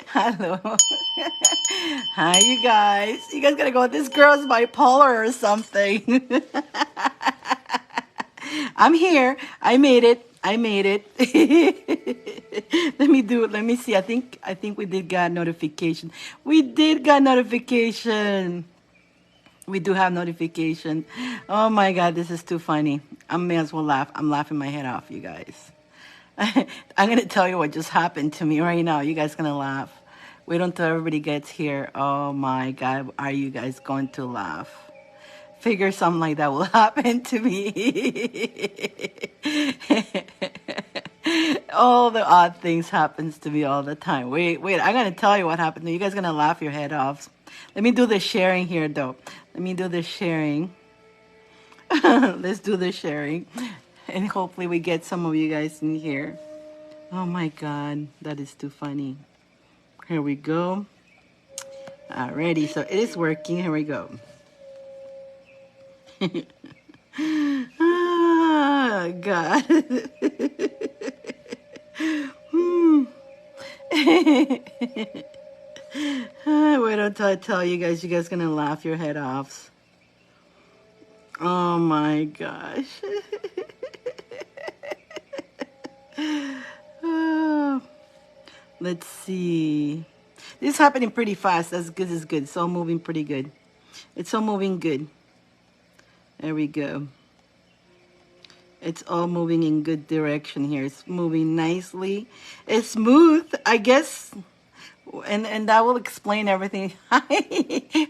Hello. Hi, you guys. You guys gotta go. This girl's bipolar or something. I'm here. I made it. I made it. Let me see. I think we did got notification. We did got notification. We do have notification. Oh my God, this is too funny. I may as well laugh. I'm laughing my head off, you guys. I'm gonna tell you what just happened to me right now. You guys gonna laugh. Wait until everybody gets here. Oh my God, are you guys going to laugh? Figure something like that will happen to me. All the odd things happens to me all the time. Wait, I'm gonna tell you what happened. You guys gonna laugh your head off. Let me do the sharing here though. Let me do the sharing. Let's do the sharing. And hopefully we get some of you guys in here. Oh my God, that is too funny. Here we go. Alrighty, so it is working. Here we go. Ah, God. Wait until I tell you guys. You guys gonna laugh your head off. Oh my gosh. Oh, let's see. This is happening pretty fast. That's good. It's good. It's all moving pretty good. It's all moving good. There we go. It's all moving in good direction here. It's moving nicely. It's smooth, I guess. And that will explain everything. Hi,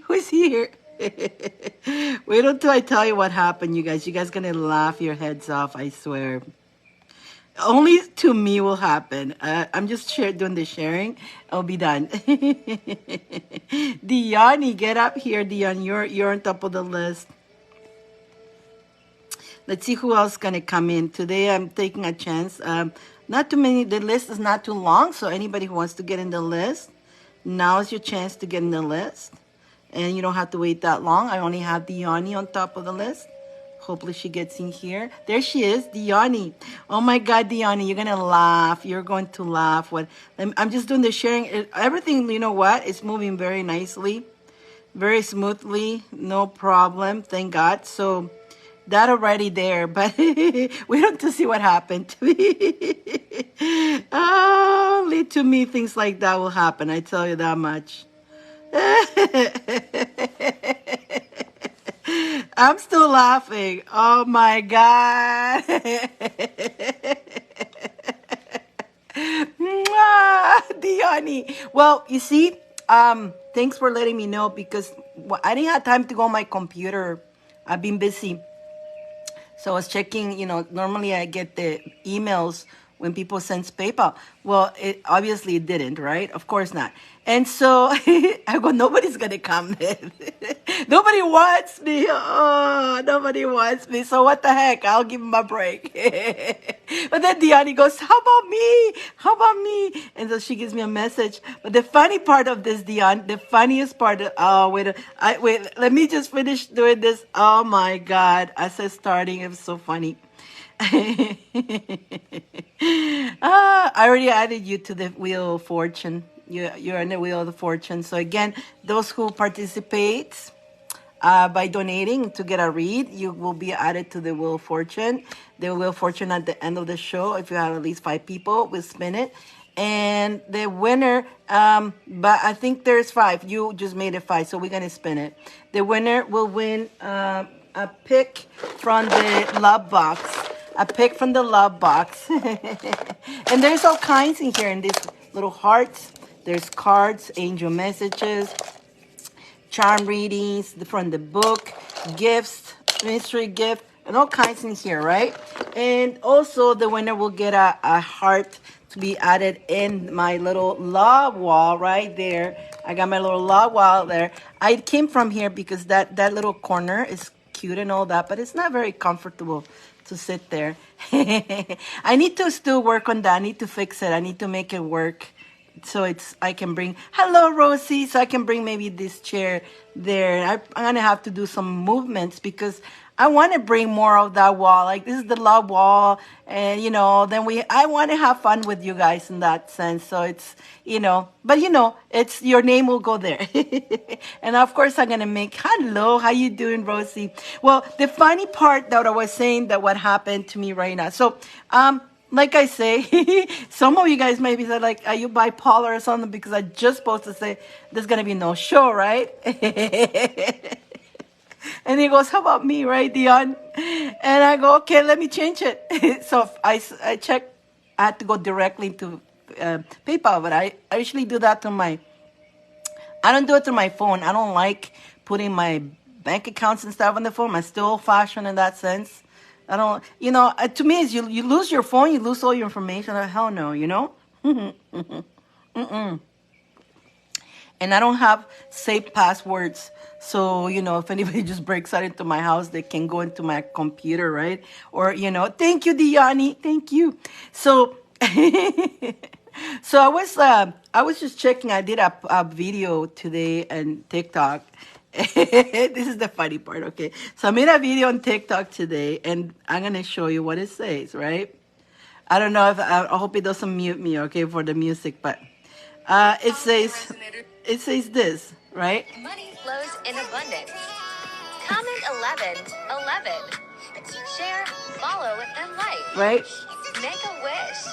who's here? Wait until I tell you what happened, you guys. You guys gonna laugh your heads off, I swear. Only to me will happen. I'm just doing the sharing. I'll be done. Diane, get up here, Diane. You're on top of the list. Let's see who else gonna come in today. I'm taking a chance. Not too many. The list is not too long, so anybody who wants to get in the list, now's your chance to get in the list, and you don't have to wait that long. I only have Diane on top of the list. Hopefully she gets in here. There she is, Diane. Oh my God, Diane, you're gonna laugh. You're going to laugh. I'm just doing the sharing. Everything, you know what? It's moving very nicely, very smoothly. No problem. Thank God. So that already there, but we have to see what happened to me. Only to me things like that will happen. I tell you that much. I'm still laughing. Oh my God. Diani. Well, you see, thanks for letting me know because I didn't have time to go on my computer. I've been busy. So I was checking, normally I get the emails when people send PayPal. Well, it obviously it didn't, right? Of course not. And so I go, nobody's going to come then. Nobody wants me. Oh, nobody wants me. So what the heck? I'll give them a break. But then Diane goes, how about me? How about me? And so she gives me a message. But the funny part of this, Diane, the funniest part, wait, let me just finish doing this. Oh my God. I said starting, it was so funny. I already added you to the Wheel of Fortune. You're on the Wheel of Fortune. So again, those who participate by donating to get a read, you will be added to the Wheel of Fortune. The Wheel of Fortune at the end of the show, if you have at least 5 people, we'll spin it. And the winner, but I think there's 5. You just made it 5, so we're going to spin it. The winner will win a pick from the love box. A pick from the love box. And there's all kinds in here in these little hearts. There's cards, angel messages, charm readings from the book, gifts, mystery gift, and all kinds in here, right? And also the winner will get a heart to be added in my little love wall right there. I got my little love wall there. I came from here because that little corner is cute and all that, but it's not very comfortable to sit there. I need to still work on that. I need to fix it. I need to make it work so I can bring, hello Rosie, so I can bring maybe this chair there. I'm gonna have to do some movements because I want to bring more of that wall. Like this is the love wall, and then I want to have fun with you guys in that sense. So it's but it's your name will go there, and of course I'm gonna make hello. How you doing, Rosie? Well, the funny part that I was saying that what happened to me right now. So like I say, some of you guys maybe said like, are you bipolar or something? Because I just supposed to say there's gonna be no show, right? And he goes, how about me, right, Dion? And I go, okay, let me change it. So I checked, I had to go directly to PayPal, but I usually do that I don't do it through my phone. I don't like putting my bank accounts and stuff on the phone. I'm still old-fashioned in that sense. I don't, to me, is you lose your phone, you lose all your information. Hell no, And I don't have safe passwords. So, if anybody just breaks out into my house, they can go into my computer, right? Or, thank you, Diani. Thank you. So, so I was just checking. I did a video today on TikTok. This is the funny part, okay? So I made a video on TikTok today, and I'm going to show you what it says, right? I don't know if, I hope it doesn't mute me, okay, for the music, but it says this, right? Money flows in abundance. Comment 11, 11. Share, follow, and like. Right? Make a wish.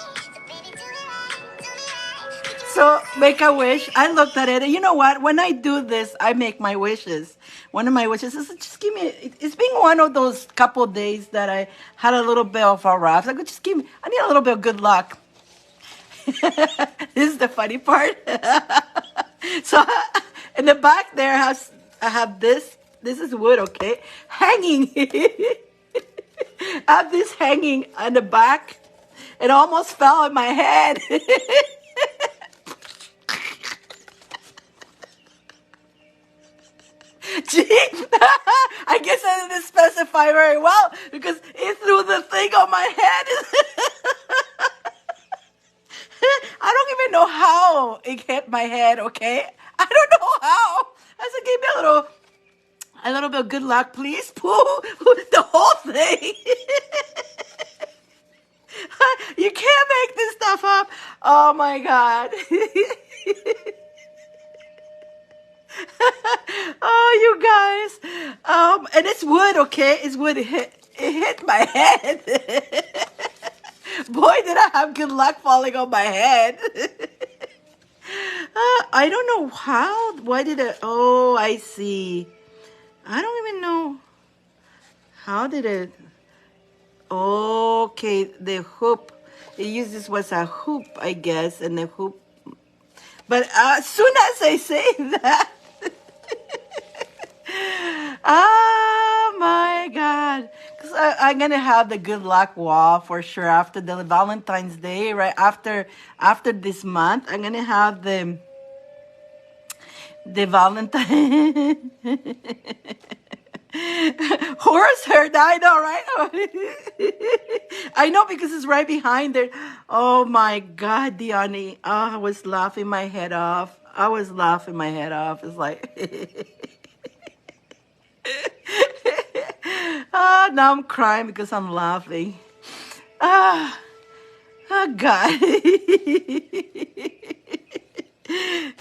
So, make a wish. I looked at it, and you know what? When I do this, I make my wishes. One of my wishes is just give me. It's been one of those couple days that I had a little bit of a rough. I go, just give me. I need a little bit of good luck. This is the funny part. So, in the back there, I have this. This is wood, okay? Hanging. I have this hanging on the back. It almost fell on my head. Gee, I guess I didn't specify very well because it threw the thing on my head. I don't even know how it hit my head, okay? I don't know how. I said, give me a little bit of good luck, please. The whole thing. You can't make this stuff up. Oh my God. Oh, you guys. And it's wood, okay? It's wood. It hit my head. Boy, did I have good luck falling on my head. I don't know how. Why did it? Oh, I see. I don't even know. How did it? Okay, the hoop. It uses was a hoop, I guess, and the hoop. But as soon as I say that, oh my God. Because I'm going to have the good luck wall for sure after the Valentine's Day, right? After this month, I'm going to have the Valentine. Horse herd, I know, right? I know because it's right behind there. Oh my God, Diani. Oh, I was laughing my head off. It's like... Now I'm crying because I'm laughing. Oh God.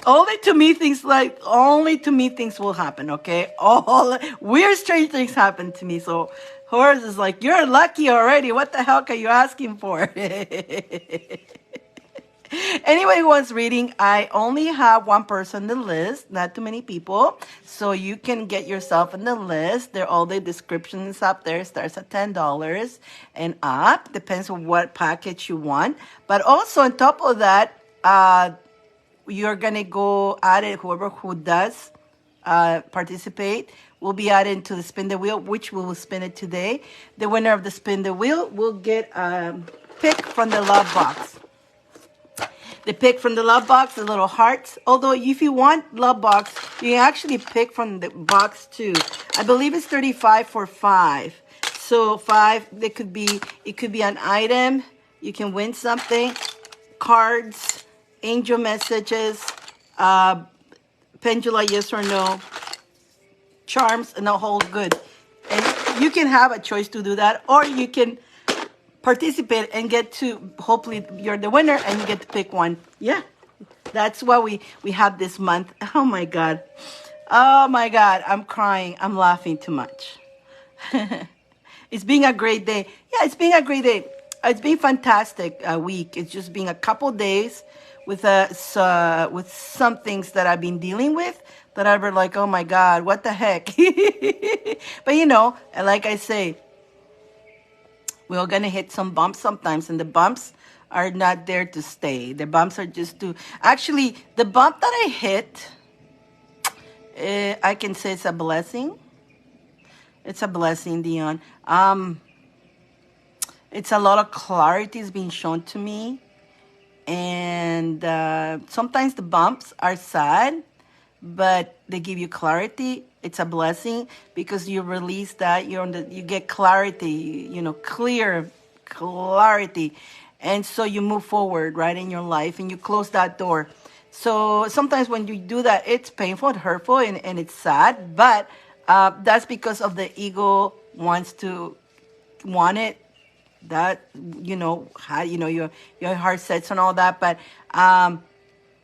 Only to me things will happen, okay? All weird strange things happen to me. So Horace is like, you're lucky already. What the hell are you asking for? Anybody who wants reading, I only have one person on the list, not too many people. So you can get yourself on the list. There are all the descriptions up there. It starts at $10 and up. Depends on what package you want. But also on top of that, you're going to go add it, whoever who does participate will be added to the spin the wheel, which we will spin it today. The winner of the spin the wheel will get a pick from the love box. The pick from the love box, the little hearts. Although if you want love box, you can actually pick from the box too. I believe it's 35 for 5. So 5, it could be an item. You can win something. Cards. angel messages, uh, pendula, yes or no, charms, and a whole good. And you can have a choice to do that, or you can participate and get to, hopefully you're the winner and you get to pick one. Yeah, that's what we have this month. Oh my God. Oh my God. I'm crying. I'm laughing too much. It's been a great day. Yeah, it's been a great day. It's been fantastic week. It's just been a couple days with some things that I've been dealing with that I were like, oh my God, what the heck? But like I say, we're all gonna hit some bumps sometimes, and the bumps are not there to stay. The bumps are just to actually the bump that I hit. I can say it's a blessing. It's a blessing, Dion. It's a lot of clarity is being shown to me, and sometimes the bumps are sad, but they give you clarity. It's a blessing because you release that. You get clarity. Clear clarity, and so you move forward right in your life, and you close that door. So sometimes when you do that, it's painful, and hurtful, and it's sad. But that's because of the ego want it, that how your heart sets and all that. But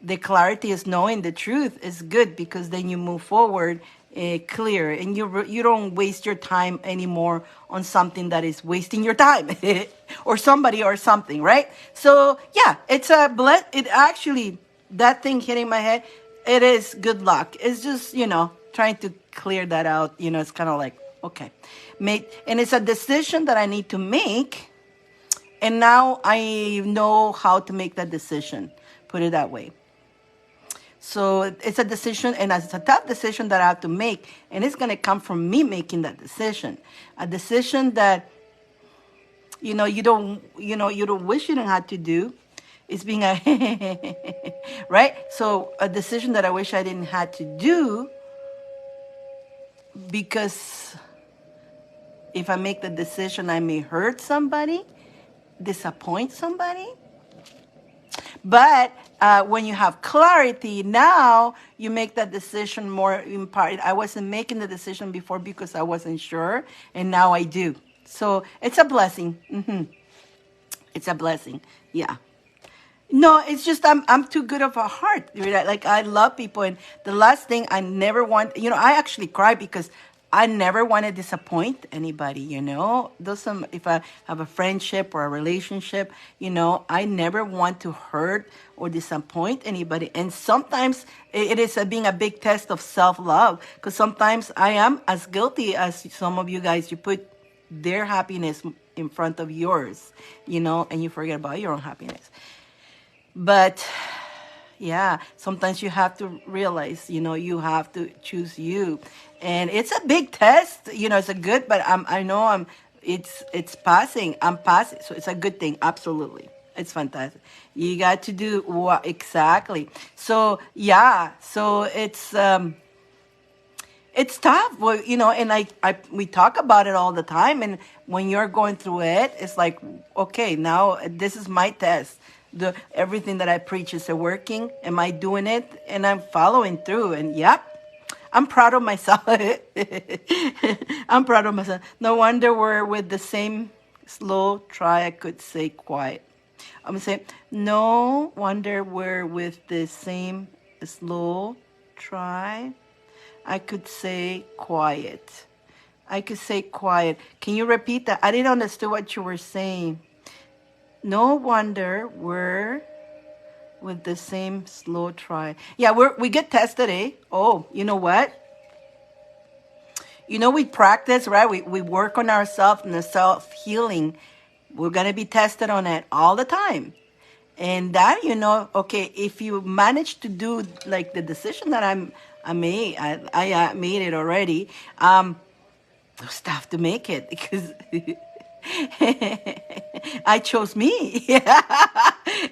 the clarity is knowing the truth is good, because then you move forward clear, and you don't waste your time anymore on something that is wasting your time or somebody or something, right? So yeah, it's it actually, that thing hitting my head, it is good luck. It's just trying to clear that out. It's kind of like, okay, and it's a decision that I need to make, and now I know how to make that decision, put it that way. So it's a decision, and it's a tough decision that I have to make, and it's going to come from me making that decision. A decision that you don't wish you didn't have to do. It's being a right. So a decision that I wish I didn't have to do, because if I make the decision, I may hurt somebody, disappoint somebody. But when you have clarity, now you make that decision more in part. I wasn't making the decision before because I wasn't sure, and now I do. So it's a blessing. It's a blessing. Yeah. No, it's just I'm too good of a heart. Like, I love people, and the last thing I never want, I actually cry because I never want to disappoint anybody. If I have a friendship or a relationship, I never want to hurt or disappoint anybody. And sometimes it is being a big test of self-love, because sometimes I am as guilty as some of you guys. You put their happiness in front of yours, and you forget about your own happiness. But yeah, sometimes you have to realize, you have to choose you, and it's a big test. It's a good, but I know it's passing. I'm passing, so it's a good thing. Absolutely, it's fantastic. You got to do what exactly. So yeah, so it's tough. Well, and we talk about it all the time. And when you're going through it, it's like, okay, now this is my test. Everything that I preach, is it working? Am I doing it? And I'm following through. And yep, I'm proud of myself. I'm proud of myself. No wonder we're with the same slow try. I could say quiet. I'm gonna say, no wonder we're with the same slow try. I could say quiet. I could say quiet. Can you repeat that? I didn't understand what you were saying. No wonder we're with the same slow try. Yeah, we get tested, eh? Oh, you know what? We practice, right? We work on ourselves and the self-healing. We're going to be tested on it all the time. And that, okay, if you manage to do like the decision that I made it already, it's tough to make it, because I chose me.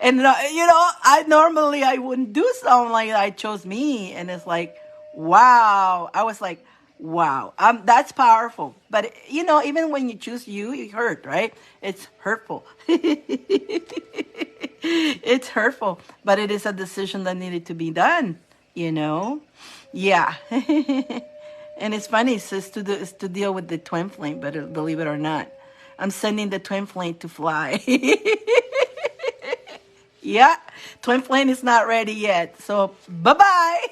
And I wouldn't do something like that. I chose me, and it's like, wow. I was like, Wow. That's powerful. But even when you choose you, it hurt, right? It's hurtful. It's hurtful, but it is a decision that needed to be done, you know? Yeah. And it's funny, it says is to deal with the twin flame, but believe it or not, I'm sending the twin flame to fly. Yeah, twin flame is not ready yet. So bye-bye.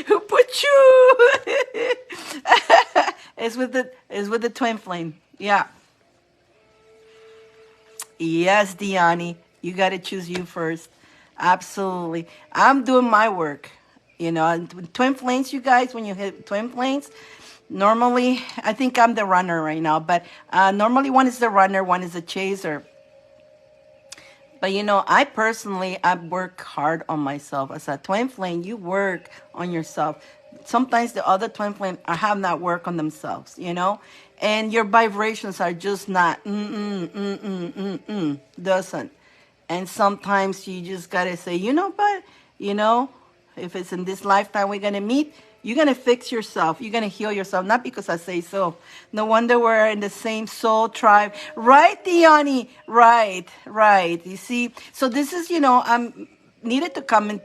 Who put you? It's with the twin flame. Yeah. Yes, Diani. You got to choose you first. Absolutely. I'm doing my work. And twin flames, you guys, when you hit twin flames, normally, I think I'm the runner right now, but normally one is the runner, one is the chaser. But I personally, I work hard on myself. As a twin flame, you work on yourself. Sometimes the other twin flame have not worked on themselves. And your vibrations are just not, doesn't. And sometimes you just gotta say, but, you know, if it's in this lifetime we're gonna meet, you're gonna fix yourself. You're gonna heal yourself. Not because I say so. No wonder we're in the same soul tribe. Right, Diani? Right, right. You see? So this is, I'm needed to come and,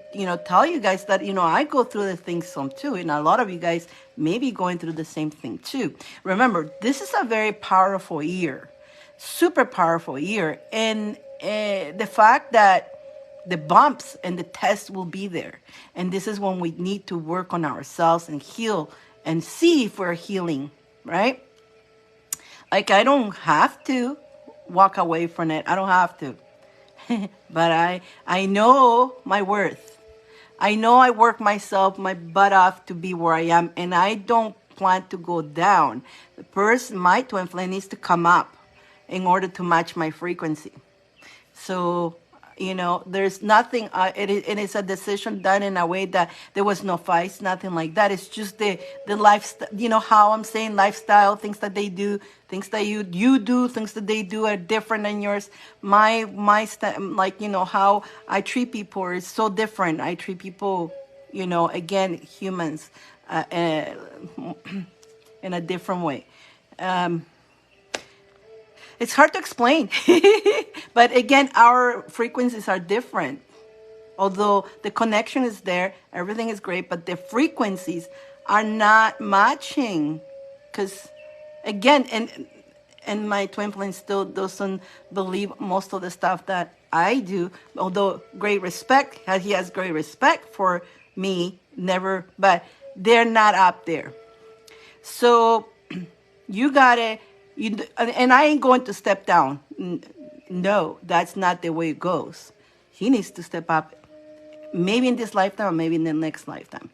tell you guys that, I go through the things some too. And a lot of you guys may be going through the same thing too. Remember, this is a very powerful year. Super powerful year. And the fact that the bumps and the tests will be there. And this is when we need to work on ourselves and heal and see if we're healing, right? Like, I don't have to walk away from it. I don't have to. But I know my worth. I know I work myself, my butt off to be where I am. And I don't plan to go down. My twin flame needs to come up in order to match my frequency. So, there's nothing, it is a decision done in a way that there was no fights, nothing like that. It's just the lifestyle, how I'm saying lifestyle, things that they do, things that you do, things that they do are different than yours. How I treat people is so different. I treat people, again, humans, in a different way. It's hard to explain. But again, our frequencies are different. Although the connection is there, everything is great, but the frequencies are not matching. Because again, and my twin flame still doesn't believe most of the stuff that I do, although great respect, he has great respect for me, never, but they're not up there. So you gotta, and I ain't going to step down. No, that's not the way it goes. He needs to step up, maybe in this lifetime or maybe in the next lifetime.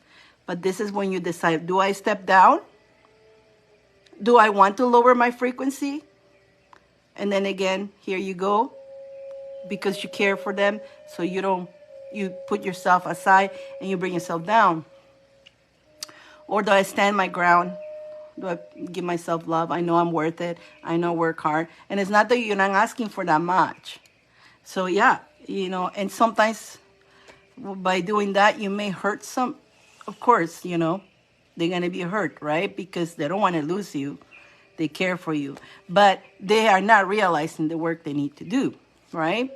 But this is when you decide, do I step down? Do I want to lower my frequency? And then again, here you go, because you care for them, so you put yourself aside and you bring yourself down. Or do I stand my ground? Do I give myself love? I know I'm worth it. I know I work hard. And it's not that you're not asking for that much. So yeah, and sometimes by doing that, you may hurt some. Of course, they're going to be hurt, right? Because they don't want to lose you. They care for you. But they are not realizing the work they need to do, right?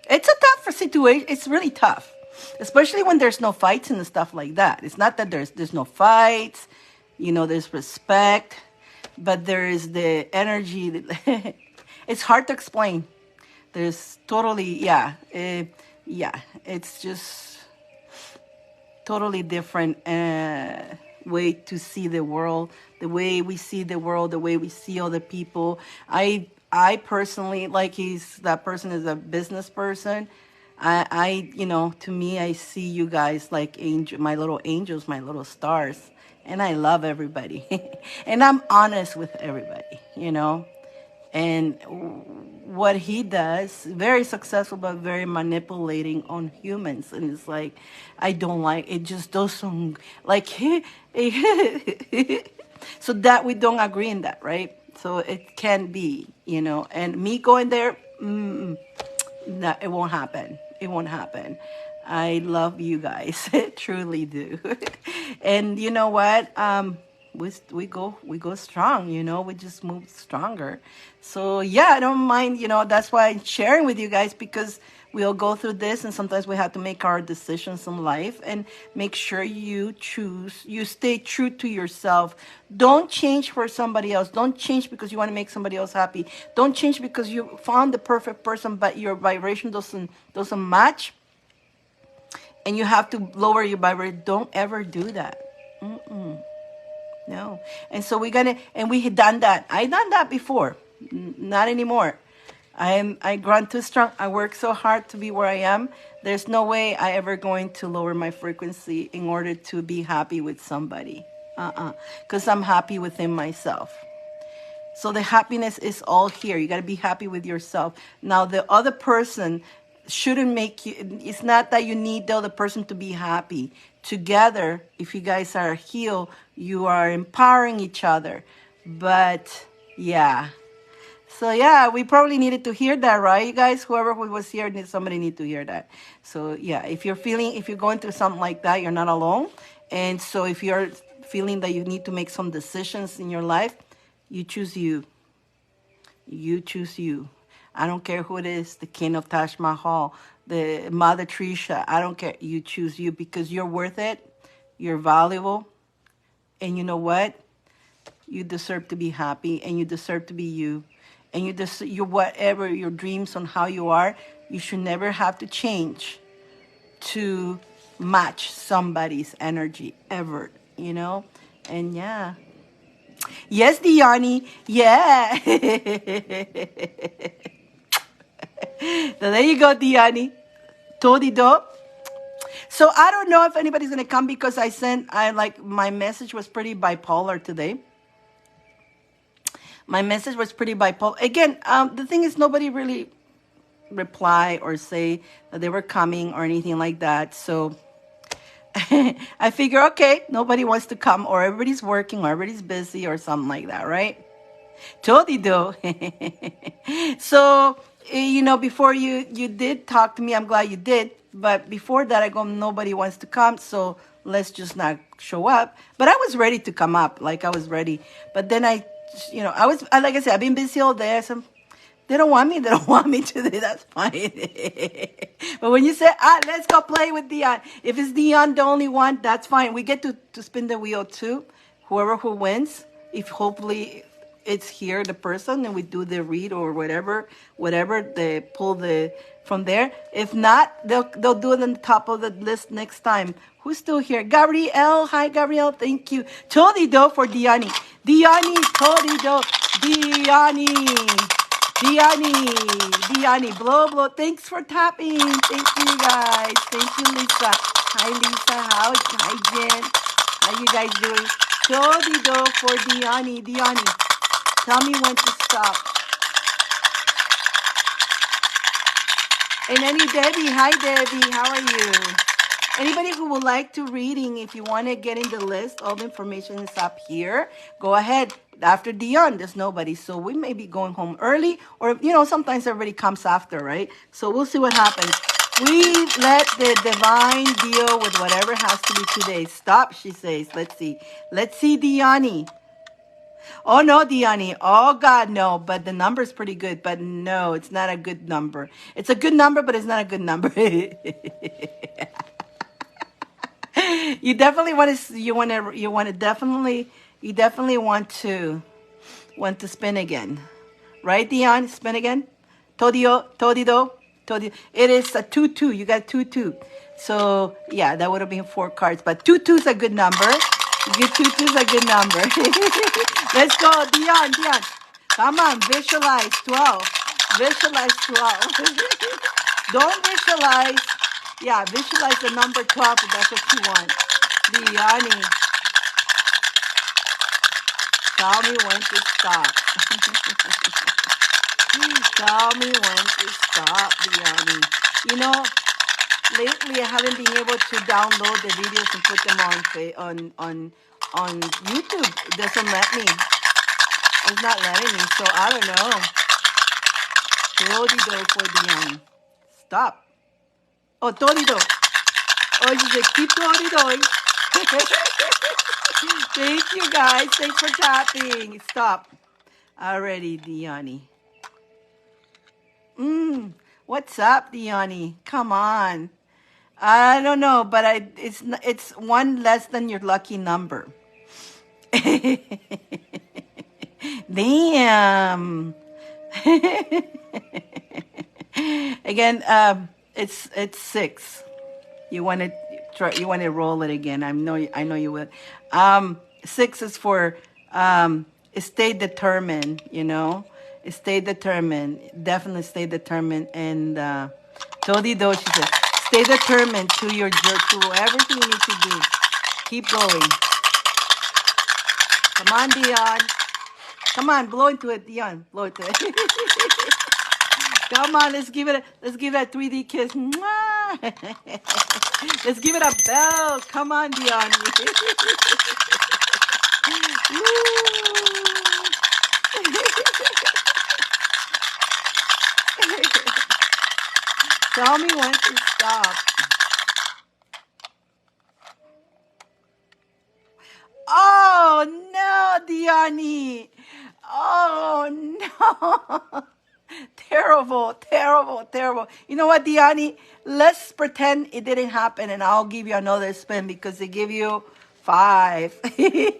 It's a tough situation. It's really tough, especially when there's no fights and stuff like that. It's not that there's no fights. There's respect, but there is the energy. It's hard to explain. There's totally, it's just totally different way to see the world, the way we see the world, the way we see other people. I personally, like that person is a business person. To me, I see you guys like my little angels, my little stars. And I love everybody. And I'm honest with everybody, And what he does, very successful, but very manipulating on humans. And it's like, I don't like, it just doesn't, like, so that we don't agree in that, right? So it can be, And me going there, no, it won't happen. It won't happen. I love you guys. Truly do. And you know what? We go strong, we just move stronger. So yeah, I don't mind, that's why I'm sharing with you guys, because we all go through this, and sometimes we have to make our decisions in life, and make sure you stay true to yourself. Don't change for somebody else. Don't change because you want to make somebody else happy. Don't change because you found the perfect person but your vibration doesn't match, and you have to lower your vibration. Don't ever do that. No. And so we had done that. I done that before. Not anymore. I grunt too strong. I work so hard to be where I am. There's no way I ever going to lower my frequency in order to be happy with somebody. Because I'm happy within myself. So the happiness is all here. You got to be happy with yourself. Now, the other person shouldn't make you, it's not that you need the other person to be happy. Together, if you guys are healed, you are empowering each other. But yeah. So yeah, we probably needed to hear that, right? You guys, whoever who was here, somebody need to hear that. So yeah, if you're going through something like that, you're not alone. And so if you're feeling that you need to make some decisions in your life, you choose you. You choose you. I don't care who it is, the king of Taj Mahal, the Mother Teresa. I don't care. You choose you because you're worth it. You're valuable. And you know what? You deserve to be happy, and you deserve to be you. And you whatever your dreams on how you are, you should never have to change to match somebody's energy ever, And yeah. Yes, Diani. Yeah. So there you go, Diani. Todido. So I don't know if anybody's gonna come because my message was pretty bipolar today. My message was pretty bipolar. Again, the thing is, nobody really reply or say that they were coming or anything like that. So I figure, okay, nobody wants to come, or everybody's working, or everybody's busy, or something like that, right? Totally do. So, before you did talk to me, I'm glad you did. But before that, I go, nobody wants to come, so let's just not show up. But I was ready to come up, like I was ready. But then like I said, I've been busy all day. So they don't want me. They don't want me today. That's fine. But when you say, let's go play with Dion. If it's Dion the only one, that's fine. We get to spin the wheel too. Whoever who wins, if hopefully it's here, the person, and we do the read or whatever, they pull from there. If not, they'll do it on the top of the list next time. Who's still here? Gabrielle. Hi, Gabrielle. Thank you. Todido for Diani. Diani, Todido. Diani, blow. Thanks for tapping. Thank you, guys. Thank you, Lisa. Hi, Lisa. Hi, Jen. How you guys doing? Todido for Diani. Tell me when to stop. And Debbie. Hi, Debbie. How are you? Anybody who would like to reading, if you want to get in the list, all the information is up here. Go ahead. After Dion, there's nobody. So we may be going home early, or, sometimes everybody comes after, right? So we'll see what happens. We let the divine deal with whatever has to be today. Stop, she says. Let's see. Let's see, Diani. Oh, no, Diani. Oh, God, no. But the number is pretty good. But no, it's not a good number. It's a good number, but it's not a good number. You definitely want to spin again. Right, Dion? Spin again. Todido. It is a 2-2. You got 2-2. So, yeah, that would have been 4 cards. But 2-2 is a good number. You get 2-2 is a good number. Let's go, Dion. Come on, visualize 12. Visualize 12. Don't visualize. Yeah, visualize the number 12 if that's what you want. Diani. Tell me when to stop. Tell me when to stop, Diani. Lately I haven't been able to download the videos and put them on YouTube. It doesn't let me. It's not letting me, so I don't know. Todido for Diani. Stop. Oh, Todido. Oh, she said, keep doing. Thank you, guys. Thanks for tapping. Stop. Already, Diani. What's up, Diani? Come on. I don't know, but it's one less than your lucky number. Damn. Again, it's 6. You want to try? You want to roll it again? I know you will. 6 is for stay determined. You know, stay determined. Definitely stay determined. And Jody Do, she said, stay determined to everything you need to do. Keep going. Come on, Dion. Come on, blow into it, Dion. Blow into it. Come on, let's give it a 3D kiss. Mwah! Let's give it a bell. Come on, Dion. Tell me when to stop. Oh no, Diani. Oh no. Terrible, terrible, terrible. You know what, Diani? Let's pretend it didn't happen and I'll give you another spin because they give you 5. I'm going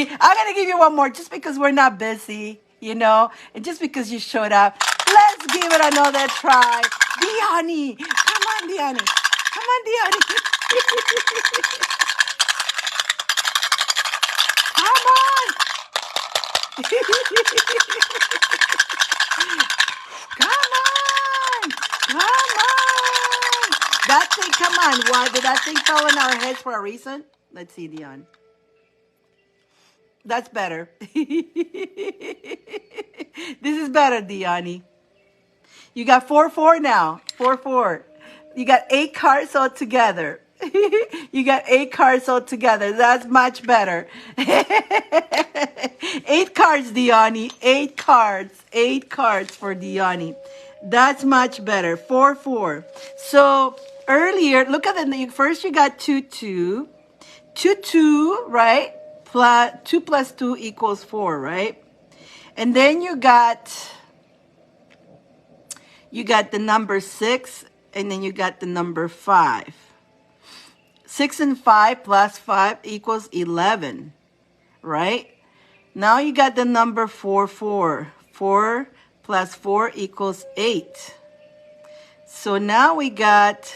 to give you one more just because we're not busy, you know, and just because you showed up. Let's give it another try. Diani. Come on, Diani. Come on, Diani. Come on. Come on. Come on. That thing, come on. Why did that thing fall in our heads for a reason? Let's see, Dion. That's better. This is better, Diani. You got 4-4 now. 4-4. You got 8 cards all together. You got 8 cards all together. That's much better. 8 cards, Diani. 8 cards. 8 cards for Diani. That's much better. 4-4. So earlier, look at the first you got 2-2. 2-2, right? 2 plus 2 equals 4, right? And then you got the number 6, and then you got the number 5. 6 and 5 plus 5 equals 11, right? Now you got the number 4. 4 plus 4 equals 8. So now we got...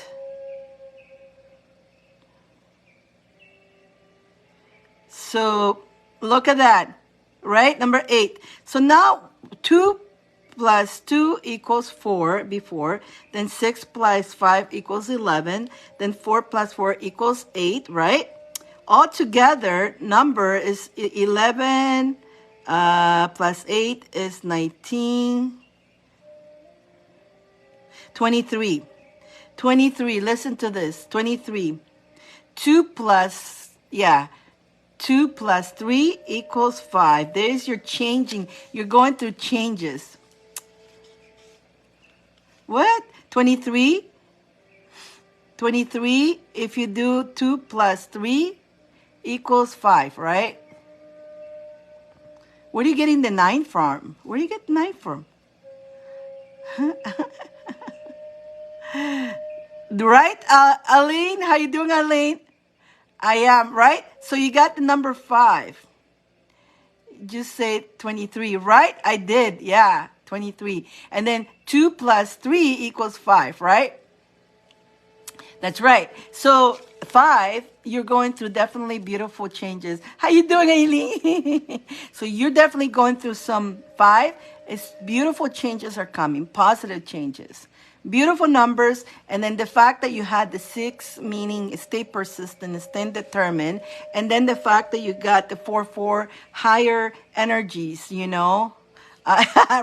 So look at that, right? Number 8. So now 2 plus 2 equals 4 before. Then 6 plus 5 equals 11. Then 4 plus 4 equals 8, right? Altogether, number is 11 plus 8 is 19. 23. 23, listen to this. 23. 2 plus 3 equals 5. There's your changing. You're going through changes. What? 23? 23, if you do 2 plus 3 equals 5, right? Where are you getting the 9 from? Where do you get the 9 from? Right? Aline, how you doing, Aline? I am, right? So you got the number 5. Just say 23, right? I did, yeah, 23. And then 2 plus 3 equals 5, right? That's right. So 5, you're going through definitely beautiful changes. How you doing, Aileen? So you're definitely going through some 5. It's beautiful changes are coming, positive changes. Beautiful numbers, and then the fact that you had the 6, meaning stay persistent, stay determined, and then the fact that you got the 4-4 higher energies, you know,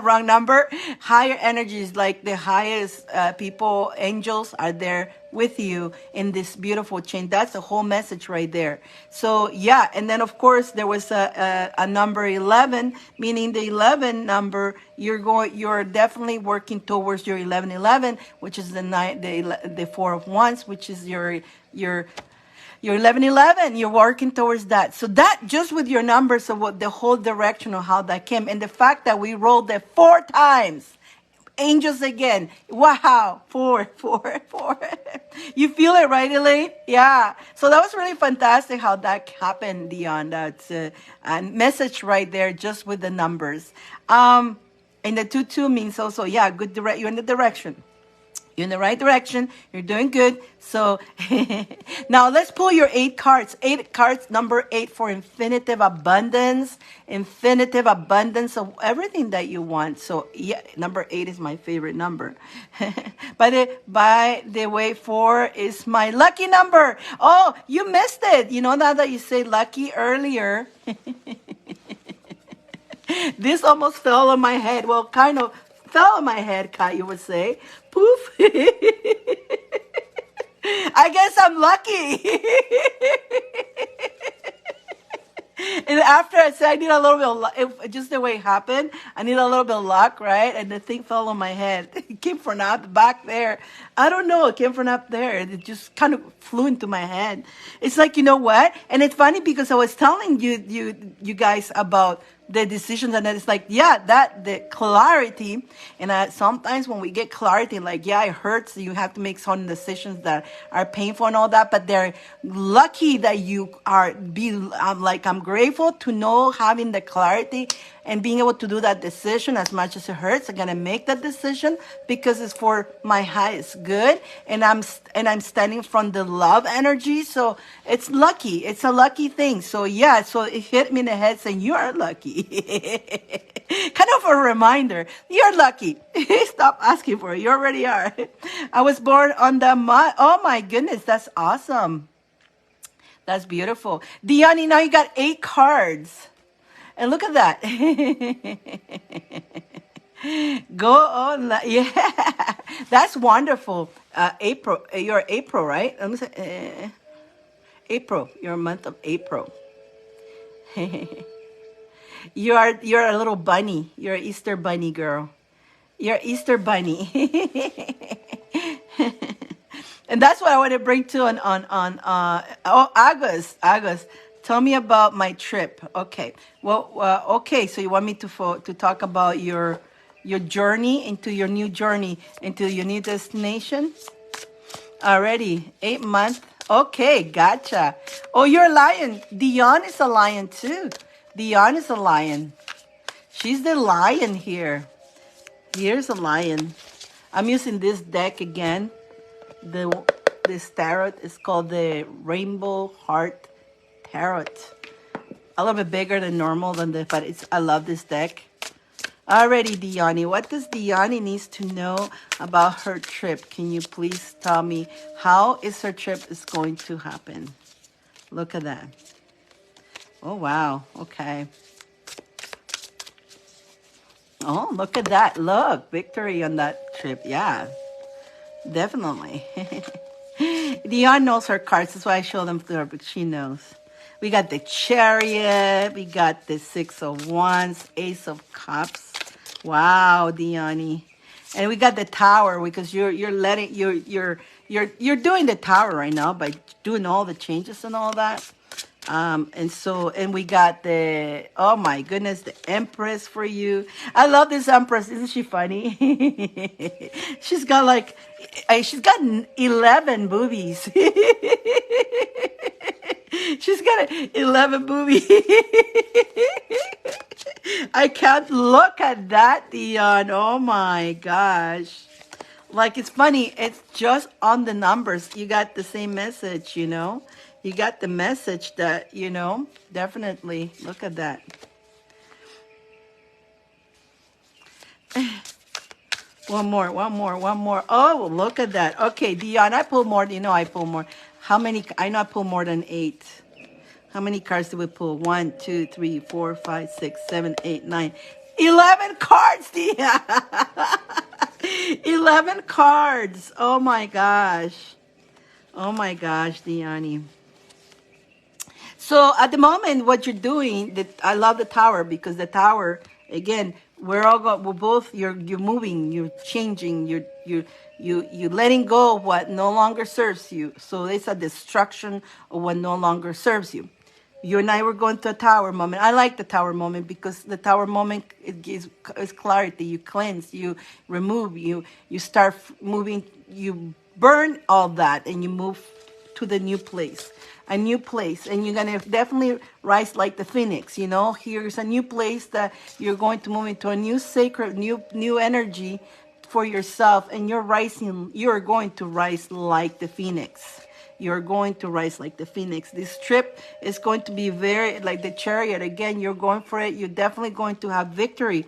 Wrong number. Higher energies, like the highest people, angels, are there with you in this beautiful chain. That's the whole message right there. So yeah, and then of course there was a number 11, meaning the 11 number. You're definitely working towards your 1111, which is the nine, the four of wands, which is your you're 1111. You're working towards that. So that just with your numbers of what the whole direction of how that came, and the fact that we rolled it 4 times. Angels again. Wow. Four, four, four. You feel it, right, Elaine? Yeah. So that was really fantastic how that happened, Dion. That's a message right there just with the numbers. And the 2-2 means also, yeah, good direct. You're in the direction. You're in the right direction. You're doing good. So now let's pull your 8 cards. 8 cards, number 8 for infinitive abundance. Infinitive abundance of everything that you want. So yeah, number 8 is my favorite number. By the way, 4 is my lucky number. Oh, you missed it. You know now that you say lucky earlier. This almost fell on my head. Well, kind of fell on my head, Kat, you would say. Poof. I guess I'm lucky. And after I said I need a little bit of luck, just the way it happened, I need a little bit of luck, right? And the thing fell on my head. It came from up back there. I don't know. It came from up there. It just kind of flew into my head. It's like, you know what? And it's funny because I was telling you guys about the decisions, and then it's like, yeah, that the clarity. And sometimes when we get clarity, like, yeah, it hurts. You have to make some decisions that are painful and all that, but they're lucky that you are I'm grateful to know having the clarity and being able to do that decision. As much as it hurts, I'm gonna make that decision because it's for my highest good, and I'm standing from the love energy. So it's lucky. It's a lucky thing. So yeah, so it hit me in the head saying you are lucky. Kind of a reminder. You're lucky. Stop asking for it. You already are. I was born on the month. Oh my goodness, that's awesome. That's beautiful. Diani, now you got 8 cards. And look at that. Go on. Yeah. That's wonderful. April. You're April, right? Let me say, April. You're a month of April. You're a little bunny. You're an Easter bunny girl. You're Easter bunny. And that's what I want to bring to August. August. Tell me about my trip. Okay. Well, okay. So you want me to talk about your journey into your new journey into your new destination? Already 8 months. Okay, gotcha. Oh, you're a lion. Dion is a lion too. Dion is a lion. She's the lion here. Here's a lion. I'm using this deck again. This tarot is called the Rainbow Heart Tarot. A little bit bigger than normal but I love this deck. Alrighty, Diani. What does Diani needs to know about her trip? Can you please tell me how is her trip is going to happen? Look at that. Oh wow. Okay. Oh, look at that. Look, victory on that trip. Yeah, definitely. Dion knows her cards. That's why I show them to her, but she knows. We got the Chariot. We got the 6 of Wands, Ace of Cups. Wow, Diani. And we got the Tower because you're doing the Tower right now by doing all the changes and all that. And we got oh my goodness, the Empress for you. I love this Empress. Isn't she funny? she's got 11 boobies. She's got 11 boobies. I can't look at that, Dion. Oh my gosh. Like, it's funny. It's just on the numbers. You got the same message, you know. You got the message that, definitely. Look at that. One more. Oh, look at that. Okay, Dion, I pull more. I pull more. How many? I know I pull more than 8. How many cards did we pull? 1, 2, 3, 4, 5, 6, 7, 8, 9. 11 cards, Dia. 11 cards. Oh my gosh. Oh my gosh, Diani. So at the moment, what you're doing, I love the tower because the tower, again, we're both, you're moving, you're changing, you're letting go of what no longer serves you. So it's a destruction of what no longer serves you. You and I were going to a tower moment. I like the tower moment because the tower moment, it gives is clarity. You cleanse, you remove, you start moving, you burn all that, and you move to the new place, a new place. And you're going to definitely rise like the phoenix. Here's a new place that you're going to move into, a new sacred, new energy for yourself. And you're going to rise like the phoenix. You're going to rise like the phoenix. This trip is going to be very like the chariot. Again, you're going for it. You're definitely going to have victory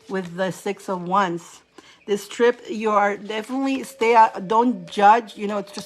with the Six of Wands. This trip, you are definitely don't judge, to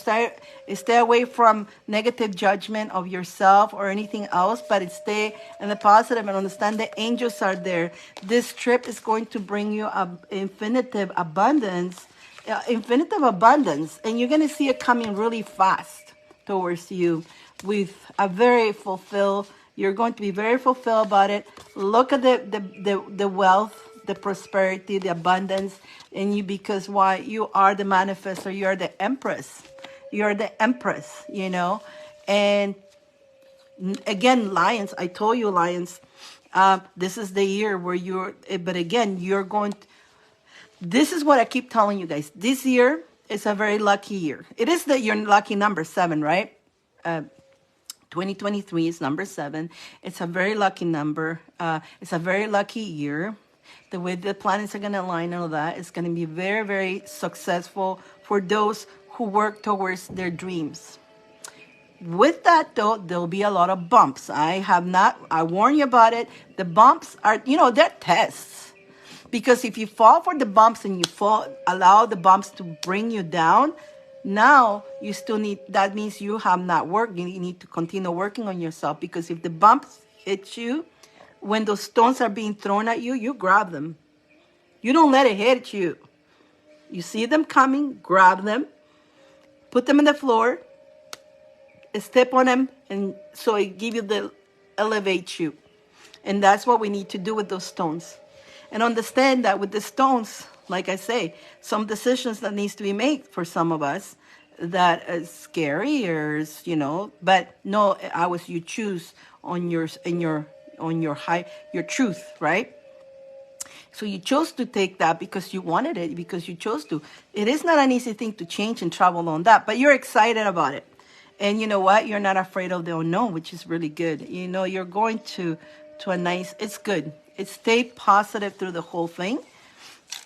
stay away from negative judgment of yourself or anything else, but stay in the positive and understand the angels are there. This trip is going to bring you infinitive abundance, and you're going to see it coming really fast towards you with a very fulfilled. You're going to be very fulfilled about it. Look at the wealth, the prosperity, the abundance in you, because why? You are the manifestor. You are the empress. You are the empress, And again, Lions, I told you, Lions, this is the year where but again, this is what I keep telling you guys. This year is a very lucky year. It is your lucky number 7, right? 2023 is number 7. It's a very lucky number. It's a very lucky year. The way the planets are going to align and all that, it's going to be very, very successful for those who work towards their dreams. With that, though, there'll be a lot of bumps. I warn you about it. The bumps are, they're tests. Because if you fall for the bumps and allow the bumps to bring you down, now you still that means you have not worked. You need to continue working on yourself, because if the bumps hit you, when those stones are being thrown at you, you grab them. You don't let it hit you. You see them coming, grab them, put them on the floor, step on them, and so it elevates you. And that's what we need to do with those stones. And understand that with the stones, like I say, some decisions that needs to be made for some of us that is scary, or but no, you choose on your truth, right? So you chose to take that because you wanted it, because you chose to. It is not an easy thing to change and travel on that, but you're excited about it. And you know what? You're not afraid of the unknown, which is really good. You're going to a nice, it's good. Stay positive through the whole thing.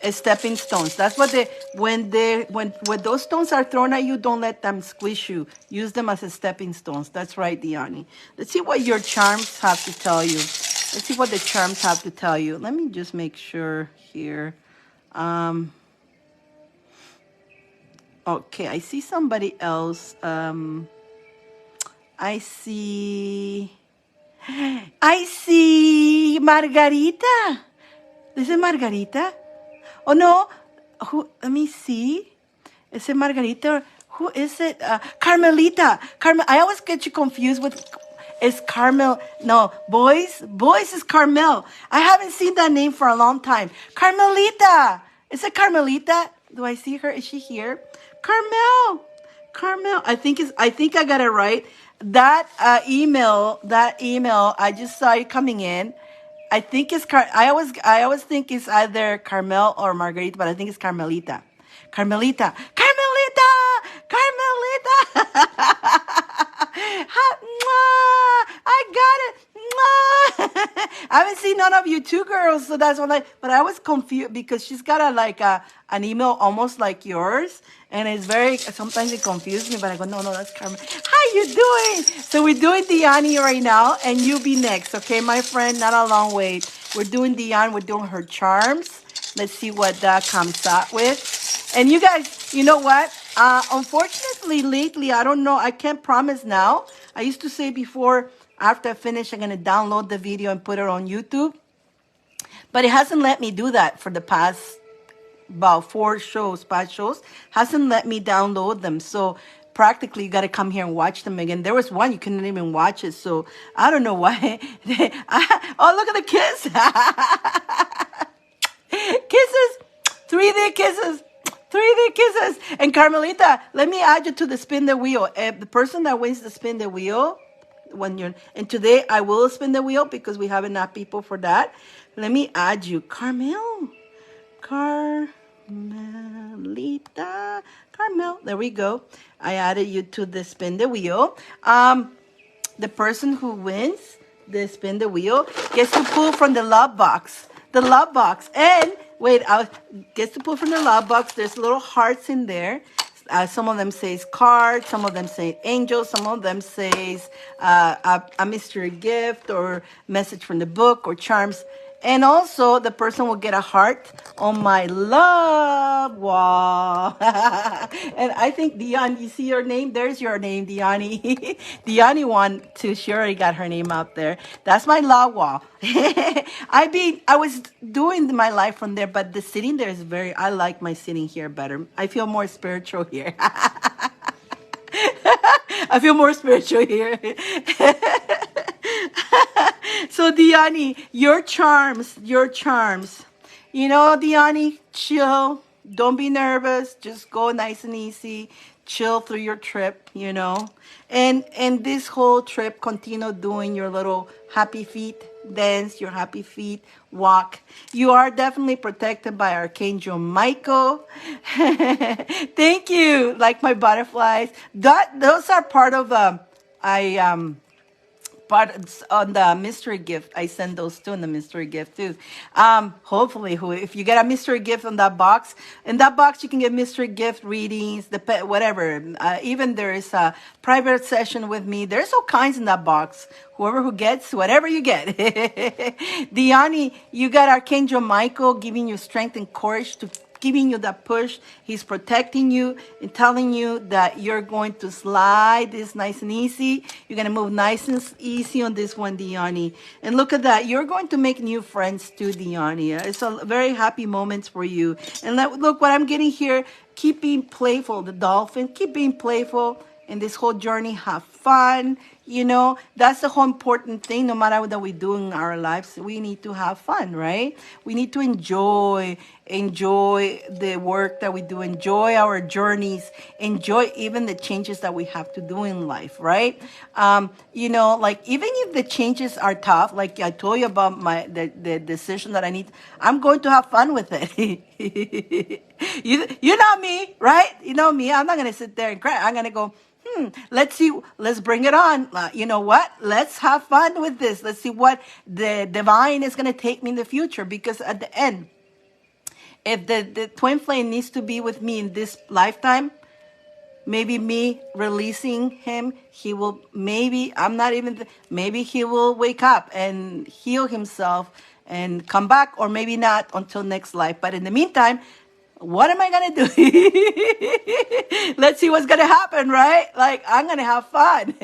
It's stepping stones. That's what when those stones are thrown at you, don't let them squish you. Use them as a stepping stones. That's right, Diani. Let's see what your charms have to tell you. Let's see what the charms have to tell you. Let me just make sure here. Okay, I see somebody else. I see Margarita. This is Margarita. Oh no, let me see. Is it Margarita? Who is it? Carmelita. I always get you confused with. It's Carmel. No, boys is Carmel. I haven't seen that name for a long time. Carmelita. Is it Carmelita? Do I see her? Is she here? Carmel. I think I got it right. That email. I just saw it coming in. I think it's I always think it's either Carmel or Margarita, but I think it's Carmelita. Carmelita. I got it. I haven't seen none of you two girls, so that's what but I was confused because she's got an email almost like yours, and it's sometimes it confuses me, but I go, no, that's Carmen. How you doing? So we're doing Diane right now, and you be next, okay, my friend? Not a long wait. We're doing Diane, we're doing her charms. Let's see what that comes out with. And you guys, you know what? Unfortunately, lately, I don't know. I can't promise now. I used to say before, after I finish, I'm going to download the video and put it on YouTube. But it hasn't let me do that for the past about 5 shows, hasn't let me download them. So practically you got to come here and watch them again. There was one you couldn't even watch it. So I don't know why. Oh, look at the kiss. Kisses, 3D kisses. 3D kisses. And Carmelita, let me add you to the spin the wheel. The person that wins the spin the wheel, and today I will spin the wheel because we have enough people for that. Let me add you, Carmel. There we go. I added you to the spin the wheel. The person who wins the spin the wheel gets to pull from the love box. The love box. And wait, gets to pull from the love box. There's little hearts in there. Some of them says cards, some of them say angels, some of them says a mystery gift or message from the book or charms. And also, the person will get a heart on my love wall. And I think, Dion, you see your name? There's your name, Diani. Diani won too. She already got her name out there. That's my love wall. I was doing my life from there, but the sitting there is I like my sitting here better. I feel more spiritual here. I feel more spiritual here. So, Diani, your charms. You know, Diani, chill. Don't be nervous. Just go nice and easy. Chill through your trip, you know. And this whole trip, continue doing your little happy feet dance, your happy feet walk. You are definitely protected by Archangel Michael. Thank you. Like my butterflies. Those are part of part on the mystery gift. I send those too in the mystery gift too. Hopefully, if you get a mystery gift in that box you can get mystery gift readings, whatever. Even there is a private session with me. There's all kinds in that box. Whoever who gets whatever you get. Diani, you got Archangel Michael giving you strength and courage to giving you that push. He's protecting you and telling you that you're going to slide this nice and easy. You're going to move nice and easy on this one, Diani. And look at that. You're going to make new friends too, Diani. It's a very happy moments for you. And look what I'm getting here. Keep being playful, the dolphin. Keep being playful in this whole journey. Have fun. You know, that's the whole important thing. No matter what we do in our lives, we need to have fun, right? We need to enjoy the work that we do, enjoy our journeys, enjoy even the changes that we have to do in life, right? You know, like even if the changes are tough, like I told you about the decision that I need, I'm going to have fun with it. You know me, right? You know me. I'm not going to sit there and cry. I'm going to go, let's see, let's bring it on. You know what? Let's have fun with this. Let's see what the divine is going to take me in the future. Because at the end, if the twin flame needs to be with me in this lifetime, maybe me releasing him, he will, maybe he will wake up and heal himself and come back, or maybe not until next life. But in the meantime, what am I going to do? Let's see what's going to happen, right? Like, I'm going to have fun.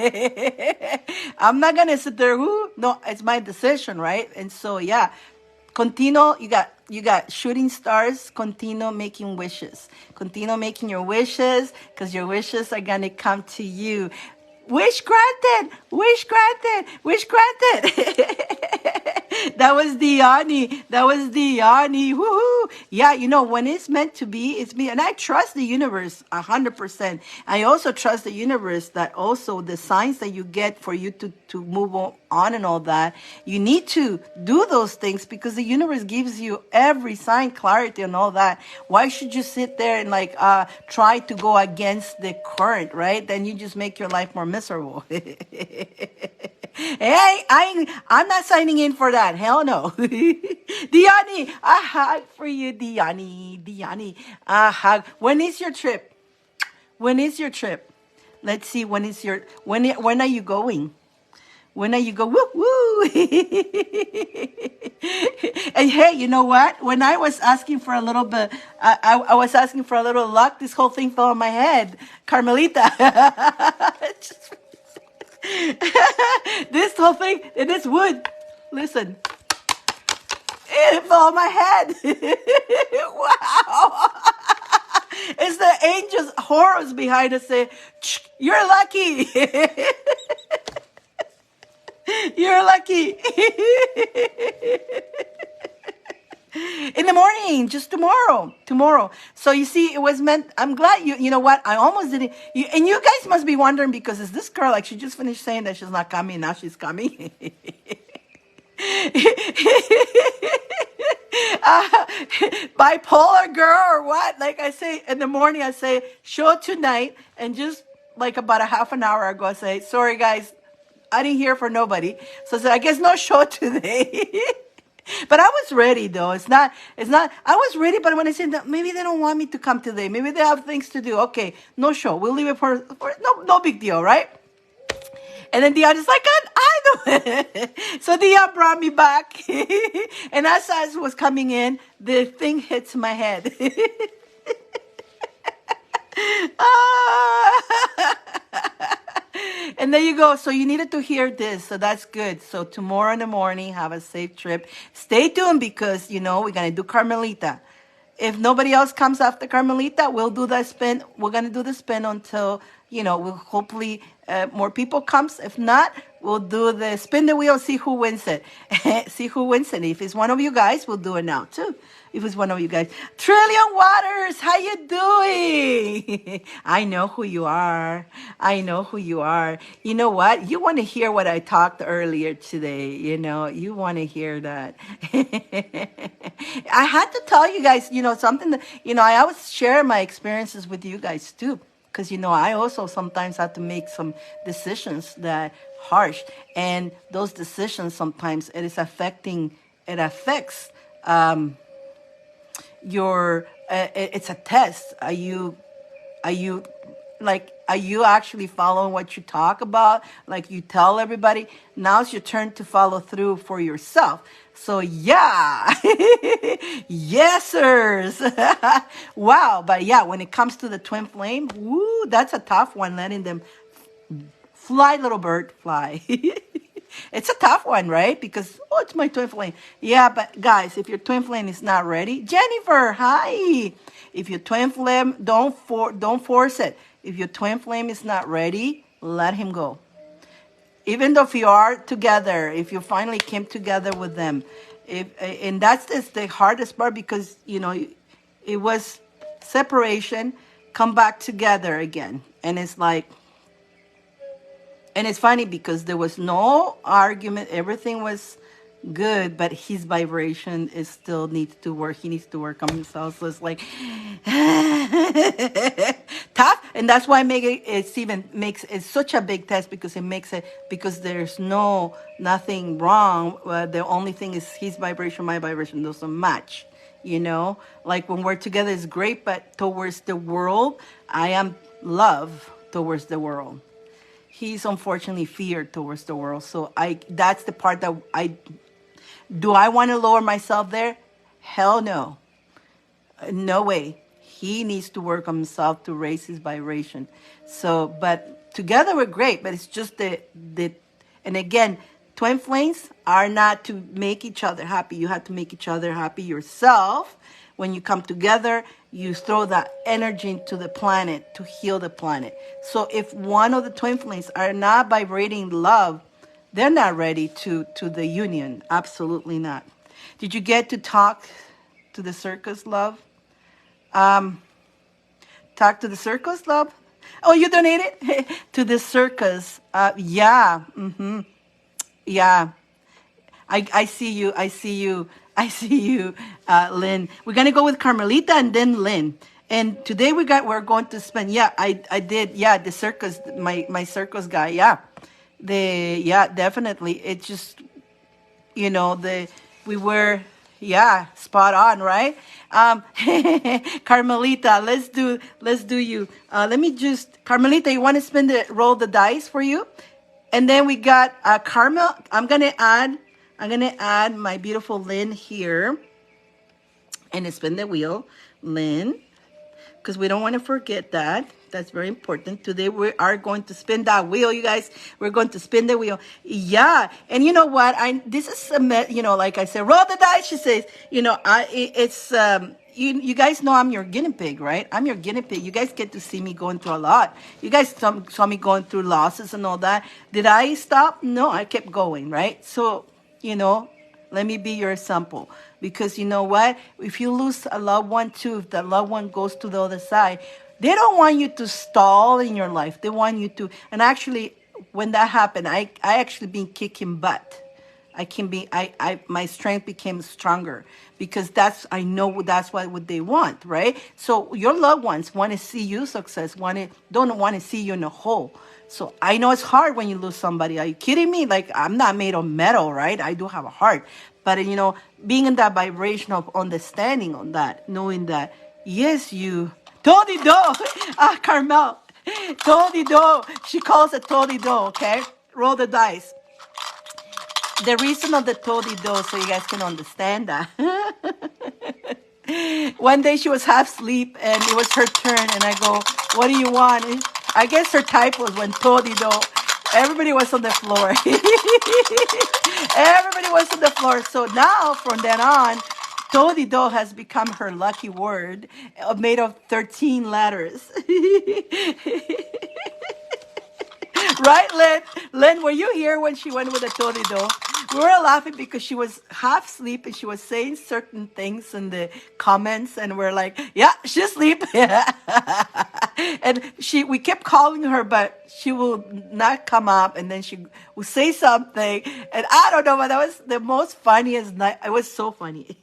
I'm not going to sit there, no, it's my decision, right? And so, yeah, continue. You got shooting stars. Continue making wishes. Continue making your wishes, because your wishes are going to come to you. Wish granted. Wish granted. Wish granted. That was Diani. Woohoo. Yeah, you know, when it's meant to be, it's me. And I trust the universe 100%. I also trust the universe that also the signs that you get for you to move on and all that, you need to do those things, because the universe gives you every sign, clarity and all that. Why should you sit there and like try to go against the current, right? Then you just make your life more miserable. Hey, I'm not signing in for that. Hell no. Diani, a hug for you, Diani. A hug. When is your trip? Let's see, when are you going? When are you go? Woo woo! And hey, you know what? When I was asking for a little bit, I was asking for a little luck. This whole thing fell on my head, Carmelita. This whole thing, it is wood. Listen. It fell on my head. Wow. It's the angels, horrors behind us say, you're lucky. You're lucky. In the morning, just tomorrow. Tomorrow. So you see, it was meant. I'm glad you know what? I almost didn't. And you guys must be wondering because is this girl, like, she just finished saying that she's not coming. Now she's coming. uh, Bipolar girl or what? Like I say in the morning, I say show tonight, and just like about a half an hour ago, I say sorry guys, I didn't hear for nobody. So I said I guess no show today. But I was ready though. It's not. It's not. I was ready, but when I said that maybe they don't want me to come today, maybe they have things to do. Okay, no show. We'll leave it for no big deal, right? And then Dion is like, I know. So Dion brought me back. And as I was coming in, the thing hits my head. And there you go. So you needed to hear this. So that's good. So tomorrow in the morning, have a safe trip. Stay tuned because, we're going to do Carmelita. If nobody else comes after Carmelita, we'll do that spin. We're going to do the spin until, we'll hopefully more people comes. If not, we'll do the spin the wheel, see who wins it. See who wins it. If it's one of you guys, we'll do it now too. If it's one of you guys. Trillion Waters, how you doing? I know who you are. I know who you are. You know what? You want to hear what I talked earlier today. You want to hear that. I had to tell you guys, something that, I always share my experiences with you guys too. Because, I also sometimes have to make some decisions that harsh. And those decisions sometimes it affects your it's a test. Are you actually following what you talk about, like you tell everybody? Now it's your turn to follow through for yourself. So yeah. Yes sirs. Wow. But yeah, when it comes to the twin flame, woo, that's a tough one, letting them fly, little bird, fly. It's a tough one, right? Because, it's my twin flame. Yeah, but guys, if your twin flame is not ready, Jennifer, hi. If your twin flame, don't force it. If your twin flame is not ready, let him go. Even though if you are together, if you finally came together with them, and that's the hardest part because, it was separation, come back together again. And it's like, and it's funny because there was no argument. Everything was good, but his vibration is still needs to work. He needs to work on himself. So it's like tough. And that's why it's such a big test because because there's nothing wrong. The only thing is his vibration, my vibration doesn't match. Like when we're together is great, but towards the world, I am love towards the world. He's unfortunately feared towards the world. So that's the part that do I want to lower myself there? Hell no. No way. He needs to work on himself to raise his vibration. So, but together we're great, but it's just and again, twin flames are not to make each other happy. You have to make each other happy yourself. When you come together, you throw that energy into the planet to heal the planet. So if one of the twin flames are not vibrating love, they're not ready to the union. Absolutely not. Did you get to talk to the circus, love? Talk to the circus, love? Oh, you donated to the circus. Yeah. Mm-hmm. Yeah. I see you. I see you. I see you, Lynn. We're gonna go with Carmelita and then Lynn. And today we're going to spend. Yeah, I did. Yeah, the circus. My circus guy. Yeah, definitely. It's just we were spot on, right? Carmelita, let's do you. Let me just Carmelita. You want to roll the dice for you, and then we got Carmel. I'm gonna add my beautiful Lynn here. And spin the wheel. Lynn. Because we don't want to forget that. That's very important. Today we are going to spin that wheel, you guys. We're going to spin the wheel. Yeah, and you know what? This is like I said, roll the dice. She says, it's you guys know I'm your guinea pig, right? I'm your guinea pig. You guys get to see me going through a lot. You guys saw me going through losses and all that. Did I stop? No, I kept going, right? So, you know, let me be your example. Because you know what? If you lose a loved one too, if the loved one goes to the other side, they don't want you to stall in your life. They want you to, and actually, when that happened, I actually been kicking butt. I can be my strength became stronger because I know that's what they want, right? So your loved ones want to see you success, don't want to see you in a hole. So I know it's hard when you lose somebody. Are you kidding me? Like, I'm not made of metal, right? I do have a heart. But being in that vibration of understanding on that, knowing that, yes, you Tony Do. Carmel. Tony Do. She calls it Tony Do, okay? Roll the dice. The reason of the Tony Do, so you guys can understand that. One day she was half asleep and it was her turn, and I go, "What do you want?" I guess her type was when Tony Do. Everybody was on the floor. Everybody was on the floor. So now, from then on, Tony Do has become her lucky word, made of 13 letters. Right, Lynn? Lynn, were you here when she went with the Torido? We were laughing because she was half asleep and she was saying certain things in the comments, and we're like, "Yeah, she's asleep." And we kept calling her, but she will not come up, and then she will say something, and I don't know, but that was the most funniest night. It was so funny.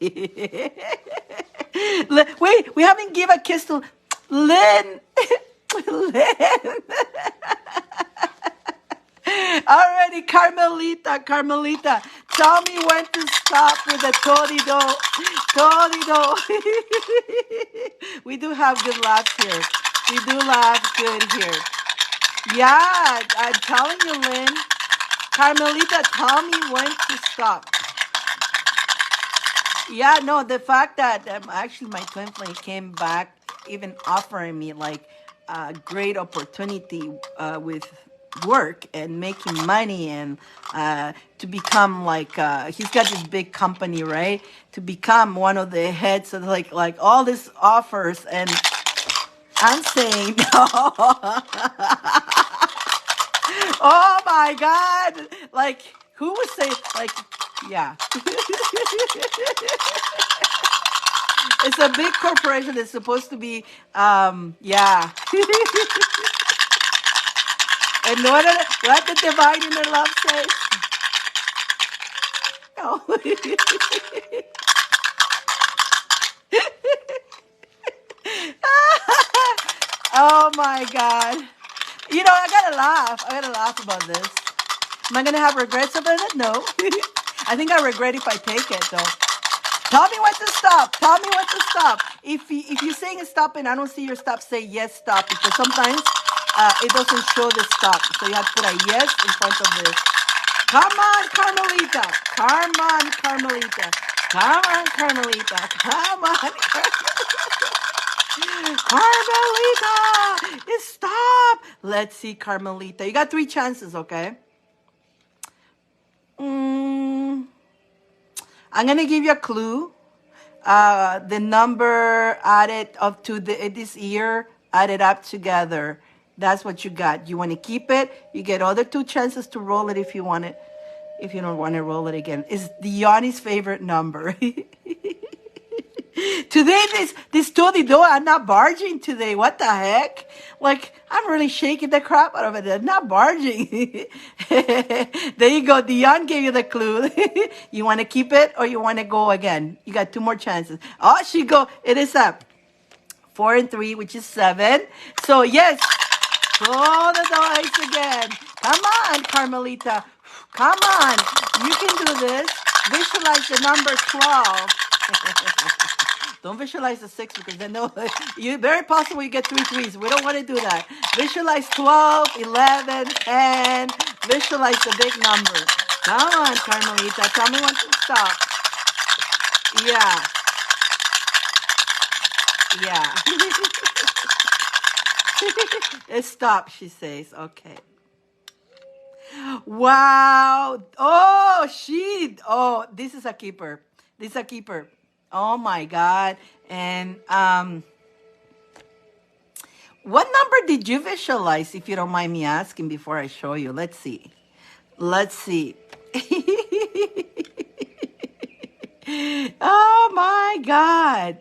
Wait, we haven't given a kiss to Lynn. Lynn. Alrighty, Carmelita, tell me when to stop with the Torido. Torido. We do have good laughs here. We do laugh good here. Yeah, I'm telling you, Lynn. Carmelita, tell me when to stop. Yeah, no, the fact that actually my twin flame came back, even offering me like a great opportunity with work and making money, and to become like he's got this big company, right? To become one of the heads of like all these offers, and I'm saying no. Oh my God! Like, who would say like, yeah? It's a big corporation. It's supposed to be, yeah. And what the divine in the love says? No. Oh my God. I gotta laugh. I gotta laugh about this. Am I gonna have regrets about it? No. I think I regret if I take it though. Tell me when to stop. Tell me when to stop. If you're saying stop and I don't see your stop, say yes, stop, because sometimes it doesn't show the stop. So you have to put a yes in front of this. Come on, Carmelita. Come on, Carmelita. Come on, Carmelita. Come on, Carmelita. Stop. Let's see, Carmelita. You got 3 chances, okay? I'm going to give you a clue. The number added up to this year, added up together. That's what you got. You want to keep it. You get other 2 chances to roll it if you want it. If you don't want to roll it again. It's Diani's favorite number. Today, this Tony Do, I'm not barging today. What the heck? Like, I'm really shaking the crap out of it. I'm not barging. There you go. Dion gave you the clue. You want to keep it or you want to go again? You got 2 more chances. Oh, it is up. 4 and 3, which is 7. So, yes. Roll the dice again. Come on, Carmelita. Come on. You can do this. Visualize the number 12. Don't visualize the 6 because then you very possible you get 3 threes. We don't want to do that. Visualize 12, 11, 10. Visualize the big number. Come on, Carmelita. Tell me when to stop. Yeah. Yeah. Stop, she says. Okay. Wow. Oh, oh, this is a keeper. This is a keeper. Oh my God. And what number did you visualize, if you don't mind me asking, before I show you? Let's see. Let's see. Oh my God.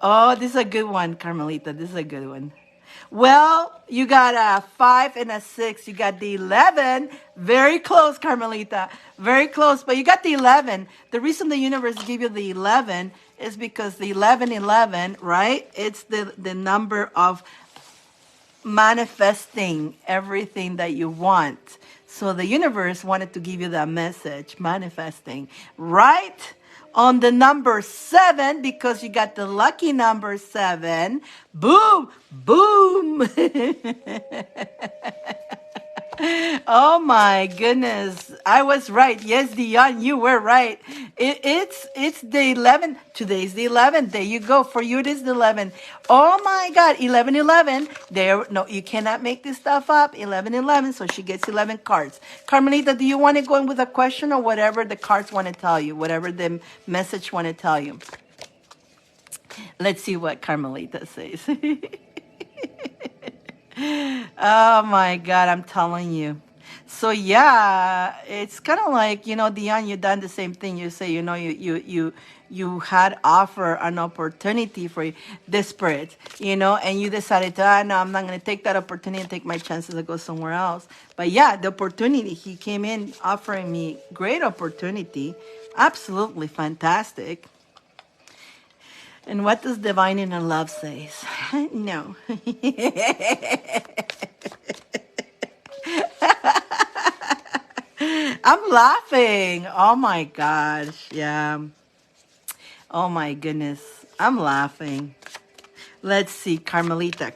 Oh, this is a good one, Carmelita. This is a good one. Well, you got a 5 and a 6. You got the 11. Very close, Carmelita. Very close. But you got the 11. The reason the universe gave you the 11 is because the 11, right? It's the number of manifesting everything that you want. So the universe wanted to give you that message, manifesting, right? On the number 7, because you got the lucky number 7. Boom, boom. Oh my goodness. I was right. Yes, Dion, you were right. It's the 11th. Today's the 11th. There you go. For you, it is the 11th. Oh my God. 11. There, no, you cannot make this stuff up. 11. So she gets 11 cards. Carmelita, do you want to go in with a question or whatever the cards want to tell you? Whatever the message want to tell you? Let's see what Carmelita says. Oh my God, I'm telling you. So yeah, it's kind of like, Dion, you done the same thing. You say, you had offer an opportunity for desperate, and you decided to, no, I'm not going to take that opportunity and take my chances to go somewhere else. But yeah, the opportunity, he came in offering me great opportunity. Absolutely fantastic. And what does divine inner love says? No. I'm laughing. Oh my gosh. Yeah. Oh my goodness. I'm laughing. Let's see. Carmelita.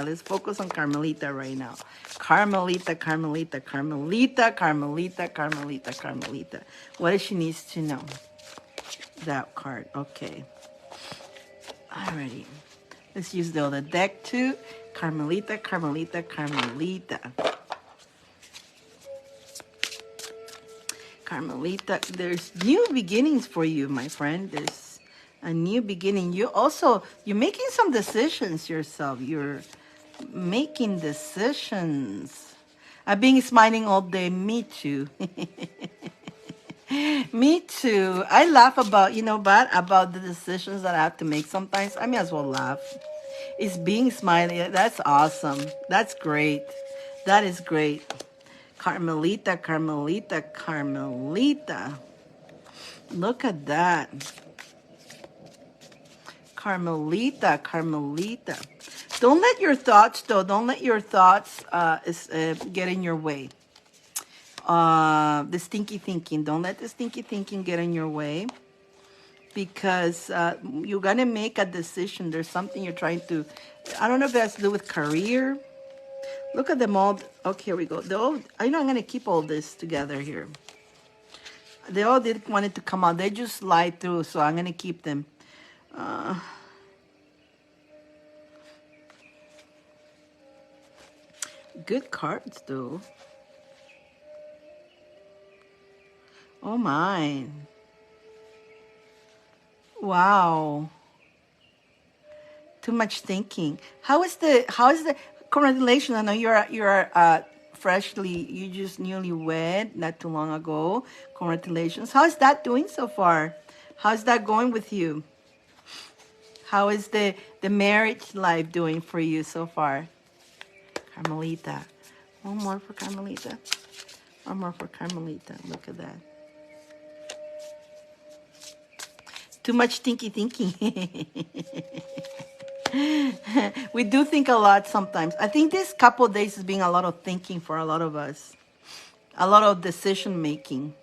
Let's focus on Carmelita right now. Carmelita. What does she needs to know? That card. Okay. Alrighty. Let's use the other deck too. Carmelita. Carmelita, there's new beginnings for you, my friend. There's a new beginning. You're making some decisions yourself. You're making decisions. I've been smiling all day. Me too. Me too. I laugh about, about the decisions that I have to make sometimes. I may as well laugh. It's being smiley. That's awesome. That's great. That is great. Carmelita. Look at that. Carmelita. Don't let your thoughts, get in your way. The stinky thinking. Don't let the stinky thinking get in your way. Because you're going to make a decision. There's something you're trying to, I don't know if it has to do with career. Look at them all. Okay, here we go. I'm going to keep all this together here. They all did want it to come out. They just slide through, so I'm going to keep them. Good cards, though. Oh, my. Wow. Too much thinking. How is the congratulations? I know you're you just newlywed not too long ago. Congratulations. How is that doing so far? How's that going with you? How is the marriage life doing for you so far? Carmelita. One more for Carmelita. Look at that. Too much thinking. We do think a lot sometimes. I think this couple of days has been a lot of thinking for a lot of us. A lot of decision making.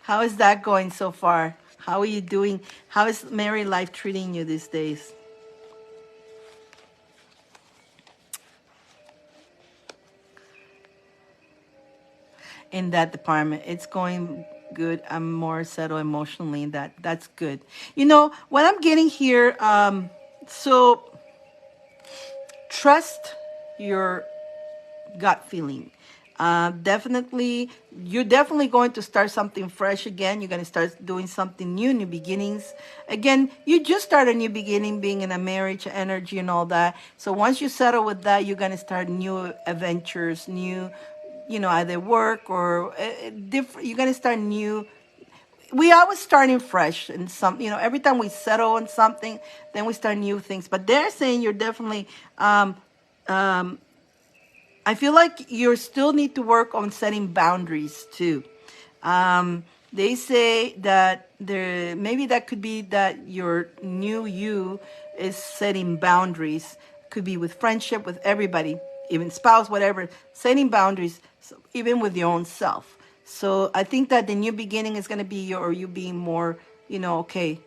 How is that going so far? How are you doing? How is married life treating you these days? In that department, it's going good. I'm more settled emotionally. That's good. You know what I'm getting here. So trust your gut feeling. Definitely, you're definitely going to start something fresh again. You're going to start doing something new, new beginnings. Again, you just start a new beginning, being in a marriage energy and all that. So once you settle with that, you're going to start new adventures, new, either work or different. You're going to start new. We always starting fresh and some, every time we settle on something, then we start new things. But they're saying you're definitely I feel like you still need to work on setting boundaries too. They say that there maybe that could be that your new you is setting boundaries. Could be with friendship, with everybody, even spouse, whatever. Setting boundaries, even with your own self. So I think that the new beginning is going to be you being more, okay,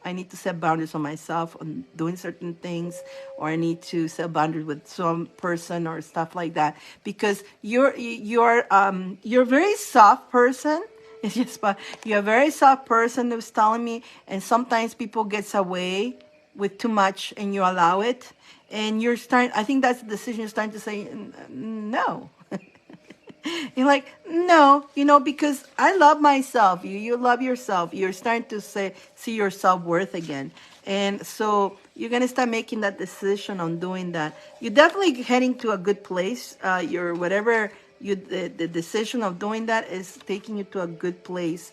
I need to set boundaries on myself on doing certain things, or I need to set boundaries with some person or stuff like that. Because you're a very soft person. It's just, but you're a very soft person that was telling me, and sometimes people gets away with too much, and you allow it, and you're starting. I think that's the decision. You're starting to say no. You're like, no, because I love myself. You love yourself. You're starting to see your self-worth again. And so you're going to start making that decision on doing that. You're definitely heading to a good place. Your whatever the decision of doing that is taking you to a good place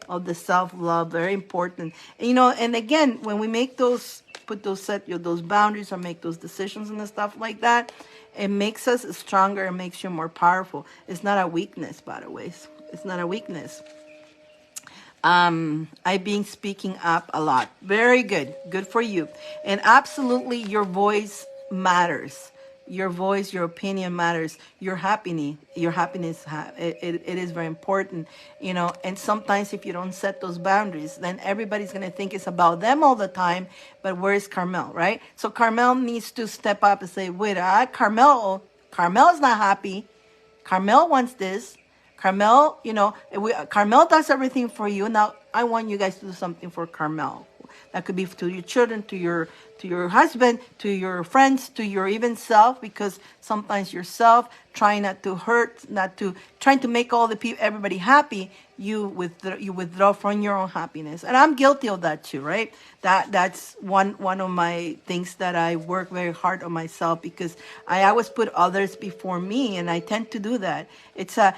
of the self-love. Very important. And, and again, when we make those boundaries or make those decisions and stuff like that, it makes us stronger. It makes you more powerful. It's not a weakness, by the way. It's not a weakness. I've been speaking up a lot. Very good. Good for you. And absolutely, your voice matters. Your voice, your opinion matters. Your happiness, it is very important, and sometimes if you don't set those boundaries, then everybody's going to think it's about them all the time. But where is Carmel, right? So Carmel needs to step up and say, wait, Carmel's not happy. Carmel wants this. Carmel, Carmel does everything for you. Now I want you guys to do something for Carmel. That could be to your children, to your husband, to your friends, to your even self, because sometimes yourself trying not to hurt, trying to make everybody happy, you withdraw from your own happiness. And I'm guilty of that too, right? That's one of my things that I work very hard on myself, because I always put others before me, and I tend to do that. It's a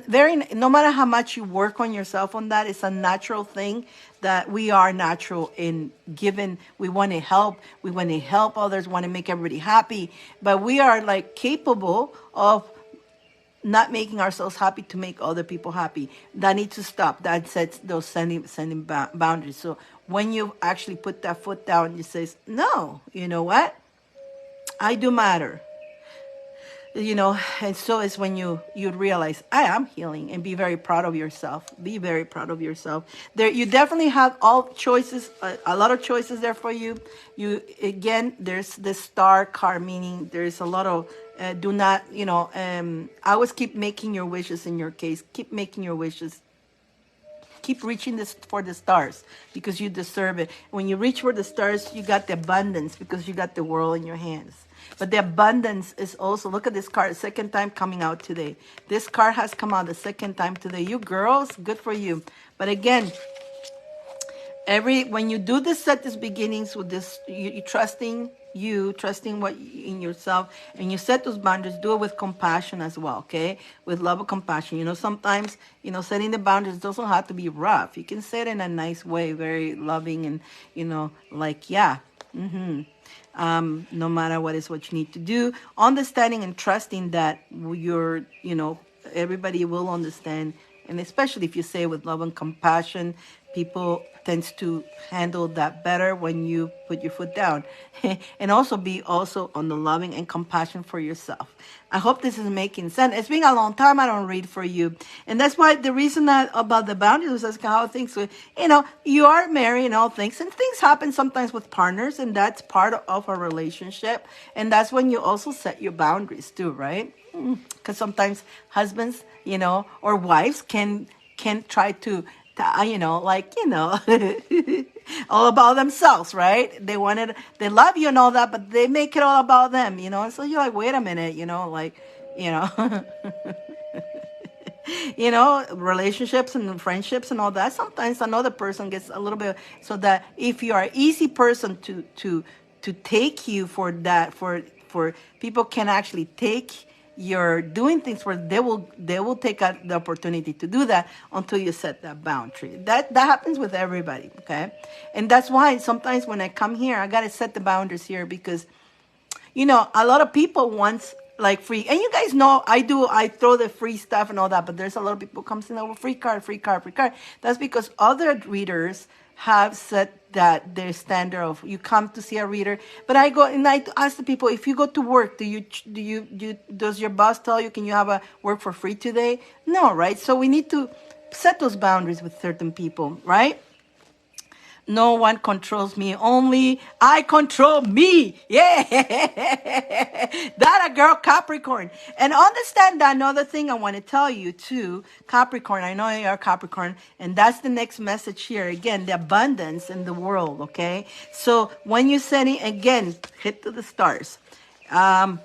very, no matter how much you work on yourself on that, it's a natural thing that we are natural in giving. We want to help others, want to make everybody happy, but we are like capable of not making ourselves happy to make other people happy. That needs to stop. That sets those sending boundaries. So when you actually put that foot down, you say, no, you know what? I do matter. And so it's when you realize I am healing, and be very proud of yourself. Be very proud of yourself. There, you definitely have all choices, a lot of choices there for you. There's the star card, meaning there's a lot of do not, I always keep making your wishes. In your case, keep making your wishes. Keep reaching this for the stars, because you deserve it. When you reach for the stars, you got the abundance, because you got the world in your hands. But the abundance is also, look at this card, second time coming out today. This card has come out the second time today. You girls, good for you. But again, when you do this, set these beginnings with this, you trusting what in yourself, and you set those boundaries. Do it with compassion as well, okay? With love and compassion. Sometimes setting the boundaries doesn't have to be rough. You can say it in a nice way, very loving, and like, yeah, no matter what you need to do, understanding and trusting that everybody will understand. And especially if you say it with love and compassion, people tends to handle that better when you put your foot down. And also be also on the loving and compassion for yourself. I hope this is making sense. It's been a long time I don't read for you. And that's why the reason that about the boundaries is how things, you are married and all things. And things happen sometimes with partners. And that's part of a relationship. And that's when you also set your boundaries too, right? Because sometimes husbands, or wives can can try to all about themselves, right? They love you and all that, but they make it all about them, So you're like, wait a minute, you know, relationships and friendships and all that. Sometimes another person gets a little bit, so that if you are an easy person to take you for that, for people can actually take you're doing things where they will take out the opportunity to do that until you set that boundary. That happens with everybody, okay? And that's why sometimes when I come here, I gotta set the boundaries here, because a lot of people want like free, and you guys know I throw the free stuff and all that, but there's a lot of people comes in over free card, free card, free card. That's because other readers have set that their standard of you come to see a reader. But I go and I ask the people, if you go to work, does your boss tell you, can you have a work for free today? No, right? So we need to set those boundaries with certain people, right? No one controls me. Only I control me. Yeah. That a girl, Capricorn. And understand that another thing I want to tell you too, Capricorn. I know you're Capricorn. And that's the next message here. Again, the abundance in the world. Okay. So when you send it again, hit to the stars. The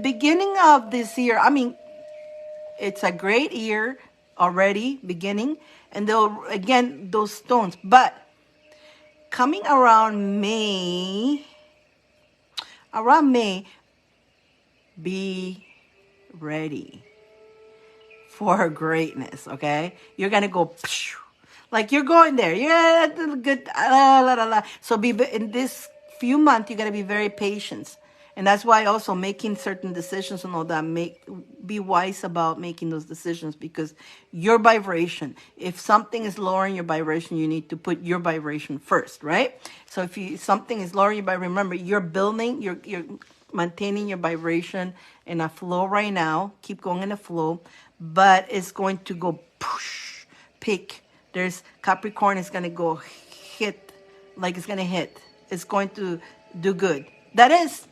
beginning of this year, I mean, it's a great year already beginning. And again, those stones, but coming around May, be ready for greatness, okay? You're going to go, like you're going there. Yeah, good. So in this few months, you got to be very patient. And that's why also making certain decisions and all that, be wise about making those decisions, because your vibration, if something is lowering your vibration, you need to put your vibration first, right? So if something is lowering your vibration, remember, you're building, you're maintaining your vibration in a flow right now. Keep going in a flow, but it's going to go push, pick. There's Capricorn is going to go hit, like it's going to hit. It's going to do good. That is,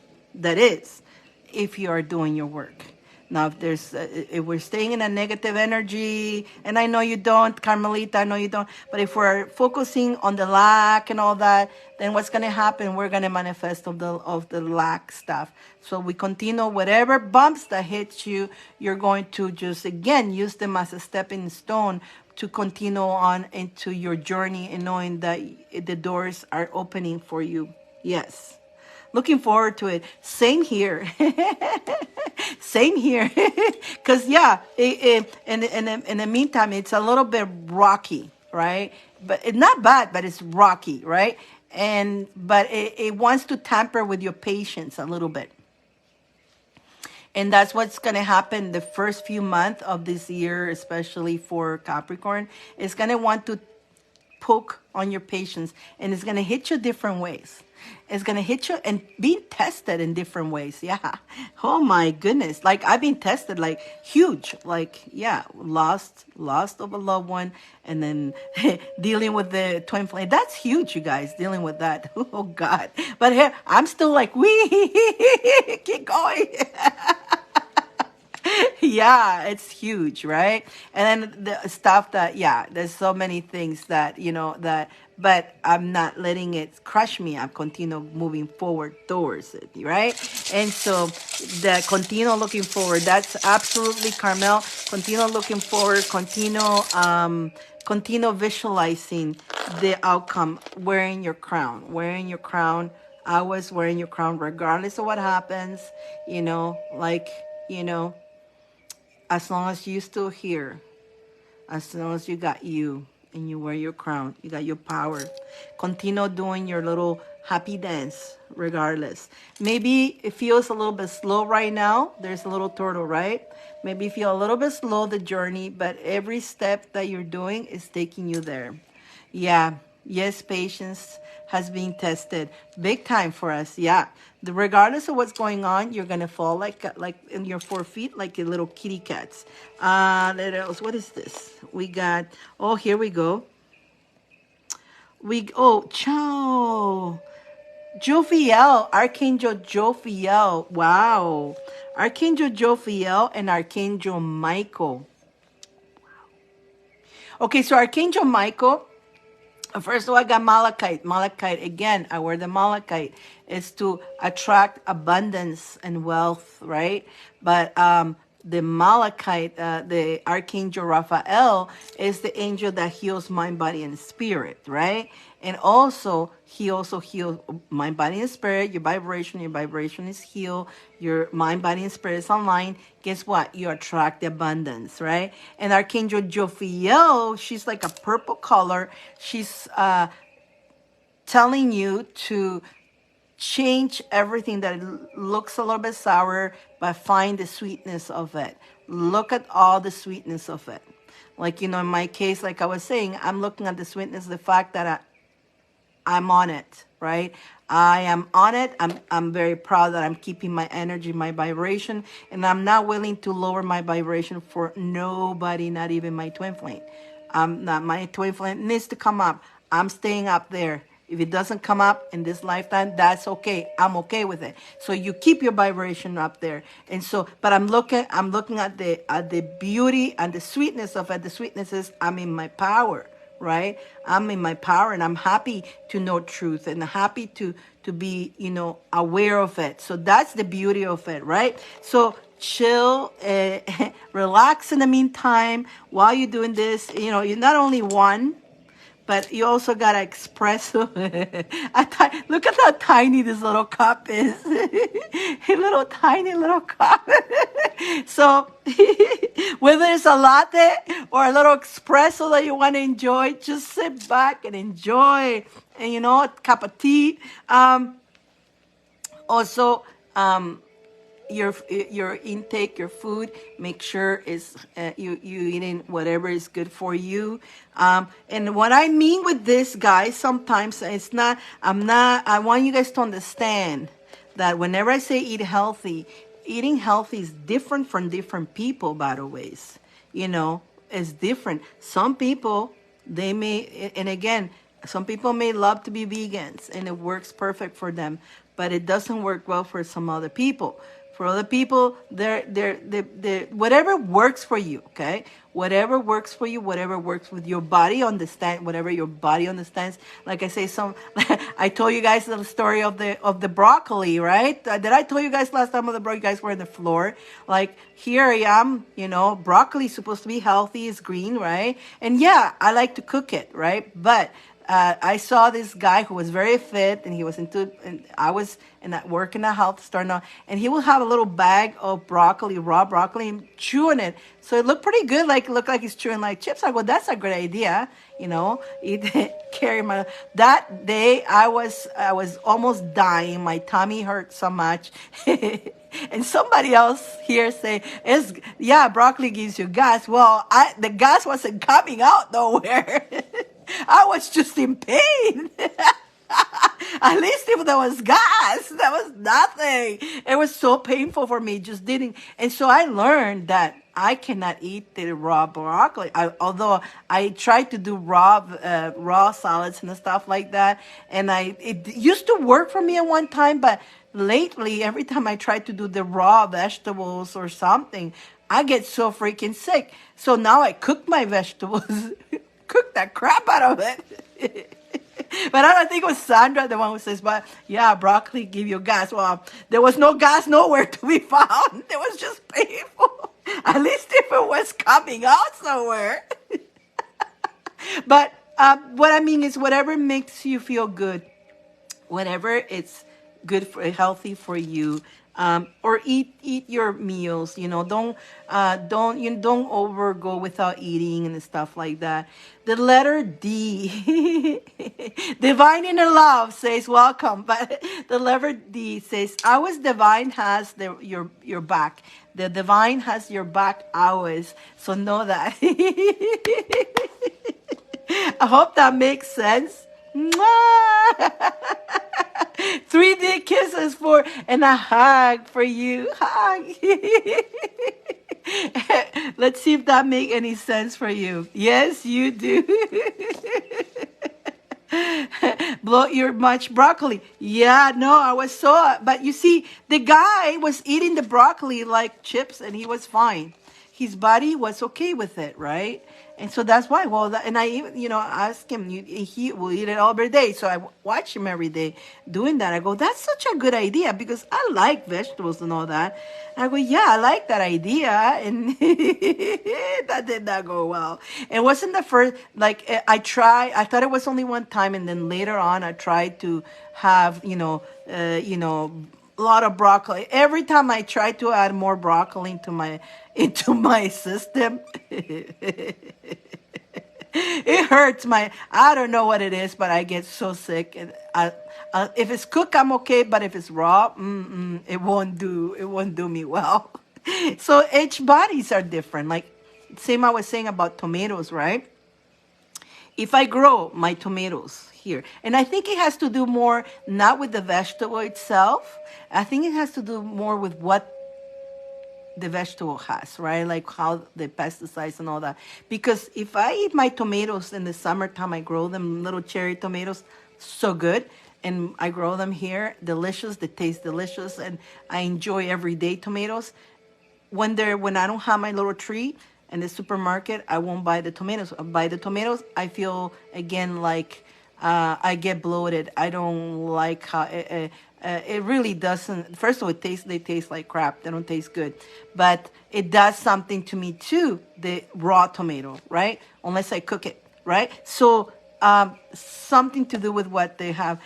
if you are doing your work. Now, if we're staying in a negative energy, and I know you don't, Carmelita, I know you don't, but if we're focusing on the lack and all that, then what's going to happen? We're going to manifest of the lack stuff. So we continue, whatever bumps that hit you, you're going to just, again, use them as a stepping stone to continue on into your journey, and knowing that the doors are opening for you. Yes. Looking forward to it. Same here. Same here. Because, yeah, in the meantime, it's a little bit rocky, right? But it's not bad, but it's rocky, right? But it wants to tamper with your patience a little bit. And that's what's going to happen the first few months of this year, especially for Capricorn. It's going to want to poke on your patience, and it's going to hit you different ways. It's going to hit you and being tested in different ways. Yeah. Oh my goodness. Like I've been tested like huge, like, yeah, lost of a loved one, and then dealing with the twin flame. That's huge, you guys, dealing with that. Oh God. But here I'm still like, we keep going. Yeah, it's huge, right? And then the stuff that, yeah, there's so many things that, but I'm not letting it crush me. I'm continue moving forward towards it, right? And so the continue looking forward, that's absolutely Carmel. Continue looking forward, continue visualizing the outcome, wearing your crown. I was wearing your crown regardless of what happens, like, as long as you still here, as long as you got you and you wear your crown, you got your power. Continue doing your little happy dance regardless. Maybe it feels a little bit slow right now. There's a little turtle, right? Maybe you feel a little bit slow the journey, but every step that you're doing is taking you there. Yeah. Yes, patience has been tested big time for us. Yeah. Regardless of what's going on, you're gonna fall like in your 4 feet, like your little kitty cats. What is this? We got. Oh, here we go. Ciao. Jophiel, Archangel Jophiel. Wow. Archangel Jophiel and Archangel Michael. Okay, so Archangel Michael. First of all, I got malachite. Malachite, again, I wear the malachite. Is to attract abundance and wealth, right? But the malachite, the Archangel Raphael, is the angel that heals mind, body, and spirit, right? And also, he also heals mind, body, and spirit. Your vibration is healed. Your mind, body, and spirit is online. Guess what? You attract the abundance, right? And Archangel Jophiel, she's like a purple color. She's telling you to change everything that looks a little bit sour, but find the sweetness of it. Look at all the sweetness of it. Like, in my case, like I was saying, I'm looking at the sweetness, the fact that I'm on it, right? I am on it. I'm very proud that I'm keeping my energy, my vibration, and I'm not willing to lower my vibration for nobody, not even my twin flame. My twin flame needs to come up. I'm staying up there. If it doesn't come up in this lifetime, that's okay. I'm okay with it. So you keep your vibration up there. And so, but I'm looking at the beauty and the sweetness of it. The sweetness is I'm in my power, right? I'm in my power, and I'm happy to know truth, and happy to be, aware of it. So that's the beauty of it, right? So chill, relax in the meantime while you're doing this. You're not only one, but you also gotta express. Look at how tiny this little cup is. A little tiny little cup. So whether it's a latte or a little espresso that you want to enjoy, just sit back and enjoy. And a cup of tea. Also, your intake, your food, make sure is you eating whatever is good for you. And what I mean with this, guys, sometimes it's not. I want you guys to understand that whenever I say eat healthy, eating healthy is different from different people. By the ways, it's different. Some people, they may, and again, some people may love to be vegans, and it works perfect for them, but it doesn't work well for some other people. For other people, they're whatever works for you, okay? Whatever works for you, whatever works with your body, whatever your body understands. Like I say, I told you guys the story of the broccoli, right? Did I tell you guys last time of the broccoli? You guys were on the floor. Like, here I am, broccoli is supposed to be healthy, it's green, right? And yeah, I like to cook it, right? But I saw this guy who was very fit, and he was and I was at work in a health store now, and he will have a little bag of broccoli, raw broccoli, and chewing it. So it looked pretty good, it looked like he's chewing like chips. I go, that's a great idea, carry my. That day I was almost dying. My tummy hurt so much. And somebody else here say, broccoli gives you gas. Well, the gas wasn't coming out nowhere. I was just in pain. At least if there was gas, there was nothing. It was so painful for me, just didn't. And so I learned that I cannot eat the raw broccoli. Although I tried to do raw salads and stuff like that, and it used to work for me at one time, but lately, every time I try to do the raw vegetables or something, I get so freaking sick. So now I cook my vegetables, cook that crap out of it. But I don't think it was Sandra, the one who says, but yeah, broccoli give you gas. Well, there was no gas nowhere to be found. It was just painful. At least if it was coming out somewhere. But what I mean is whatever makes you feel good, whatever it's good for healthy for you, or eat your meals. Don't overgo without eating and stuff like that. The letter D, divine inner love says welcome, but the letter D says ours divine has your back. The divine has your back always. So know that. I hope that makes sense. 3D kisses and a hug for you. Hug. Let's see if that make any sense for you. Yes, you do. Blow your much broccoli. Yeah, no, I was but you see, the guy was eating the broccoli like chips, and he was fine. his body was okay with it, right? And so that's why. Well, and I even, asked him. He will eat it all every day. So I watch him every day doing that. I go, that's such a good idea because I like vegetables and all that. And I go, yeah, I like that idea, and that did not go well. It wasn't the first. Like I tried. I thought it was only one time, and then later on, I tried to have a lot of broccoli. Every time I try to add more broccoli into my system, it hurts I don't know what it is, but I get so sick. And if it's cooked, I'm okay, but if it's raw, it won't do me well. So each bodies are different. Like same I was saying about tomatoes, right? If I grow my tomatoes here, and I think it has to do more not with the vegetable itself. I think it has to do more with what the vegetable has, right? Like how the pesticides and all that. Because if I eat my tomatoes in the summertime, I grow them little cherry tomatoes, so good. And I grow them here, delicious. They taste delicious, and I enjoy everyday tomatoes. When I don't have my little tree in the supermarket, I won't buy the tomatoes. I buy the tomatoes, I feel again like I get bloated. I don't like how it really doesn't. First of all, they taste like crap. They don't taste good, but it does something to me too. The raw tomato, right? Unless I cook it, right? So something to do with what they have.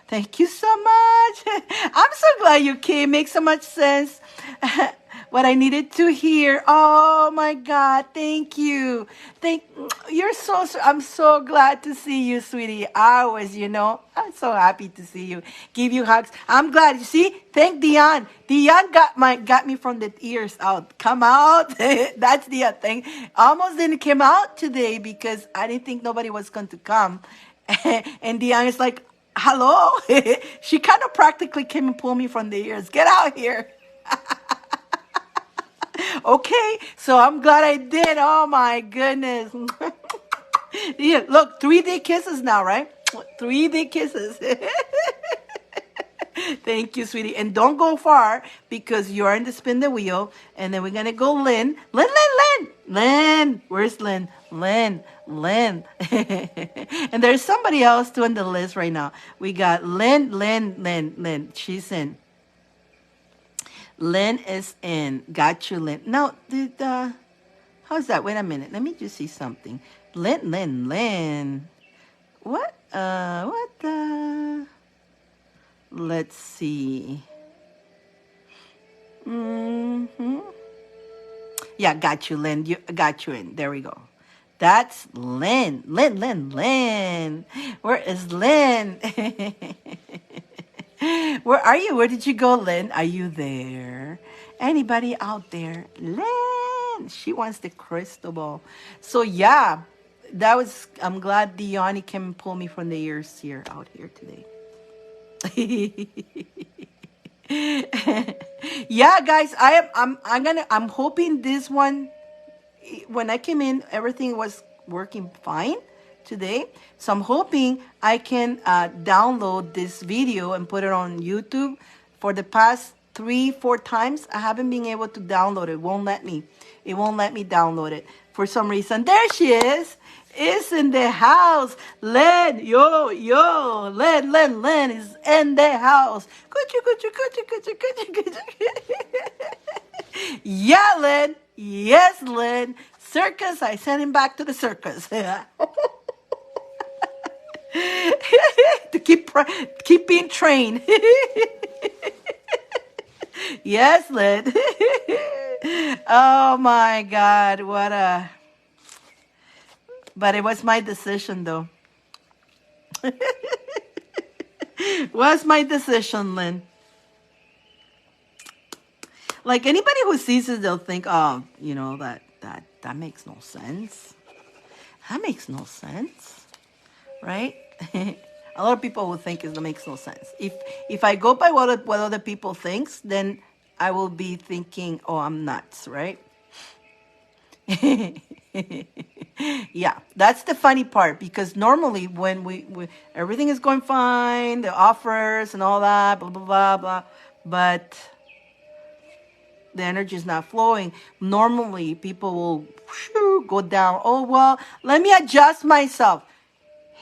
Thank you so much. I'm so glad you came. Makes so much sense. What I needed to hear. Oh my God. Thank you. I'm so glad to see you, sweetie. I'm so happy to see you. Give you hugs. I'm glad. You see, thank Dion. Dion got me from the ears out. Come out. That's the thing. Almost didn't come out today because I didn't think nobody was going to come. And Dion is like, hello. She kind of practically came and pulled me from the ears. Get out here. Okay, so I'm glad I did. Oh my goodness. Yeah, look, 3D kisses now, right? 3D kisses. Thank you, sweetie. And don't go far because you're in the spin the wheel. And then we're going to go Lynn. Lynn, Lynn, Lynn. Lynn. Where's Lynn? Lynn. Lynn. And there's somebody else doing the list right now. We got Lynn, Lynn, Lynn, Lynn. She's in. Lynn is in. Got you, Lynn. Now, how's that? Wait a minute. Let me just see something. Lynn, Lynn, Lynn. What? What the? Let's see. Yeah, got you, Lynn. Got you in. There we go. That's Lynn. Lynn, Lynn, Lynn. Where is Lynn? Where are you? Where did you go, Lynn? Are you there? Anybody out there? Lynn. She wants the crystal ball. So yeah, I'm glad Diani came and pull me from the ears here out here today. Yeah, guys, I'm hoping this one, when I came in, everything was working fine today. So I'm hoping I can download this video and put it on YouTube. For the past 3-4 times, I haven't been able to download it. It won't let me download it for some reason. There she is. Is in the house. Len, yo, Len is in the house. Yeah, Len. Yes, Len. Circus, I sent him back to the circus. To keep being trained. Yes, Len. Oh my God, but it was my decision, though. Was my decision, Lynn. Like anybody who sees it, they'll think, oh, that makes no sense. That makes no sense, right? A lot of people will think it makes no sense. If I go by what other people thinks, then I will be thinking, oh, I'm nuts, right? Yeah, that's the funny part, because normally when we everything is going fine, the offers and all that, blah blah blah blah, but the energy is not flowing, normally people will go down. Oh, well, let me adjust myself.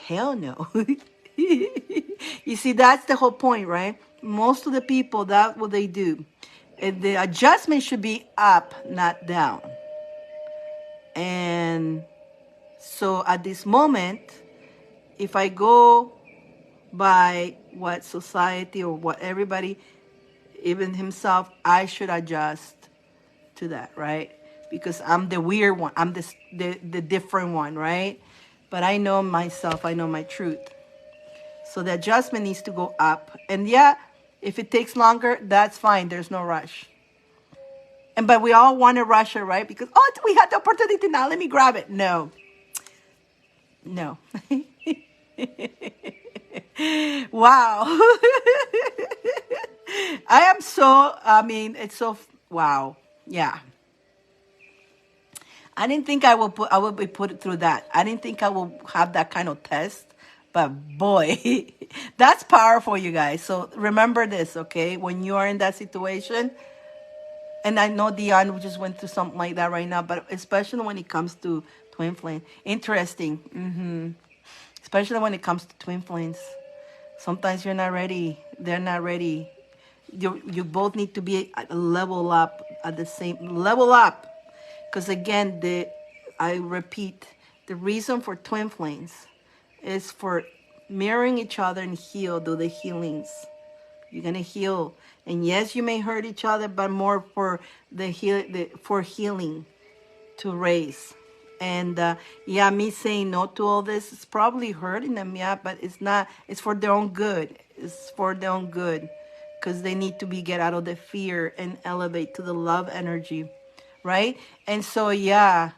Hell no. You see, that's the whole point, right? Most of the people, that's what they do. And the adjustment should be up, not down. And so at this moment, if I go by what society or what everybody, even himself, I should adjust to that, right? Because I'm the weird one. I'm the different one, right? But I know myself. I know my truth. So the adjustment needs to go up. And yeah, if it takes longer, that's fine. There's no rush. And but we all want to rush it, right? Because oh, we had the opportunity now. Let me grab it. No, no. Wow. I am so. I mean, it's so. Wow. Yeah. I didn't think I would be put through that. I didn't think I will have that kind of test. But boy, that's powerful, you guys. So remember this, okay? When you are in that situation, and I know Dion just went through something like that right now, but especially when it comes to twin flame. Interesting. Especially when it comes to twin flames. Sometimes you're not ready. They're not ready. You both need to be at a level up, at the same level up. Because again, I repeat, the reason for twin flames is for mirroring each other and do the healings. You're gonna heal, and yes, you may hurt each other, but more for for healing, to raise. And yeah, me saying no to all this is probably hurting them, yeah, but it's not. It's for their own good. It's for their own good, because they need to get out of the fear and elevate to the love energy, right? And so yeah.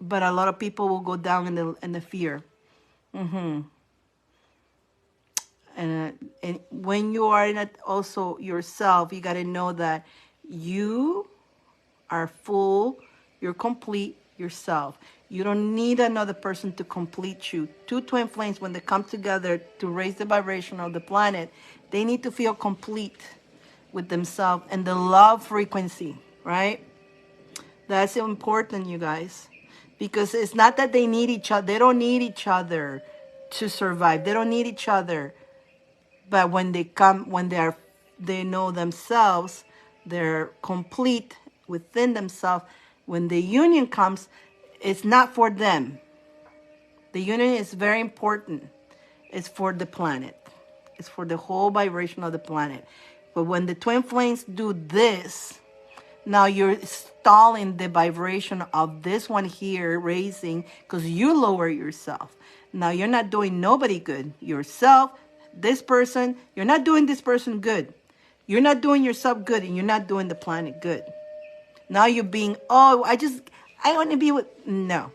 But a lot of people will go down in the fear. And when you are in it also yourself, you got to know that you are full, you're complete yourself. You don't need another person to complete you. Two twin flames, when they come together to raise the vibration of the planet, they need to feel complete with themselves and the love frequency, right? That's important, you guys. Because it's not that they need each other. They don't need each other to survive. They don't need each other. But when they know themselves, they're complete within themselves. When the union comes, it's not for them. The union is very important. It's for the planet. It's for the whole vibration of the planet. But when the twin flames do this, now you're stalling the vibration of this one here raising, because you lower yourself. Now you're not doing nobody good. Yourself, this person, you're not doing this person good. You're not doing yourself good, and you're not doing the planet good. Now you're being, oh, I want to be with, no.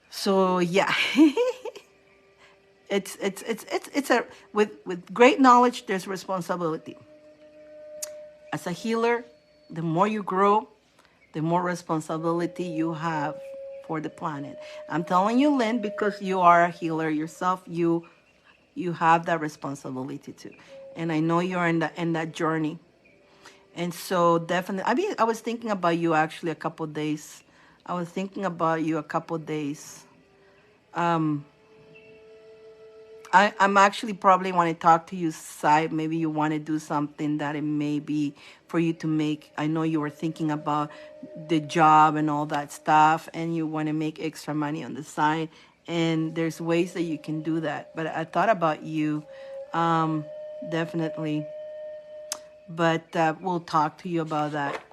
So yeah. it's a, with great knowledge, there's responsibility. As a healer, the more you grow, the more responsibility you have for the planet. I'm telling you, Lynn, because you are a healer yourself, you have that responsibility too. And I know you're in that journey. And so definitely, I mean, I was thinking about you actually a couple of days. I'm actually probably want to talk to you, side. Maybe you want to do something that it may be for you to make. I know you were thinking about the job and all that stuff, and you want to make extra money on the side. And there's ways that you can do that. But I thought about you, definitely. But we'll talk to you about that.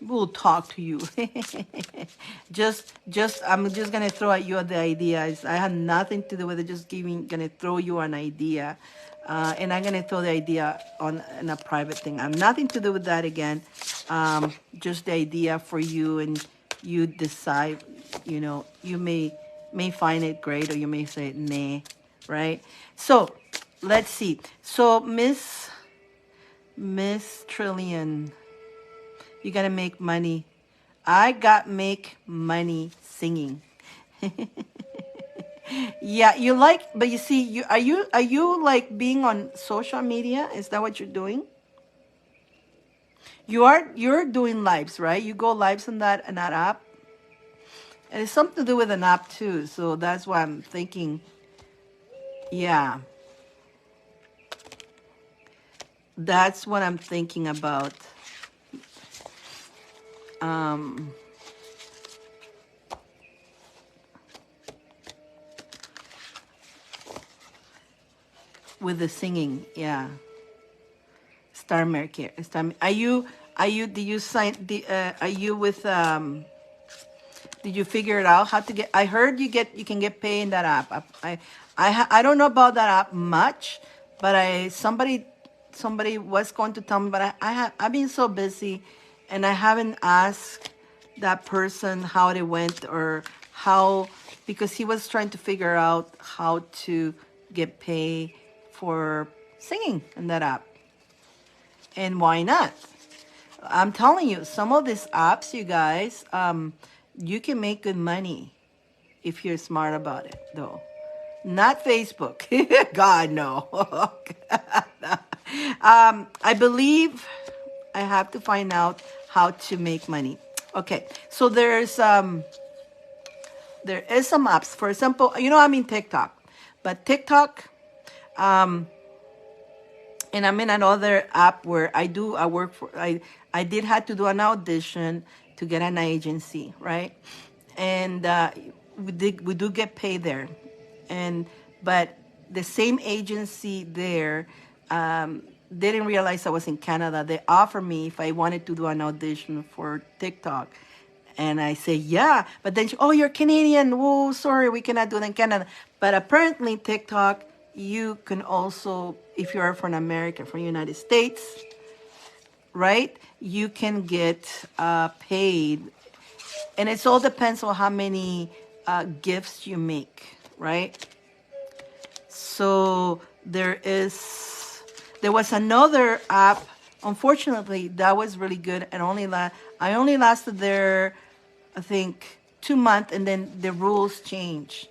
We'll talk to you. I'm just gonna throw at you the ideas. I have nothing to do with it. Just gonna throw you an idea, and I'm gonna throw the idea in a private thing. I have nothing to do with that again. Just the idea for you, and you decide. You know, you may find it great, or you may say nah, right? So let's see. So Miss Trillion. You gotta make money. I got make money singing. Yeah, you like, but you see, are you like being on social media? Is that what you're doing? You're doing lives, right? You go lives on that app, and it's something to do with an app too. So that's why I'm thinking. Yeah, that's what I'm thinking about. Um, with the singing, yeah. Star Mercury. Star. Are you? Are you? Do you sign? Are you with? Did you figure it out how to get? I heard you can get paid in that app. I don't know about that app much, but somebody was going to tell me, but I've been so busy, and I haven't asked that person how it went or how, because he was trying to figure out how to get paid for singing in that app, and why not? I'm telling you, some of these apps, you guys, you can make good money if you're smart about it, though. Not Facebook. God, no. I believe I have to find out how to make money. Okay, so there is some apps. For example, I'm in TikTok, but TikTok, and I'm in another app where I work for, I did have to do an audition to get an agency, right? And we do get paid there, and but the same agency there didn't realize I was in Canada. They offered me if I wanted to do an audition for TikTok, and I say, yeah. But then, oh, you're Canadian. Oh, sorry, we cannot do that in Canada. But apparently, TikTok, you can also, if you are from America, from United States, right? You can get paid. And it all depends on how many gifts you make, right? So there was another app. Unfortunately, that was really good, and I only lasted there, I think, 2 months, and then the rules changed.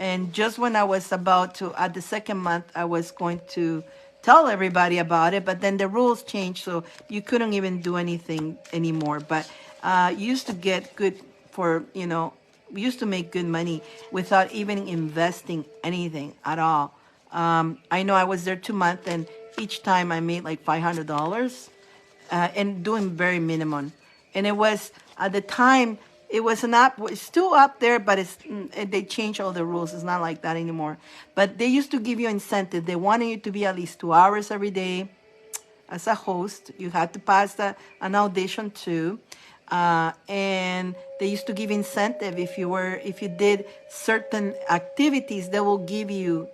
And just when I was about to, at the second month, I was going to tell everybody about it, but then the rules changed, so you couldn't even do anything anymore. But you used to get good for, we used to make good money without even investing anything at all. I know I was there 2 months, and each time I made like $500, and doing very minimum. And it was at the time, it was an app. It's still up there, but they changed all the rules. It's not like that anymore. But they used to give you incentive. They wanted you to be at least 2 hours every day as a host. You had to pass an audition too. And they used to give incentive if you did certain activities. They will give you,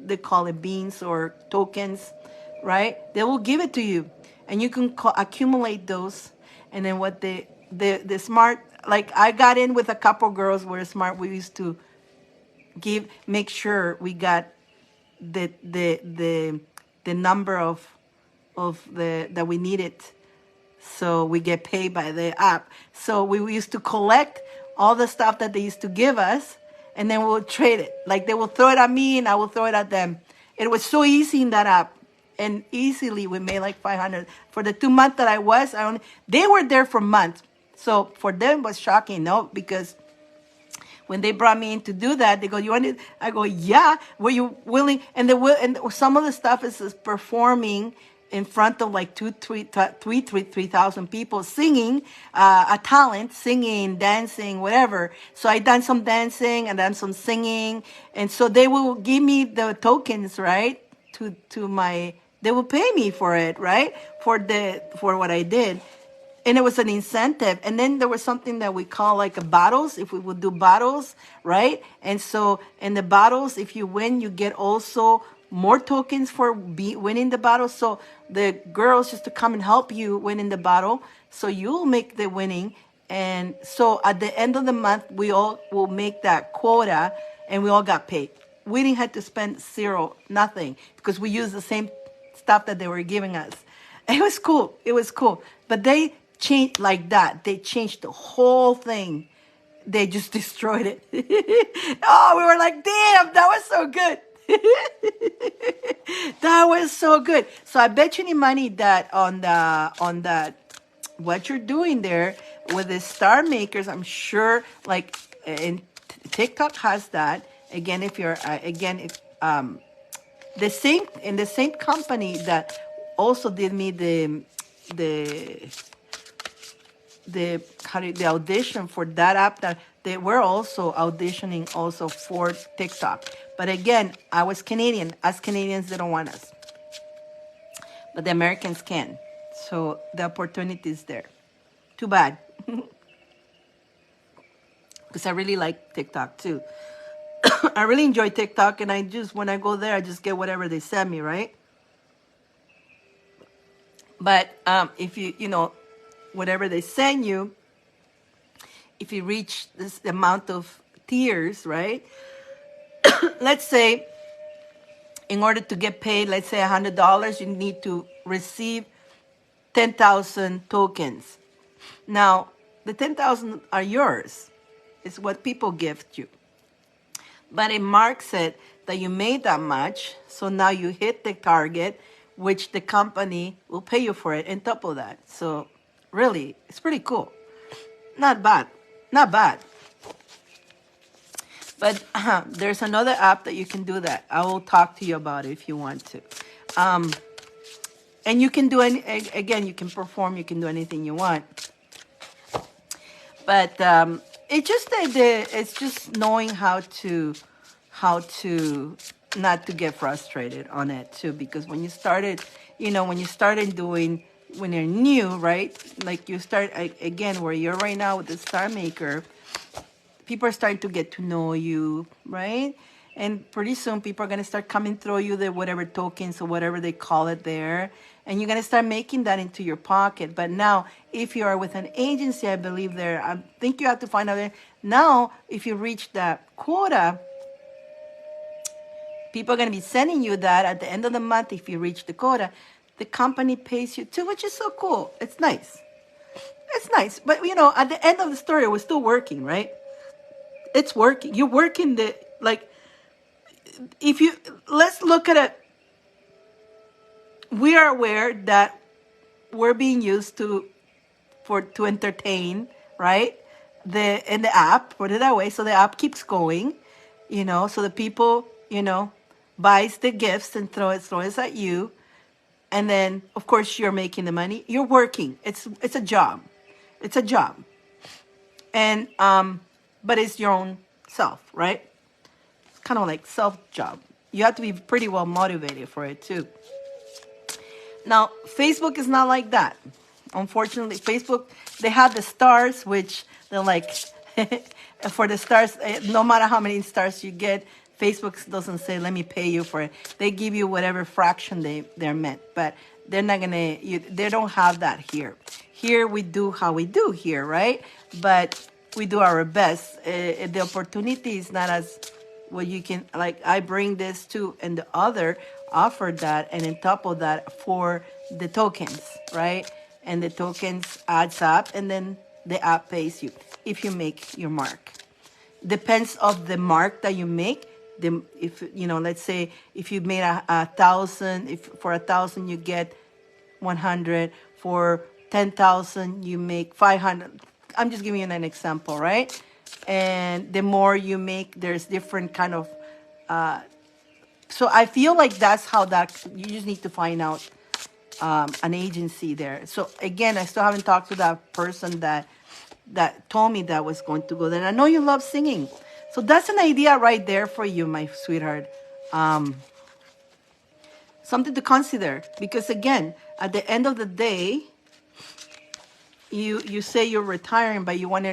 they call it beans or tokens, right? They will give it to you, and you can accumulate those. And then what the smart, like I got in with a couple girls who were smart. We used to make sure we got the number of the that we needed, so we get paid by the app. So we used to collect all the stuff that they used to give us, and then we'll trade it. Like they will throw it at me, and I will throw it at them. It was so easy in that app, and easily we made like 500 for the 2 months that they were there for months. So for them it was shocking, no, because when they brought me in to do that, they go, "You want it?" I go, "Yeah." Were you willing? And some of the stuff is performing in front of like 3,000 people, singing, a talent, singing, dancing, whatever. So I done some dancing and then some singing, and so they will give me the tokens, right? To my, they will pay me for it, right? For what I did. And it was an incentive. And then there was something that we call like a battles, if we would do battles, right? And so in the battles, if you win, you get also more tokens for winning the battle. So the girls just to come and help you win in the battle, so you'll make the winning. And so at the end of the month, we all will make that quota, and we all got paid. We didn't have to spend zero, nothing, because we used the same stuff that they were giving us. It was cool. It was cool. But they changed like that. They changed the whole thing. they just destroyed it. Oh, we were like, damn, that was so good. That was so good. So I bet you any money that on that what you're doing there with the star makers, I'm sure like and TikTok has that. Again, if you're again if the same in the same company that also did me the the audition for that app, that they were also auditioning also for TikTok. But again, I was Canadian. Us Canadians, they don't want us, but the Americans can. So the opportunity is there. Too bad, because I really like TikTok too. I really enjoy TikTok, and I just when I go there, I just get whatever they send me, right? But if you know whatever they send you, if you reach this amount of tiers, right? Let's say in order to get paid, let's say $100, you need to receive 10,000 tokens. Now, the 10,000 are yours. It's what people gift you. But it marks it that you made that much. So now you hit the target, which the company will pay you for it on top of that. So really, it's pretty cool. Not bad. Not bad. But there's another app that you can do that. I will talk to you about it if you want to. And you can do any, again, you can perform, you can do anything you want. But it's just it's just knowing how to not to get frustrated on it too. Because when you started, when you started doing, when you're new, right? Like you start again where you're right now with the Star Maker, people are starting to get to know you, right? And pretty soon people are going to start coming through you the whatever tokens or whatever they call it there. And you're going to start making that into your pocket. But now, if you are with an agency, I believe there, I think you have to find out there. Now, if you reach that quota, people are going to be sending you that at the end of the month. If you reach the quota, the company pays you too, which is so cool. It's nice. It's nice. But, at the end of the story, we're still working, right? It's working. You're working if you, let's look at it. We are aware that we're being used to entertain, right? In the app, put it that way. So the app keeps going, so the people, buys the gifts and throws at you. And then of course you're making the money. You're working. It's a job. It's a job. And but it's your own self, right? It's kind of like self job. You have to be pretty well motivated for it too. Now, Facebook is not like that. Unfortunately, Facebook, they have the stars, which they're like, for the stars, no matter how many stars you get, Facebook doesn't say, let me pay you for it. They give you whatever fraction they're meant, but they're not gonna, they don't have that here. Here we do how we do here, right? But we do our best. The opportunity is not as well, you can, like, I bring this to, and the other offered that, and on top of that for the tokens, right? And the tokens adds up, and then the app pays you if you make your mark. Depends of the mark that you make. If let's say if you made a 1,000, if for 1,000 you get 100, for 10,000 you make 500. I'm just giving you an example, right? And the more you make, there's different kind of so I feel like that's how that, you just need to find out an agency there. So again, I still haven't talked to that person that told me that was going to go there. And I know you love singing, so that's an idea right there for you, my sweetheart. Something to consider, because again, at the end of the day, you say you're retiring, but you want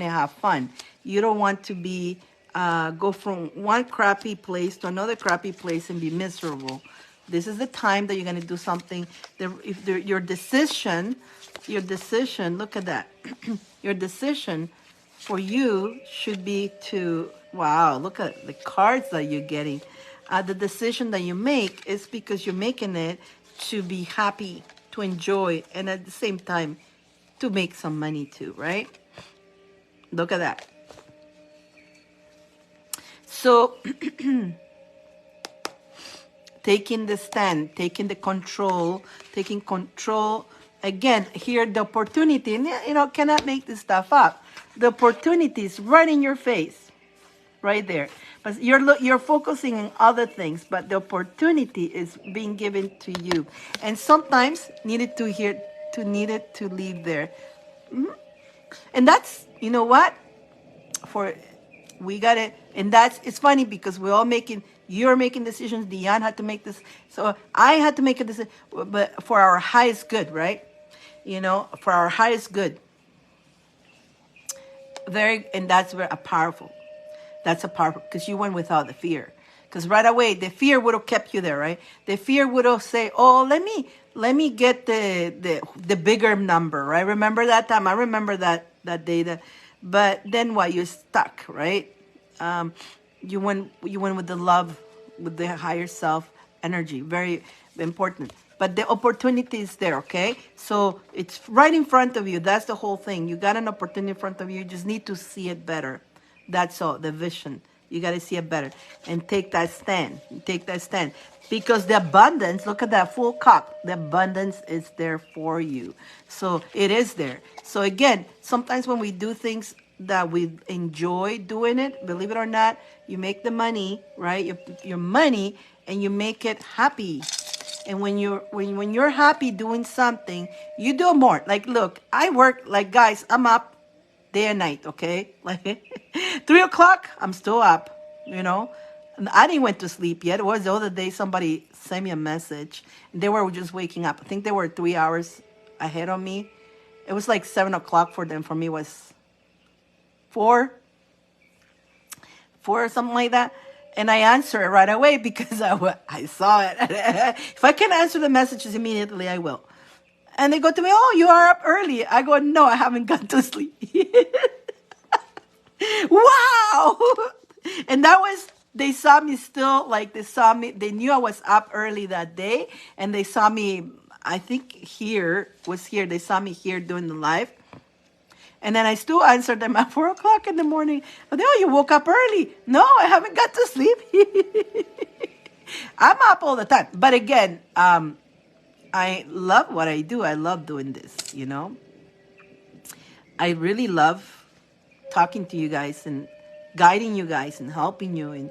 to have fun. You don't want to be go from one crappy place to another crappy place and be miserable. This is the time that you're going to do something. Your decision, look at that. Your decision for you should be to, wow, look at the cards that you're getting. The decision that you make is because you're making it to be happy, to enjoy, and at the same time, to make some money too, right? Look at that. So taking the stand, taking the control, taking control. Again, here the opportunity, and cannot make this stuff up. The opportunity is right in your face, right there. But you're focusing on other things, but the opportunity is being given to you, and sometimes needed to leave there. And that's, you know what, for we got it. And that's, it's funny because we're all making, you're making decisions, Dion had to make this, so I had to make a decision, but for our highest good, right? For our highest good. And that's very powerful. That's a powerful, because you went without the fear. Because right away, the fear would have kept you there, right? The fear would have say, "Oh, let me get the bigger number," right? Remember that time? I remember that data. But then what? You're stuck, right? You went with the love, with the higher self energy. Very important. But the opportunity is there, okay? So it's right in front of you. That's the whole thing. You got an opportunity in front of you. You just need to see it better. That's all, the vision. You got to see it better and take that stand. Take that stand. Because the abundance, look at that full cup. The abundance is there for you. So it is there. So again, sometimes when we do things that we enjoy doing it, believe it or not, you make the money, right? Your money, and you make it happy. And when you're happy doing something, you do more. Like, look, I work, like, guys, I'm up day and night, okay? Like 3 o'clock, I'm still up, And I didn't went to sleep yet. It was the other day somebody sent me a message. They were just waking up. I think they were 3 hours ahead of me. It was like 7 o'clock for them. For me, it was four or something like that. And I answer it right away because I saw it. If I can answer the messages immediately, I will. And they go to me, "Oh, you are up early." I go, "No, I haven't gone to sleep." Wow. And that was, they saw me still, like, they knew I was up early that day. And they saw me, I think they saw me here doing the live. And then I still answered them at 4 o'clock in the morning. But, "Oh, you woke up early." No, I haven't got to sleep. I'm up all the time. But again, I love what I do. I love doing this, I really love talking to you guys and guiding you guys and helping you. And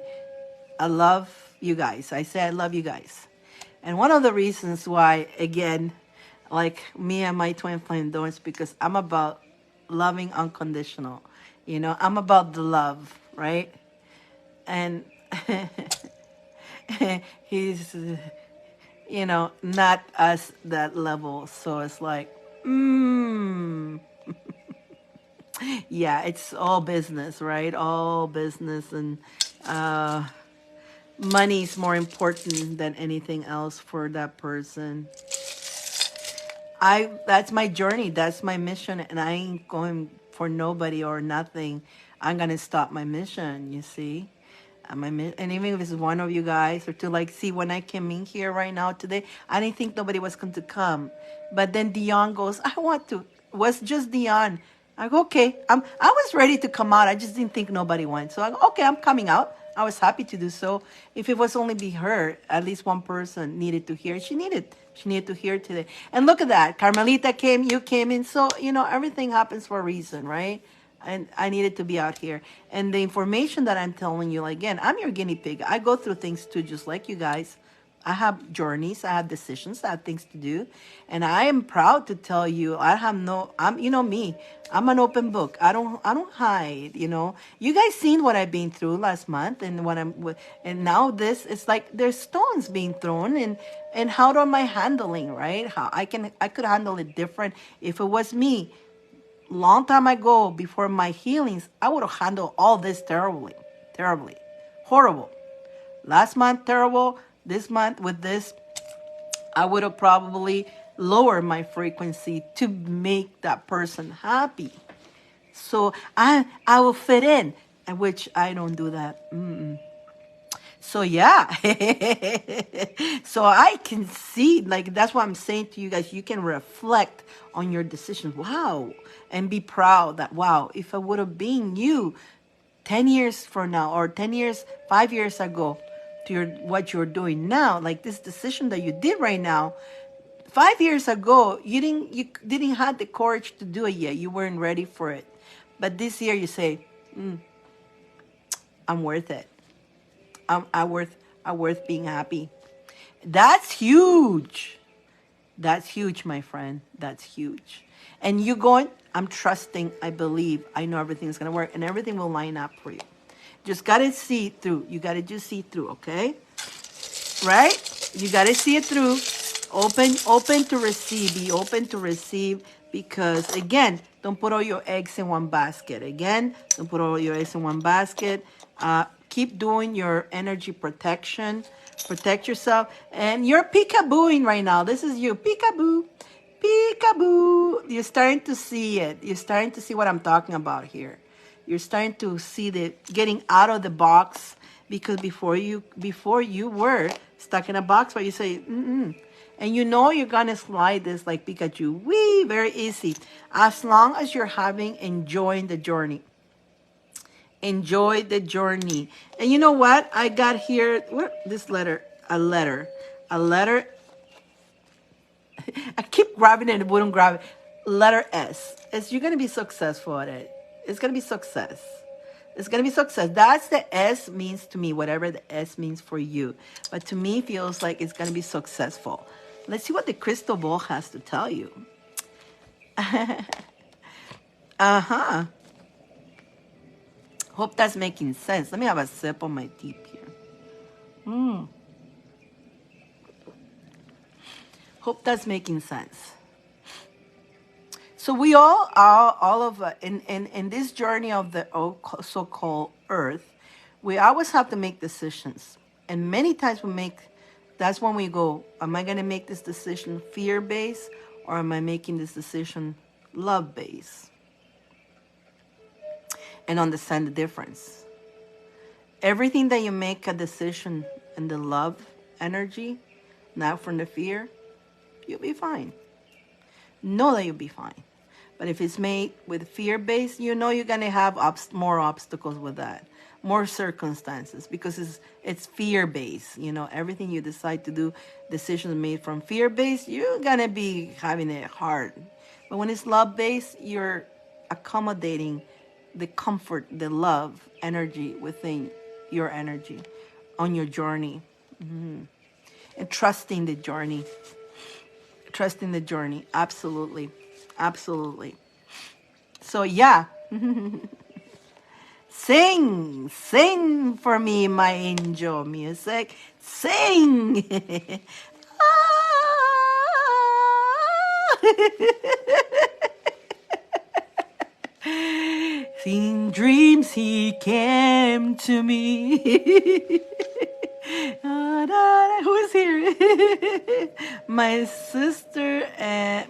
I love you guys. I say I love you guys. And one of the reasons why, again, like me and my twin flame doors, because I'm about loving unconditional. I'm about the love, right? And he's, not us that level. So it's like, yeah, it's all business, right? All business, and money is more important than anything else for that person. That's my journey, that's my mission, and I ain't going for nobody or nothing. I'm gonna stop my mission, you see. And even if it's one of you guys or two, like, see, when I came in here right now today, I didn't think nobody was going to come. But then Dion goes, "I want to." It was just Dion. I go, "Okay." I was ready to come out. I just didn't think nobody went. So I go, "Okay, I'm coming out." I was happy to do so. If it was only be her, at least one person needed to hear. She needed to hear today. And look at that. Carmelita came, you came in. So, everything happens for a reason, right? And I needed to be out here. And the information that I'm telling you, again, I'm your guinea pig. I go through things too, just like you guys. I have journeys, I have decisions, I have things to do. And I am proud to tell you, me. I'm an open book. I don't hide, You guys seen what I've been through last month, and and now this, it's like there's stones being thrown, and how am I handling, right? How I could handle it different if it was me. Long time ago, before my healings, I would have handled all this terribly, horrible. Last month, terrible. This month, with this, I would have probably lowered my frequency to make that person happy. So I will fit in, which I don't do that. So yeah, so I can see, like, that's what I'm saying to you guys. You can reflect on your decisions. Wow. And be proud that, wow, if I would have been you, 10 years from now, or 10 years, 5 years ago, to what you're doing now, like this decision that you did right now. 5 years ago, you didn't have the courage to do it yet. You weren't ready for it. But this year you say, I'm worth it. I'm worth being happy. That's huge. That's huge, my friend. That's huge. And you going, I'm trusting, I believe, I know everything's gonna work, and everything will line up for you. Just gotta see it through. You gotta just see it through, okay? Right? You gotta see it through. Open to receive. Be open to receive, because again, don't put all your eggs in one basket. Again, don't put all your eggs in one basket. Keep doing your energy protection. Protect yourself. And you're peekabooing right now. This is you. Peekaboo. Peekaboo. You're starting to see it. You're starting to see what I'm talking about here. You're starting to see the getting out of the box, because before you were stuck in a box where you say, and you know you're gonna slide this like Pikachu. Wee, very easy. As long as you're enjoying the journey. Enjoy the journey. And you know what? I got here, this letter, a letter. I keep grabbing it and it wouldn't grab it. Letter S. You're going to be successful at it. It's going to be success. It's going to be success. That's the S means to me, whatever the S means for you. But to me, feels like it's going to be successful. Let's see what the crystal ball has to tell you. Uh-huh. Hope that's making sense. Let me have a sip on my tea here. Hope that's making sense. So we all of in this journey of the so-called Earth, we always have to make decisions, and many times that's when we go, am I going to make this decision fear-based, or am I making this decision love-based? And understand the difference. Everything that you make a decision in the love energy, not from the fear, you'll be fine. Know that you'll be fine. But if it's made with fear-based, you know you're going to have more obstacles with that, more circumstances, because it's fear-based. You know, everything you decide to do, decisions made from fear-based, you're going to be having it hard. But when it's love-based, you're accommodating the comfort, the love energy within your energy on your journey. And trusting the journey. Trusting the journey. Absolutely. Absolutely. So yeah. Sing for me, my angel music. Sing. In dreams he came to me. Who is here? My sister and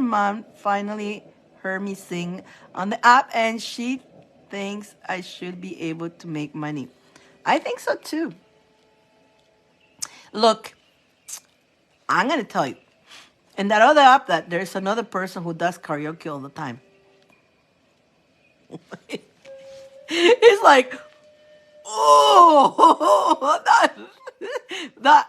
mom finally heard me sing on the app, and she thinks I should be able to make money. I think so too. Look, I'm gonna tell you, in that other app, that there's another person who does karaoke all the time. It's like, oh, but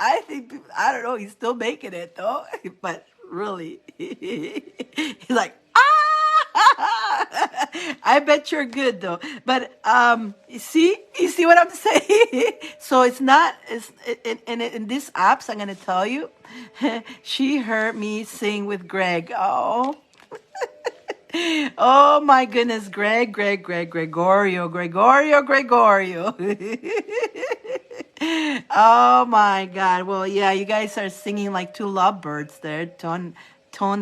I think, I don't know, he's still making it though, but really, he's like, I bet you're good though. But you see what I'm saying? So it's not, in these apps, I'm gonna tell you, she heard me sing with Greg. Oh my goodness, Gregorio. Oh my God. Well, yeah, you guys are singing like two lovebirds there, tone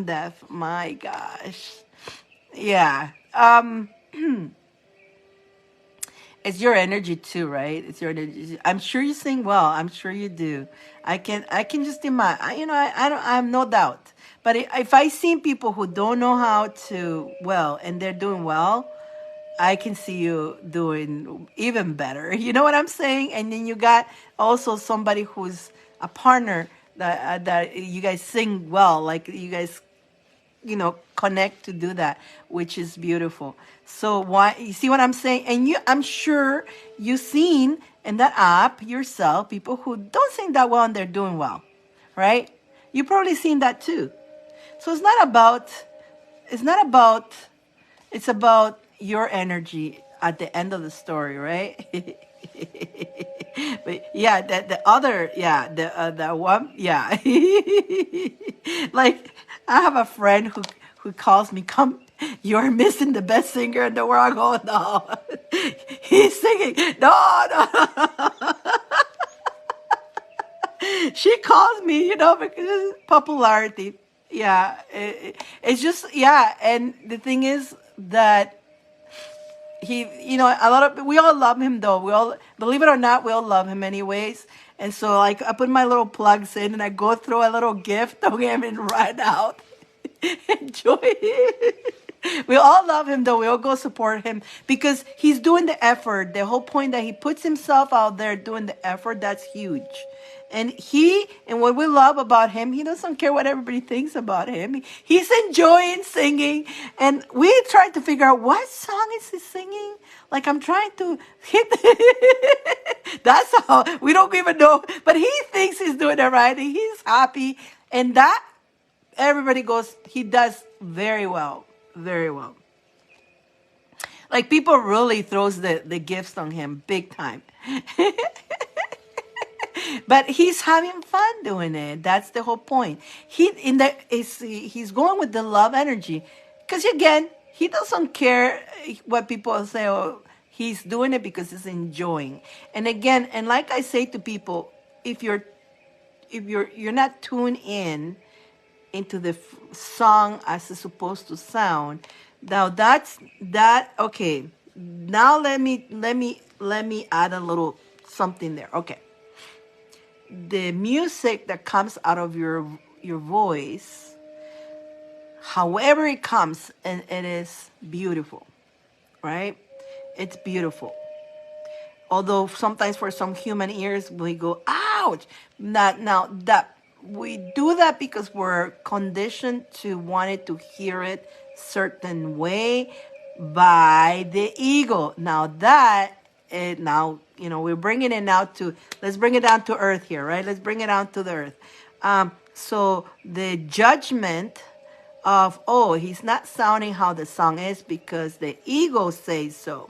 deaf. My gosh. Yeah. It's your energy too, right? It's your energy. I'm sure you sing well. I'm sure you do. I can just imagine. I don't. I have no doubt. But if I see people who don't know how to well and they're doing well, I can see you doing even better. You know what I'm saying? And then you got also somebody who's a partner that you guys sing well, like you guys connect to do that, which is beautiful. So why, you see what I'm saying? And I'm sure you've seen in that app yourself people who don't sing that well and they're doing well, right? You probably seen that too. So it's not about it's about your energy at the end of the story, right? But yeah, the other, yeah, the one, yeah. Like, I have a friend who calls me, "Come, you're missing the best singer in the world." I go, "No, he's singing." No, no. She calls me, because popularity. Yeah, it's just, yeah. And the thing is that a lot of, we all love him though. We all, believe it or not, we all love him anyways. And so, like, I put my little plugs in and I go through a little gift of him and run out. Enjoy it. We all love him though. We all go support him because he's doing the effort. The whole point that he puts himself out there doing the effort, that's huge. And what we love about him, he doesn't care what everybody thinks about him. He's enjoying singing. And we try to figure out, what song is he singing? Like, I'm trying to hit. That's all. We don't even know. But he thinks he's doing it right. And he's happy. And that, everybody goes, he does very well. Very well. Like, people really throws the gifts on him big time. But he's having fun doing it. That's the whole point. He's going with the love energy. Because again, he doesn't care what people say. Oh, he's doing it because he's enjoying. And again, and like I say to people, if you're not tuned in into the song as it's supposed to sound, now okay. Now let me add a little something there. Okay. The music that comes out of your voice, however it comes, and it is beautiful, right? It's beautiful. Although sometimes for some human ears we go, ouch. Not now that we do that because we're conditioned to wanted to hear it certain way by the ego. Now that we're bringing it now to, let's bring it down to earth here, right? Let's bring it down to the earth. So the judgment of, oh, he's not sounding how the song is because the ego says so.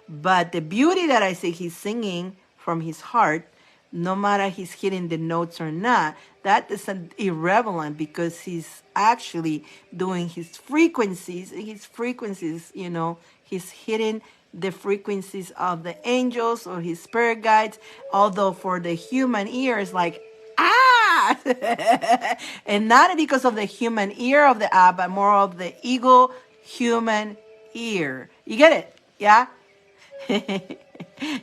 But the beauty that I say he's singing from his heart, no matter he's hitting the notes or not, that is irrelevant because he's actually doing his frequencies. He's hitting the frequencies of the angels or his spirit guides. Although for the human ear, it's like, ah! And not because of the human ear of the ah, but more of the ego human ear. You get it? Yeah?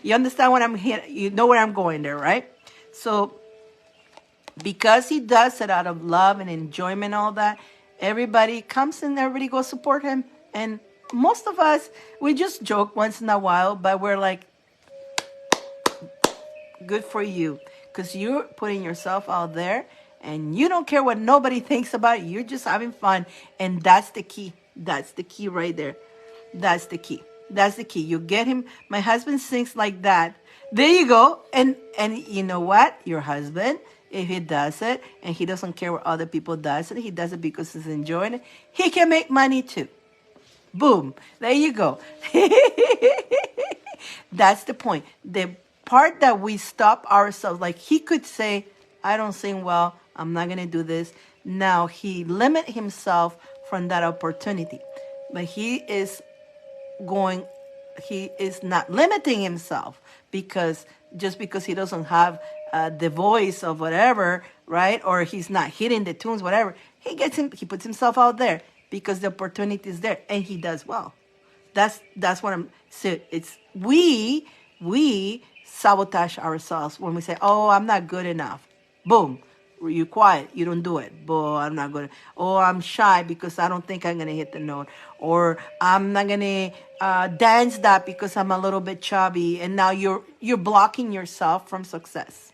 You understand what I'm here? You know where I'm going there, right? So, because he does it out of love and enjoyment, all that, everybody comes and everybody goes support him. And most of us, we just joke once in a while, but we're like, good for you. Because you're putting yourself out there and you don't care what nobody thinks about you. You're just having fun. And that's the key. That's the key right there. That's the key. That's the key. You get him. My husband sings like that. There you go. And you know what? Your husband, if he does it and he doesn't care what other people does it, he does it because he's enjoying it, he can make money too. Boom. There you go. That's the point. The part that we stop ourselves, like he could say, I don't sing well, I'm not going to do this. Now he limit himself from that opportunity. But he is not limiting himself because he doesn't have the voice of whatever, right? Or he's not hitting the tunes, whatever. He puts himself out there because the opportunity is there and he does well. That's what I'm saying. It's we sabotage ourselves when we say, oh, I'm not good enough. Boom. You're quiet. You don't do it. Boy, I'm not going to. Oh, I'm shy because I don't think I'm going to hit the note. Or I'm not going to dance that because I'm a little bit chubby. And now you're blocking yourself from success.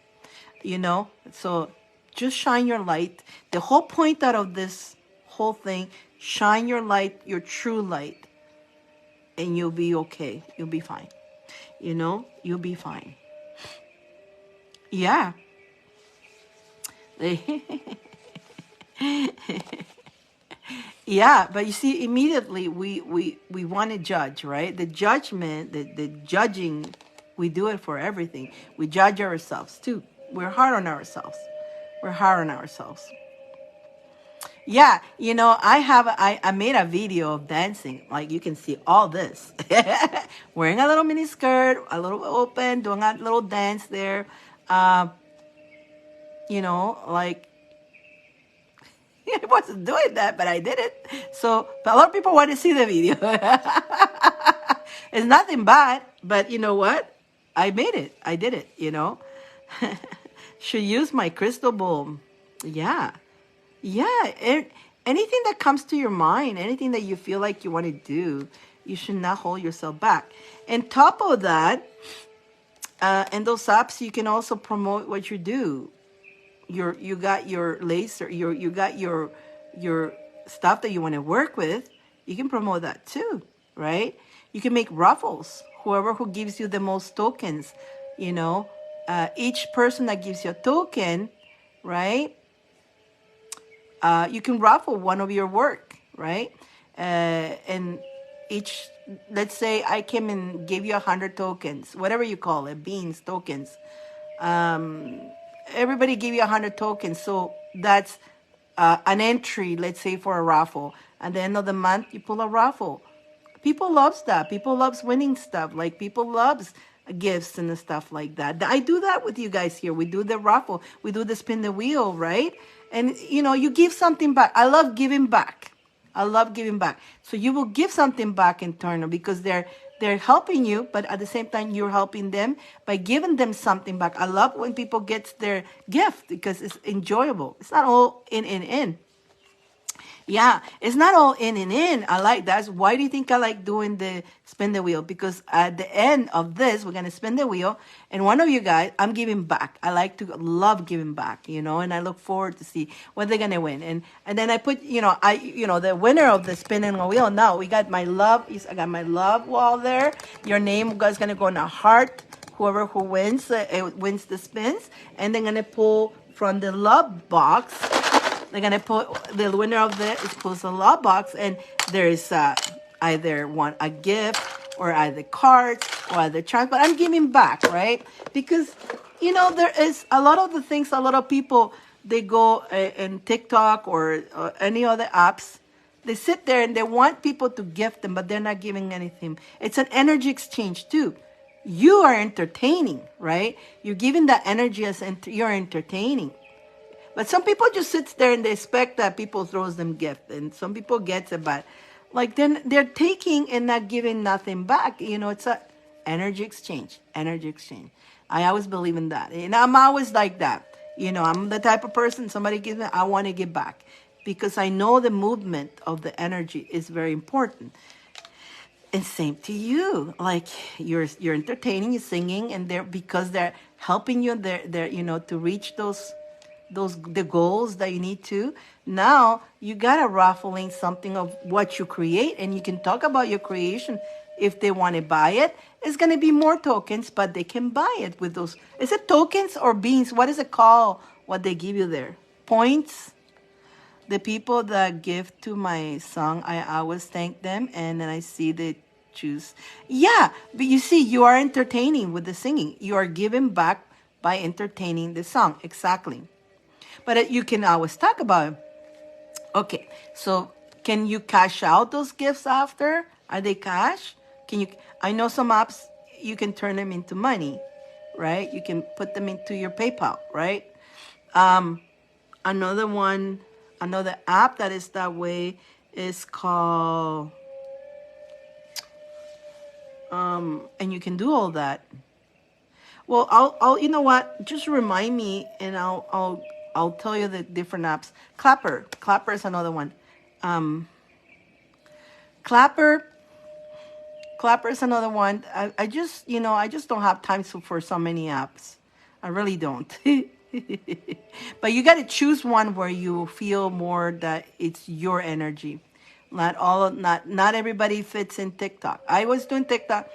So just shine your light. The whole point out of this whole thing. Shine your light, your true light, and you'll be okay. You'll be fine. You'll be fine. Yeah. Yeah, but you see, immediately we want to judge, right? The judgment, the judging, we do it for everything. We judge ourselves too. We're hard on ourselves. We're hard on ourselves. Yeah, I made a video of dancing. Like you can see all this. Wearing a little mini skirt, a little open, doing a little dance there. Um, like I wasn't doing that, but I did it. So, but a lot of people want to see the video. It's nothing bad, but you know what? I made it. I did it. Should use my crystal ball. Yeah. Yeah. Anything that comes to your mind, anything that you feel like you want to do, you should not hold yourself back. And top of that, in those apps, you can also promote what you do. You got your laser, you got your stuff that you want to work with. You can promote that too, right? You can make raffles. Whoever who gives you the most tokens, each person that gives you a token, right? You can raffle one of your work, right? And each, let's say I came and gave you 100 tokens, whatever you call it, beans, tokens. Everybody gave you 100 tokens, so that's an entry, let's say, for a raffle. At the end of the month, you pull a raffle. People loves that. People loves winning stuff. Like people loves gifts and stuff like that. I do that with you guys here. We do the raffle. We do the spin the wheel, right? And you give something back. I love giving back. I love giving back. So you will give something back in turn because they're helping you, but at the same time you're helping them by giving them something back. I love when people get their gift because it's enjoyable. It's not all in. Yeah, it's not all in and in. I like that. Why do you think I like doing the spin the wheel? Because at the end of this, we're going to spin the wheel. And one of you guys, I'm giving back. I love giving back, and I look forward to see what they're going to win. And then I put, the winner of the spinning wheel. Now we got I got my love wall there. Your name guys going to go in a heart. Whoever who wins, wins the spins. And they're going to pull from the love box. They're going to put the winner of this pulls a law box, and there's either a gift or either cards or either charms. But I'm giving back, right? Because, there is a lot of the things, a lot of people, they go in TikTok or any other apps. They sit there and they want people to gift them, but they're not giving anything. It's an energy exchange too. You are entertaining, right? You're giving that energy as you're entertaining. But some people just sit there and they expect that people throws them gift, and some people gets it, but like then they're taking and not giving nothing back. It's a energy exchange. Energy exchange. I always believe in that, and I'm always like that. I'm the type of person somebody gives me, I want to give back because I know the movement of the energy is very important. And same to you. Like you're entertaining, you're singing, and they're helping you. They're to reach the goals that you need to. Now you gotta raffling something of what you create, and you can talk about your creation. If they want to buy it, it's gonna be more tokens, but they can buy it with those. Is it tokens or beans? What is it called? What they give you there? Points. The people that give to my song, I always thank them, and then I see they choose. Yeah, but you see, you are entertaining with the singing. You are giving back by entertaining the song. Exactly. But you can always talk about it. Okay, so can you cash out those gifts after? Are they cash? Can you? I know some apps you can turn them into money, right? You can put them into your PayPal, right? Another one, another app that is that way is called, and you can do all that. Well, I'll, you know what? Just remind me, and I'll tell you the different apps. Clapper is another one. Um, Clapper, Clapper is another one. I just don't have time for so many apps. I really don't. But you got to choose one where you feel more that it's your energy. Not everybody fits in TikTok. I was doing TikTok.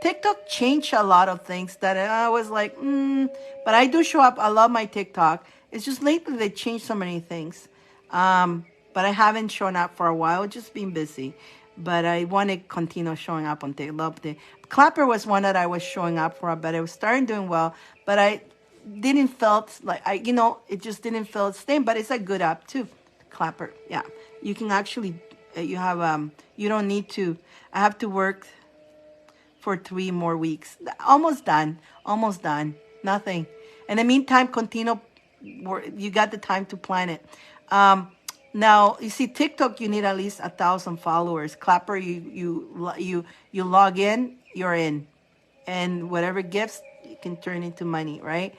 TikTok changed a lot of things that I was like, but I do show up. I love my TikTok. It's just lately they changed so many things. But I haven't shown up for a while, just been busy. But I want to continue showing up on TikTok. Love the Clapper was one that I was showing up for, but I was starting doing well. But I didn't felt like it just didn't feel the same. But it's a good app too. Clapper, yeah. You can actually, you have you don't need to. I have to work for 3 more weeks. Almost done. Almost done. Nothing. In the meantime, continue. You got the time to plan it. Now you see TikTok, you need at least 1,000 followers. Clapper, you log in, you're in, and whatever gifts you can turn into money, right?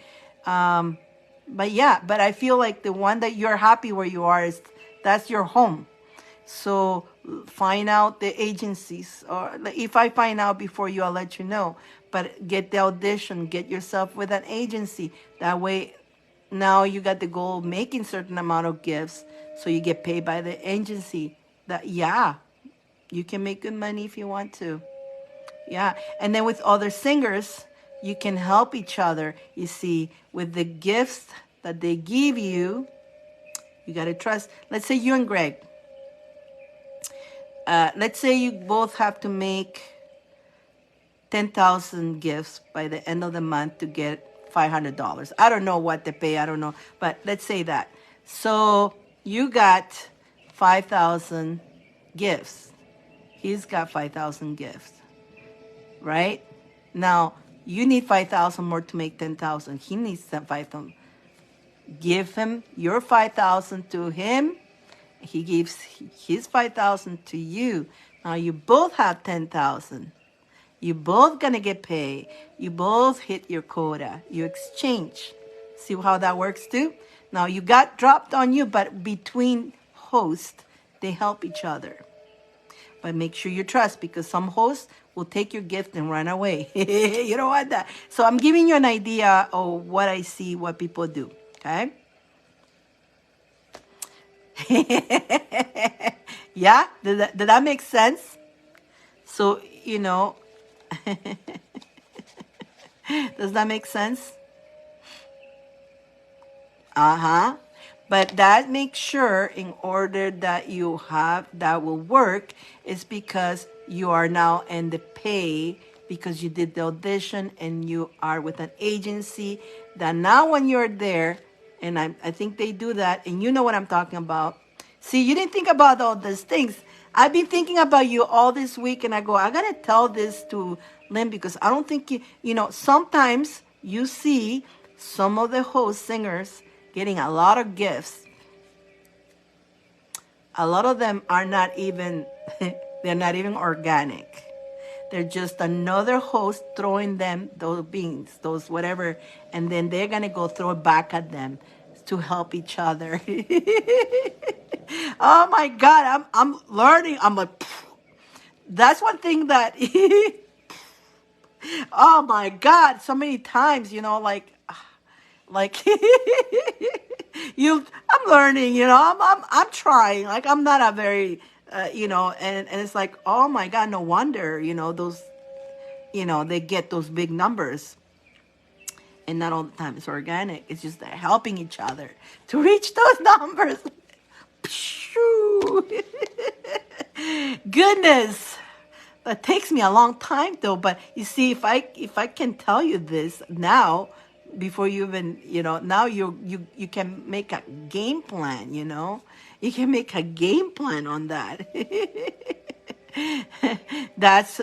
But yeah, but I feel like the one that you're happy where you are that's your home. So find out the agencies, or if I find out before you, I'll let you know. But get the audition, get yourself with an agency. That way, now you got the goal of making certain amount of gifts, so you get paid by the agency. That yeah, you can make good money if you want to. Yeah, and then with other singers, you can help each other. You see, with the gifts that they give you, you got to trust. Let's say you and Greg. Let's say you both have to make 10,000 gifts by the end of the month to get $500. I don't know what they pay. I don't know. But let's say that. So you got 5,000 gifts. He's got 5,000 gifts. Right? Now, you need 5,000 more to make 10,000. He needs 5,000. Give him your 5,000 to him. He gives his 5,000 to you. Now you both have 10,000. You both gonna get paid. You both hit your quota. You exchange. See how that works too? Now you got dropped on you, but between hosts, they help each other. But make sure you trust, because some hosts will take your gift and run away. You don't want that. So I'm giving you an idea of what I see, what people do. Okay? Yeah? Did that make sense? So, does that make sense? Uh-huh. But that makes sure, in order that you have that will work, is because you are now in the pay, because you did the audition and you are with an agency that now when you're there, and I think they do that, and you know what I'm talking about. See, you didn't think about all these things. I've been thinking about you all this week, and I go, I got to tell this to Lynn, because I don't think sometimes you see some of the host singers getting a lot of gifts. A lot of them are not even, they're not even organic. They're just another host throwing them those beans, those whatever, and then they're going to go throw it back at them to help each other. Oh my God, I'm learning. I'm like, pfft. That's one thing that, oh my God, so many times, like I'm learning, I'm trying. Like, I'm not a very, and it's like, oh my God, no wonder, those, they get those big numbers. And not all the time it's organic. It's just they're helping each other to reach those numbers. Goodness. That takes me a long time though. But you see, if I can tell you this now, before you even, now you can make a game plan, You can make a game plan on that. That's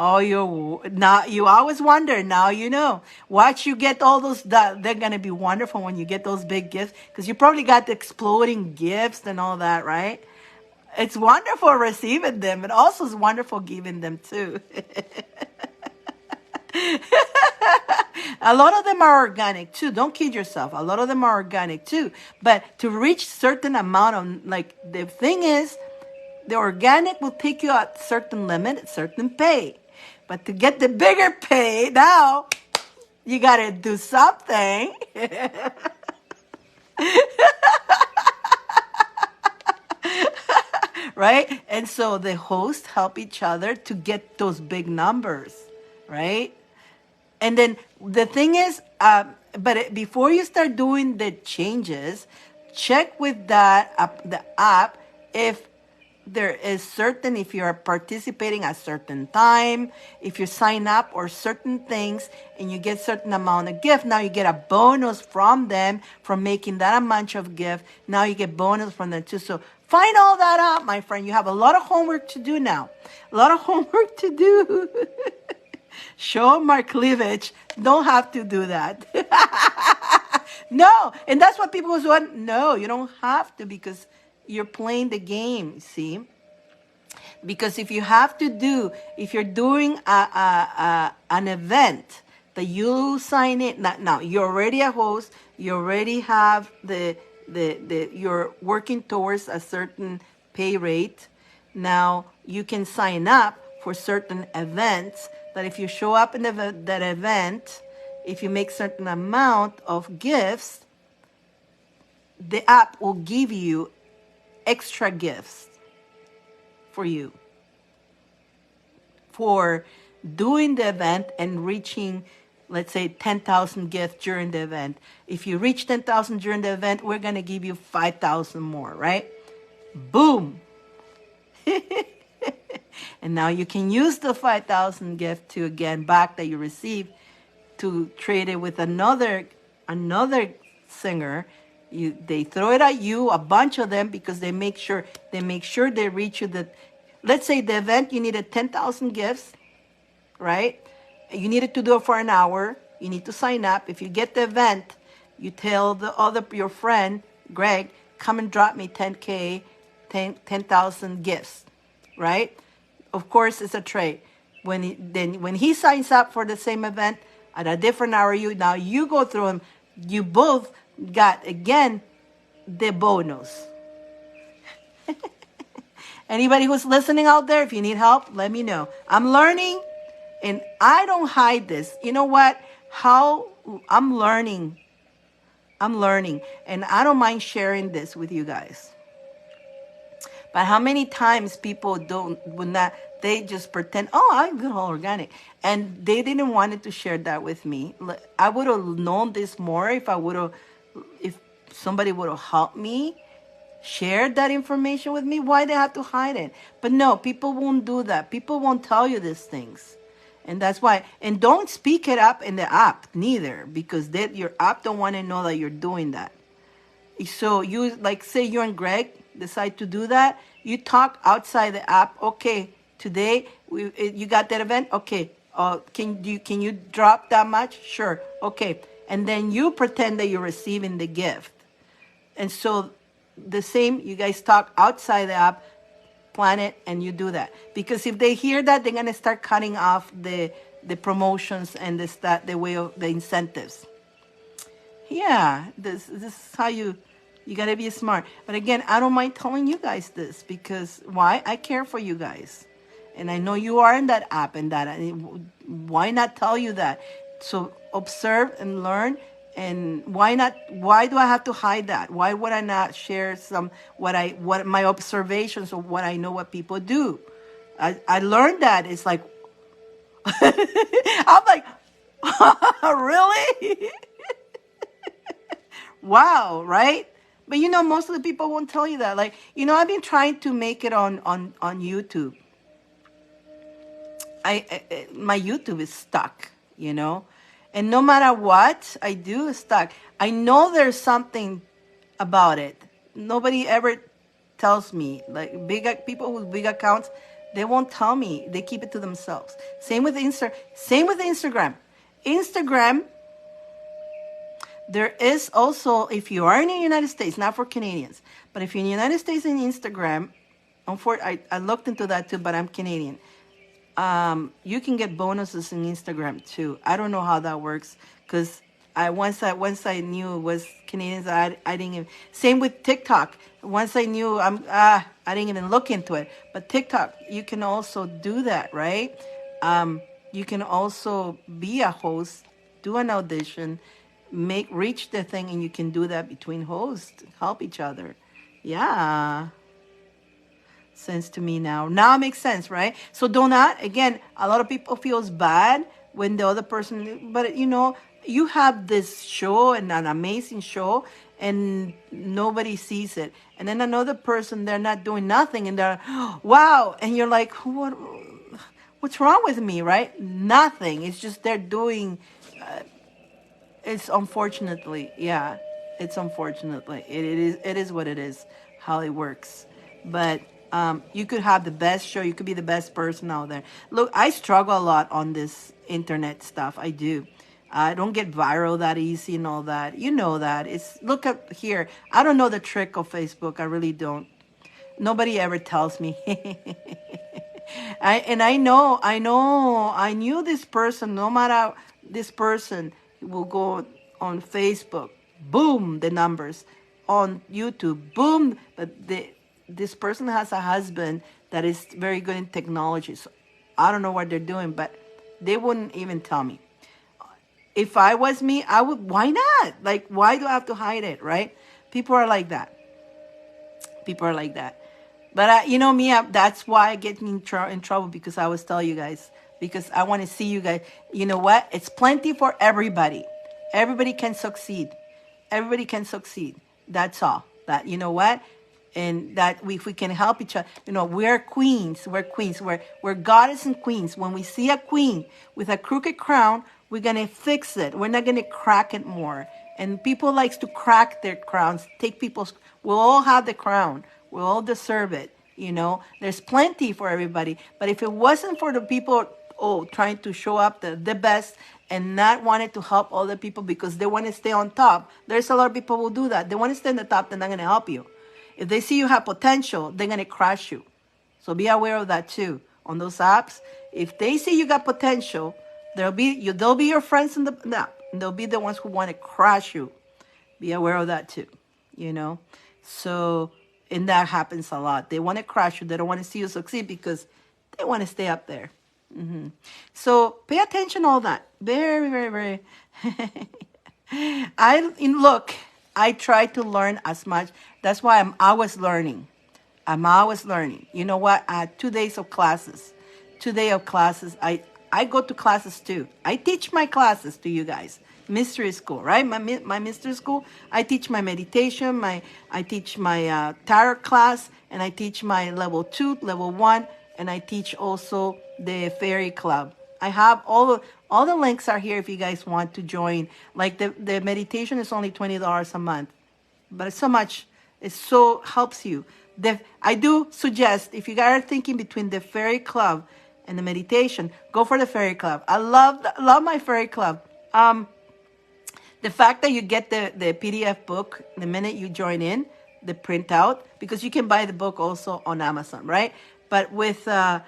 you always wonder, now you know. Watch you get all those, they're gonna be wonderful when you get those big gifts, because you probably got the exploding gifts and all that, right? It's wonderful receiving them, and also it's wonderful giving them too. A lot of them are organic too. Don't kid yourself. A lot of them are organic too. But to reach certain amount of, like, the thing is, the organic will take you at certain limit, certain pay. But to get the bigger pay now, You got to do something. Right? And so the hosts help each other to get those big numbers, right? And then the thing is, before you start doing the changes, check with the app if there is certain, if you are participating at certain time, if you sign up or certain things and you get certain amount of gift, now you get a bonus from them from making that amount of gift. Now you get bonus from them too. So find all that out, my friend. You have a lot of homework to do now. A lot of homework to do. Show my cleavage. Don't have to do that. No, and that's what people want. No, you don't have to because you're playing the game, see? Because if you're doing an event that you sign in, now you're already a host, you already have you're working towards a certain pay rate. Now you can sign up for certain events that if you show up in that event, if you make certain amount of gifts, the app will give you extra gifts for you for doing the event and reaching, let's say, 10,000 gifts during the event. If you reach 10,000 during the event, we're going to give you 5,000 more, right? Boom. And now you can use the 5,000 gift to again back that you received to trade it with another singer. They throw it at you, a bunch of them, because they make sure they reach you. Let's say the event you needed 10,000 gifts, right? You needed to do it for an hour. You need to sign up. If you get the event, you tell your friend Greg, come and drop me 10,000 gifts, right? Of course, it's a trade. When he signs up for the same event at a different hour, you go through him. You both got again the bonus. Anybody who's listening out there, if you need help, let me know. I'm learning, and I don't hide this. You know what? How I'm learning, and I don't mind sharing this with you guys. But how many times people they just pretend, oh, I'm good organic. And they didn't want to share that with me. I would have known this more if somebody would have helped me share that information with me. Why they have to hide it? But no, people won't do that. People won't tell you these things. And that's why. And don't speak it up in the app neither, because your app don't want to know that you're doing that. So you, like, say you and Greg decide to do that, you talk outside the app. Okay, today you got that event. Okay, can you drop that much? Sure. Okay, and then you pretend that you're receiving the gift. And so the same, you guys talk outside the app, plan it, and you do that. Because if they hear that, they're gonna start cutting off the promotions and the way of the incentives. Yeah, this is how you gotta be smart. But again, I don't mind telling you guys this, because why? I care for you guys, and I know you are in that app, and why not tell you that? So observe and learn. And why not? Why do I have to hide that? Why would I not share what my observations of what I know what people do? I learned that. It's like I'm like, really? Wow, right? But most of the people won't tell you that. Like, I've been trying to make it on YouTube. My YouTube is stuck, and no matter what I do, it's stuck. I know there's something about it. Nobody ever tells me. Like people with big accounts, they won't tell me. They keep it to themselves. Same with Instagram. Instagram. There is also, if you are in the United States, not for Canadians, but if you're in the United States in Instagram, I looked into that too, but I'm Canadian. You can get bonuses in Instagram too. I don't know how that works, because once I knew it was Canadians, I didn't even. Same with TikTok. Once I knew, I didn't even look into it. But TikTok, you can also do that, right? You can also be a host do an audition, make reach the thing, and you can do that between hosts, help each other. Yeah, sense to me now. Now it makes sense, right? So do not, again, a lot of people feels bad when the other person, but you have this show and an amazing show and nobody sees it. And then another person, they're not doing nothing and they're, wow. And you're like, what's wrong with me, right? Nothing. It's just they're doing, it's unfortunately, yeah, it's unfortunately it is what it is, how it works. But you could have the best show, you could be the best person out there. Look, I struggle a lot on this internet stuff. I do. I don't get viral that easy and all that. You know that. It's look up here. I don't know the trick of Facebook. I really don't. Nobody ever tells me. I knew this person. No matter this person will go on Facebook, boom, the numbers on YouTube, boom. But this person has a husband that is very good in technology. So I don't know what they're doing, but they wouldn't even tell me. If I was me, I would. Why not? Like, why do I have to hide it, right? People are like that. People are like that. But me, that's why I get in trouble, because I always tell you guys, because I want to see you guys. You know what? It's plenty for everybody. Everybody can succeed. Everybody can succeed. That's all. That, you know what? And that if we can help each other, we're queens. We're queens. We're goddess and queens. When we see a queen with a crooked crown, we're gonna fix it. We're not gonna crack it more. And people likes to crack their crowns. Take people's. We'll all have the crown. We'll all deserve it. There's plenty for everybody. But if it wasn't for the people, trying to show up the best and not wanting to help other people because they want to stay on top, there's a lot of people who do that. They want to stay on the top. They're not going to help you. If they see you have potential, they're going to crush you. So be aware of that too. On those apps, if they see you got potential, they'll be your friends in the no, they'll be the ones who want to crush you. Be aware of that too. So, and that happens a lot. They want to crush you. They don't want to see you succeed because they want to stay up there. So pay attention to all that. Very, very, very. Look, I try to learn as much. That's why I'm always learning. I'm always learning. You know what? I had 2 days of classes. 2 days of classes. I go to classes too. I teach my classes to you guys. Mystery school, right? My mystery school. I teach my meditation. I teach my tarot class, and I teach my level 2, level 1, and I teach also the fairy club. I have all the links are here if you guys want to join. Like the meditation is only $20 a month, but it's so much. It so helps you. I do suggest, if you guys are thinking between the fairy club and the meditation, go for the fairy club. I love my fairy club. The fact that you get the PDF book the minute you join in, the printout, because you can buy the book also on Amazon, right? But with the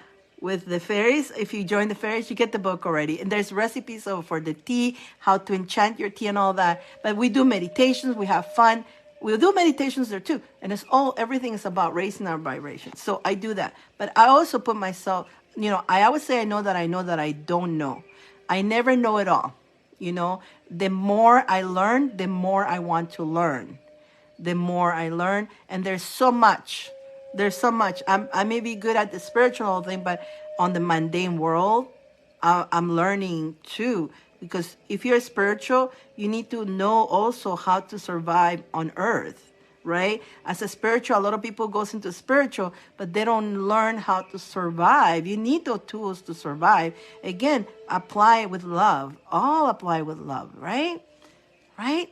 fairies, if you join the fairies, you get the book already. And there's recipes for the tea, how to enchant your tea and all that. But we do meditations, we have fun. We'll do meditations there too. And everything is about raising our vibration. So I do that. But I also put myself, I always say I know that I don't know. I never know it all. The more I learn, the more I want to learn. The more I learn, and there's so much. I may be good at the spiritual thing, but on the mundane world, I'm learning too. Because if you're spiritual, you need to know also how to survive on earth, right? As a spiritual, a lot of people goes into spiritual, but they don't learn how to survive. You need those tools to survive. Again, apply it with love. All apply with love, right? Right?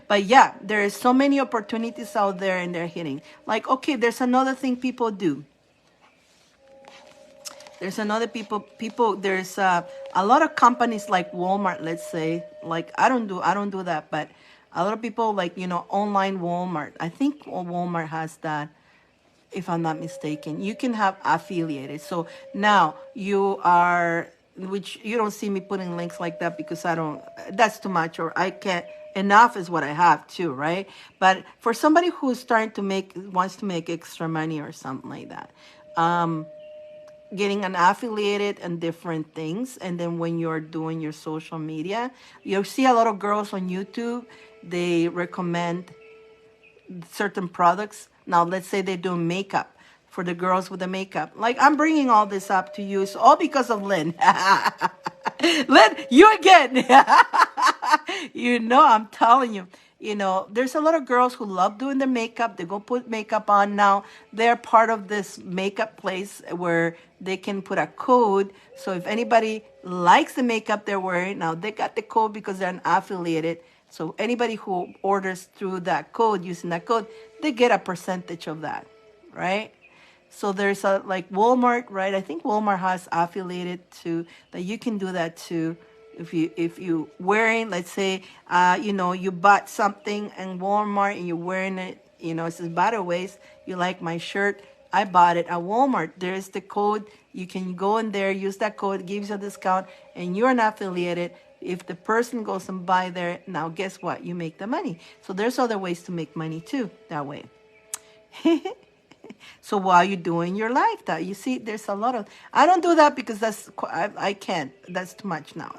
But yeah, there is so many opportunities out there and they're hitting. Like, okay, there's another thing people do. There's there's a lot of companies like Walmart, let's say. Like, I don't do that, but a lot of people like, online Walmart. I think Walmart has that, if I'm not mistaken. You can have affiliated. So now which you don't see me putting links like that because that's too much, or I can't. Enough is what I have too, right? But for somebody who's wants to make extra money or something like that, getting an affiliated and different things. And then when you're doing your social media, you'll see a lot of girls on YouTube, they recommend certain products. Now, let's say they're doing makeup for the girls with the makeup. Like, I'm bringing all this up to you. It's all because of Lynn. Lynn, you again. I'm telling you. There's a lot of girls who love doing their makeup. They go put makeup on now. They're part of this makeup place where they can put a code. So if anybody likes the makeup they're wearing, now they got the code because they're an affiliated. So anybody who orders through that code, using that code, they get a percentage of that, right? So there's a like Walmart, right? I think Walmart has affiliated to that. You can do that too. If you wearing, let's say, you bought something in Walmart and you're wearing it, it says, by the way, you like my shirt, I bought it at Walmart. There's the code. You can go in there, use that code, gives you a discount, and you're not affiliated. If the person goes and buy there, now guess what? You make the money. So there's other ways to make money too that way. So while you're doing your lifestyle, you see, there's a lot of. I don't do that because I can't. That's too much now.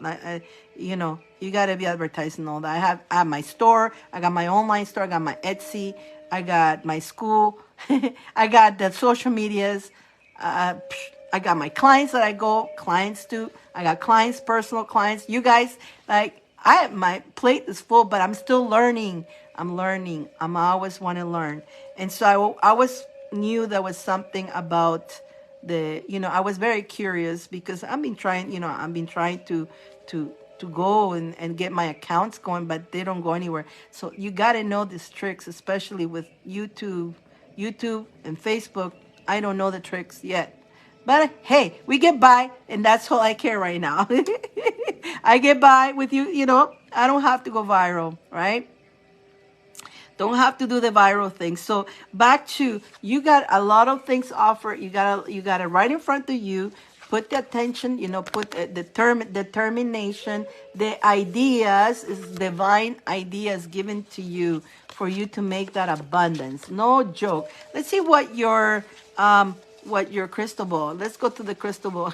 You gotta be advertising all that. I have my store. I got my online store. I got my Etsy. I got my school. I got the social medias. I got my clients that I go clients to. I got clients, personal clients. You guys, like my plate is full, but I'm still learning. I'm learning. I'm always want to learn, and so I always knew there was something about I was very curious because I've been trying. I've been trying to go and get my accounts going, but they don't go anywhere. So you got to know these tricks, especially with YouTube and Facebook. I don't know the tricks yet. But hey, we get by, and that's all I care right now. I get by with I don't have to go viral, right? Don't have to do the viral thing. So back to, you got a lot of things offered. You got it right in front of you. Put the attention, put the determination, the ideas, is divine ideas given to you for you to make that abundance. No joke. Let's see what your crystal ball. Let's go to the crystal ball.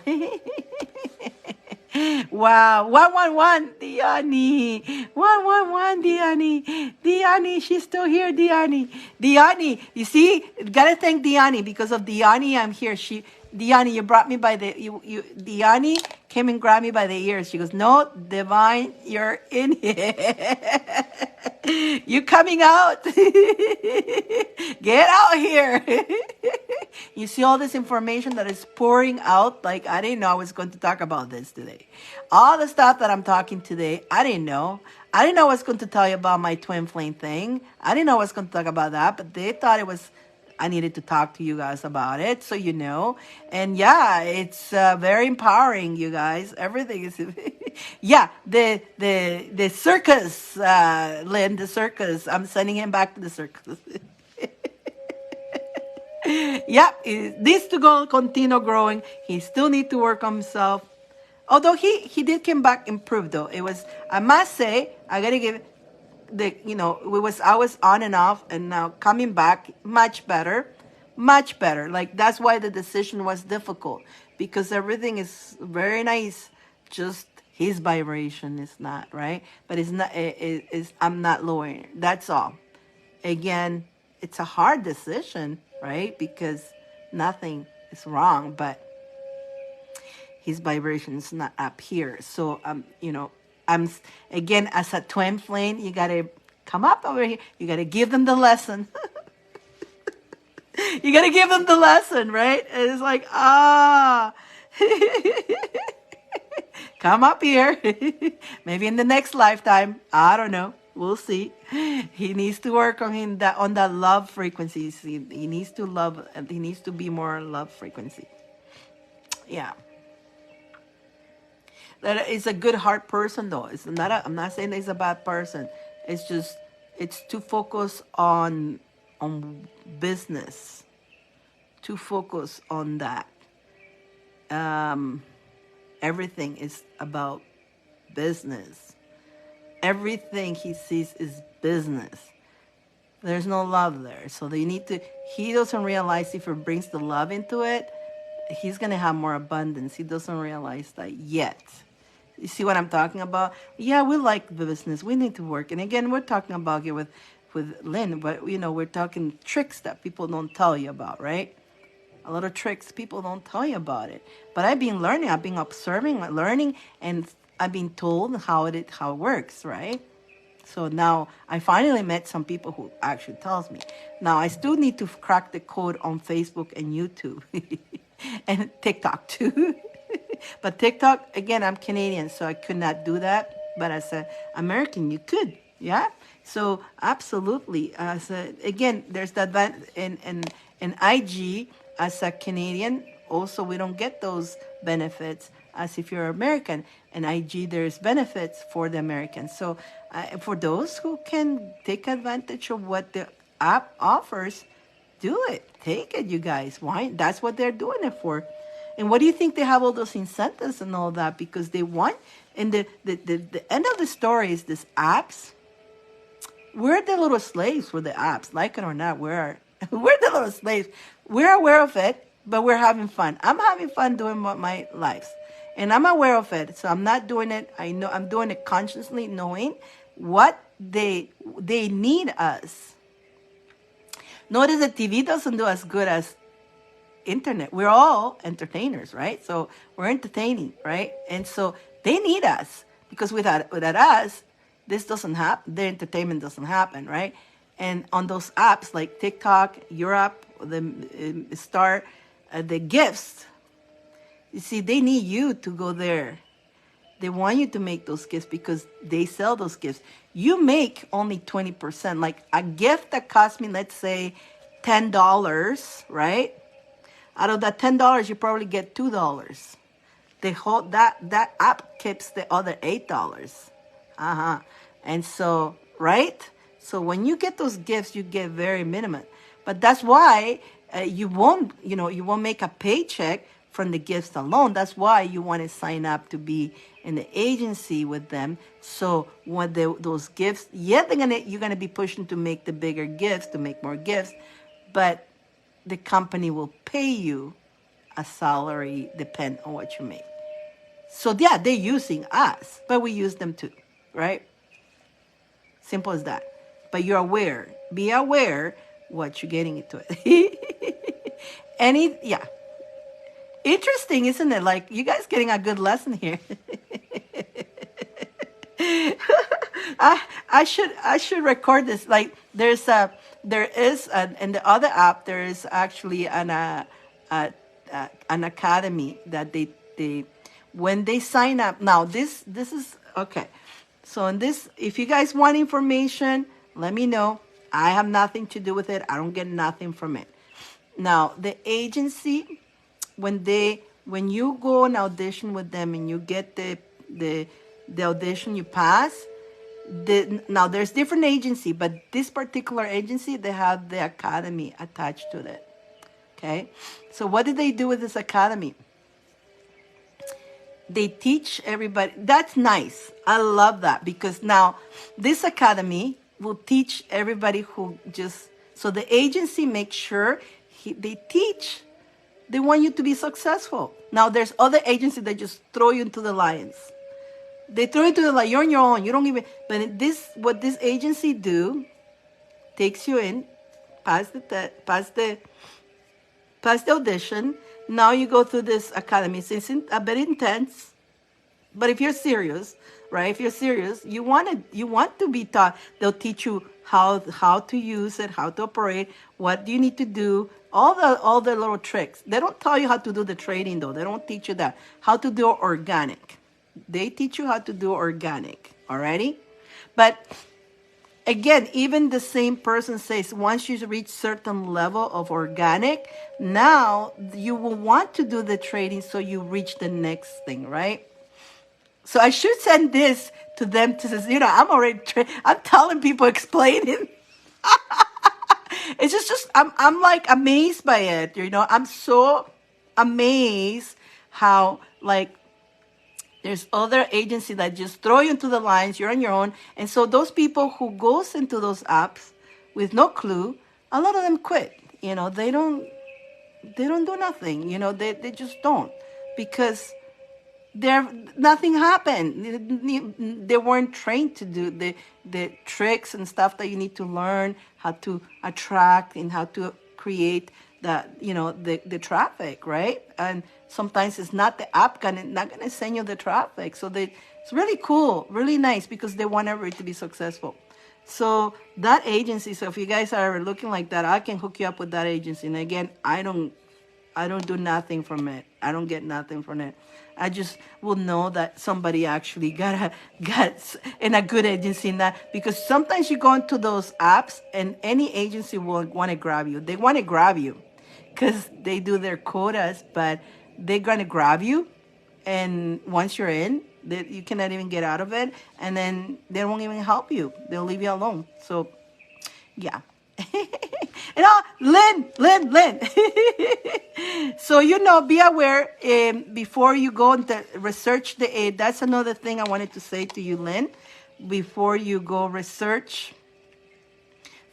Wow, 111, Diani. 111, Diani. Diani, she's still here, Diani. Diani, you see, gotta thank Diani. Because of Diani, I'm here. Diani, you brought me by Diani came and grabbed me by the ears. She goes, no, Divine, you're in here. You coming out. Get out here. You see all this information that is pouring out. Like, I didn't know I was going to talk about this today. All the stuff that I'm talking today, I didn't know. I didn't know I was going to tell you about my twin flame thing. I didn't know I was going to talk about that, but they thought I needed to talk to you guys about it, so you know. And yeah, it's very empowering, you guys. Everything is, yeah. The circus, Lynn, the circus. I'm sending him back to the circus. Yeah, he needs to go continue growing. He still need to work on himself. Although he did come back improved though. It was, I must say, I gotta give I was on and off, and now coming back much better, much better. Like, that's why the decision was difficult, because everything is very nice. Just his vibration is not right, but it's not. I'm not lowering. That's all. Again, it's a hard decision, right? Because nothing is wrong, but his vibration is not up here. So I'm again, as a twin flame, you gotta come up over here. You gotta give them the lesson. You gotta give them the lesson, right? And it's like, come up here. Maybe in the next lifetime. I don't know. We'll see. He needs to work on that love frequency. He needs to love, and he needs to be more love frequency. Yeah. That is a good heart person, though. It's not. I'm not saying that he's a bad person. It's just, it's too focused on business. Too focused on that. Everything is about business. Everything he sees is business. There's no love there. So he doesn't realize if he brings the love into it, he's going to have more abundance. He doesn't realize that yet. You see what I'm talking about? Yeah, we like the business. We need to work. And again, we're talking about here with Lynn, but we're talking tricks that people don't tell you about, right? A lot of tricks people don't tell you about it. But I've been learning. I've been observing, learning, and I've been told how it works, right? So now I finally met some people who actually tells me. Now I still need to crack the code on Facebook and YouTube and TikTok too. But TikTok, again, I'm Canadian, so I could not do that. But as an American, you could, yeah. So absolutely. Again, there's that in IG as a Canadian. Also, we don't get those benefits as if you're American. And IG, there's benefits for the Americans. So for those who can take advantage of what the app offers, do it. Take it, you guys. Why? That's what they're doing it for. And what do you think they have all those incentives and all that? Because they want, and the end of the story is these apps. We're the little slaves for the apps, like it or not. We're the little slaves. We're aware of it, but we're having fun. I'm having fun doing my lives, and I'm aware of it. So I'm not doing it. I know I'm doing it consciously, knowing what they need us. Notice that TV doesn't do as good as internet. We're all entertainers, right? So we're entertaining, right? And so they need us, because without us, this doesn't happen. The entertainment doesn't happen, right? And on those apps like TikTok, Europe, the Star, the gifts, you see, they need you to go there. They want you to make those gifts because they sell those gifts. You make only 20%. Like a gift that cost me, let's say, $10, right? Out of that $10, you probably get $2. The whole that app keeps the other $8. And so, right? So when you get those gifts, you get very minimum. But that's why you won't make a paycheck from the gifts alone. That's why you want to sign up to be in the agency with them. So when those gifts, yeah, you're gonna be pushing to make the bigger gifts, to make more gifts, but the company will pay you a salary depend on what you make. So yeah, they're using us, but we use them too, right? Simple as that. But you're aware. Be aware what you're getting into it. Yeah. Interesting, isn't it? Like, you guys getting a good lesson here. I should record this. Like, there is in the other app, there is actually an academy that they when they sign up. Now this is okay. So in this, if you guys want information, let me know. I have nothing to do with it. I don't get nothing from it. Now the agency, when you go and audition with them and you get the audition, you pass. Now there's different agency, but this particular agency, they have the academy attached to it. Okay, so what did they do with this academy? They teach everybody. That's nice. I love that, because now this academy will teach everybody who just, so the agency makes sure they teach. They want you to be successful. Now there's other agencies that just throw you into the lions. They throw you into the lions. You're on your own. You don't even, but what this agency do, takes you in, pass the audition. Now you go through this academy. It's a bit intense, but if you're serious, right? If you're serious, you want to be taught. They'll teach you how to use it, how to operate, what do you need to do, all the little tricks. They don't tell you how to do the trading though. They don't teach you that. How to do organic. They teach you how to do organic. Alrighty, but again, even the same person says once you reach certain level of organic, now you will want to do the trading so you reach the next thing, right? So I should send this to them to say, I'm already I'm telling people, explaining. It's just I'm like amazed by it, I'm so amazed how, like, there's other agencies that just throw you into the lines. You're on your own. And so those people who goes into those apps with no clue, a lot of them quit. They they don't do nothing. They just don't, because there nothing happened. They weren't trained to do the tricks and stuff that you need to learn how to attract and how to create the traffic, right? And sometimes it's not the app gonna not gonna send you the traffic. So it's really cool, really nice, because they want everybody to be successful. So that agency, so if you guys are looking like that, I can hook you up with that agency. And again, I don't do nothing from it. I don't get nothing from it. I just will know that somebody actually got in a good agency in that, because sometimes you go into those apps and any agency will want to grab you. They want to grab you because they do their quotas, but they're gonna grab you, and once you're in, you cannot even get out of it, and then they won't even help you. They'll leave you alone. So yeah. Lynn. So, be aware, before you go and research the aid. That's another thing I wanted to say to you, Lynn. Before you go research,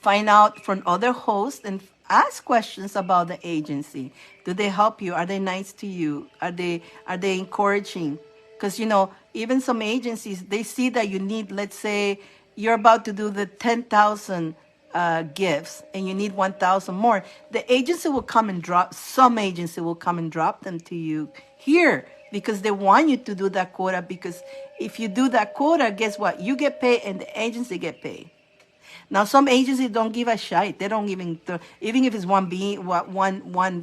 find out from other hosts and ask questions about the agency. Do they help you? Are they nice to you? Are they encouraging? Because even some agencies, they see that you need, let's say you're about to do the 10,000 gifts and you need 1,000 more. The agency will come and drop, some agency will come and drop them to you here, because they want you to do that quota. Because if you do that quota, guess what? You get paid and the agency get paid. Now, some agencies don't give a shit. They don't even if it's one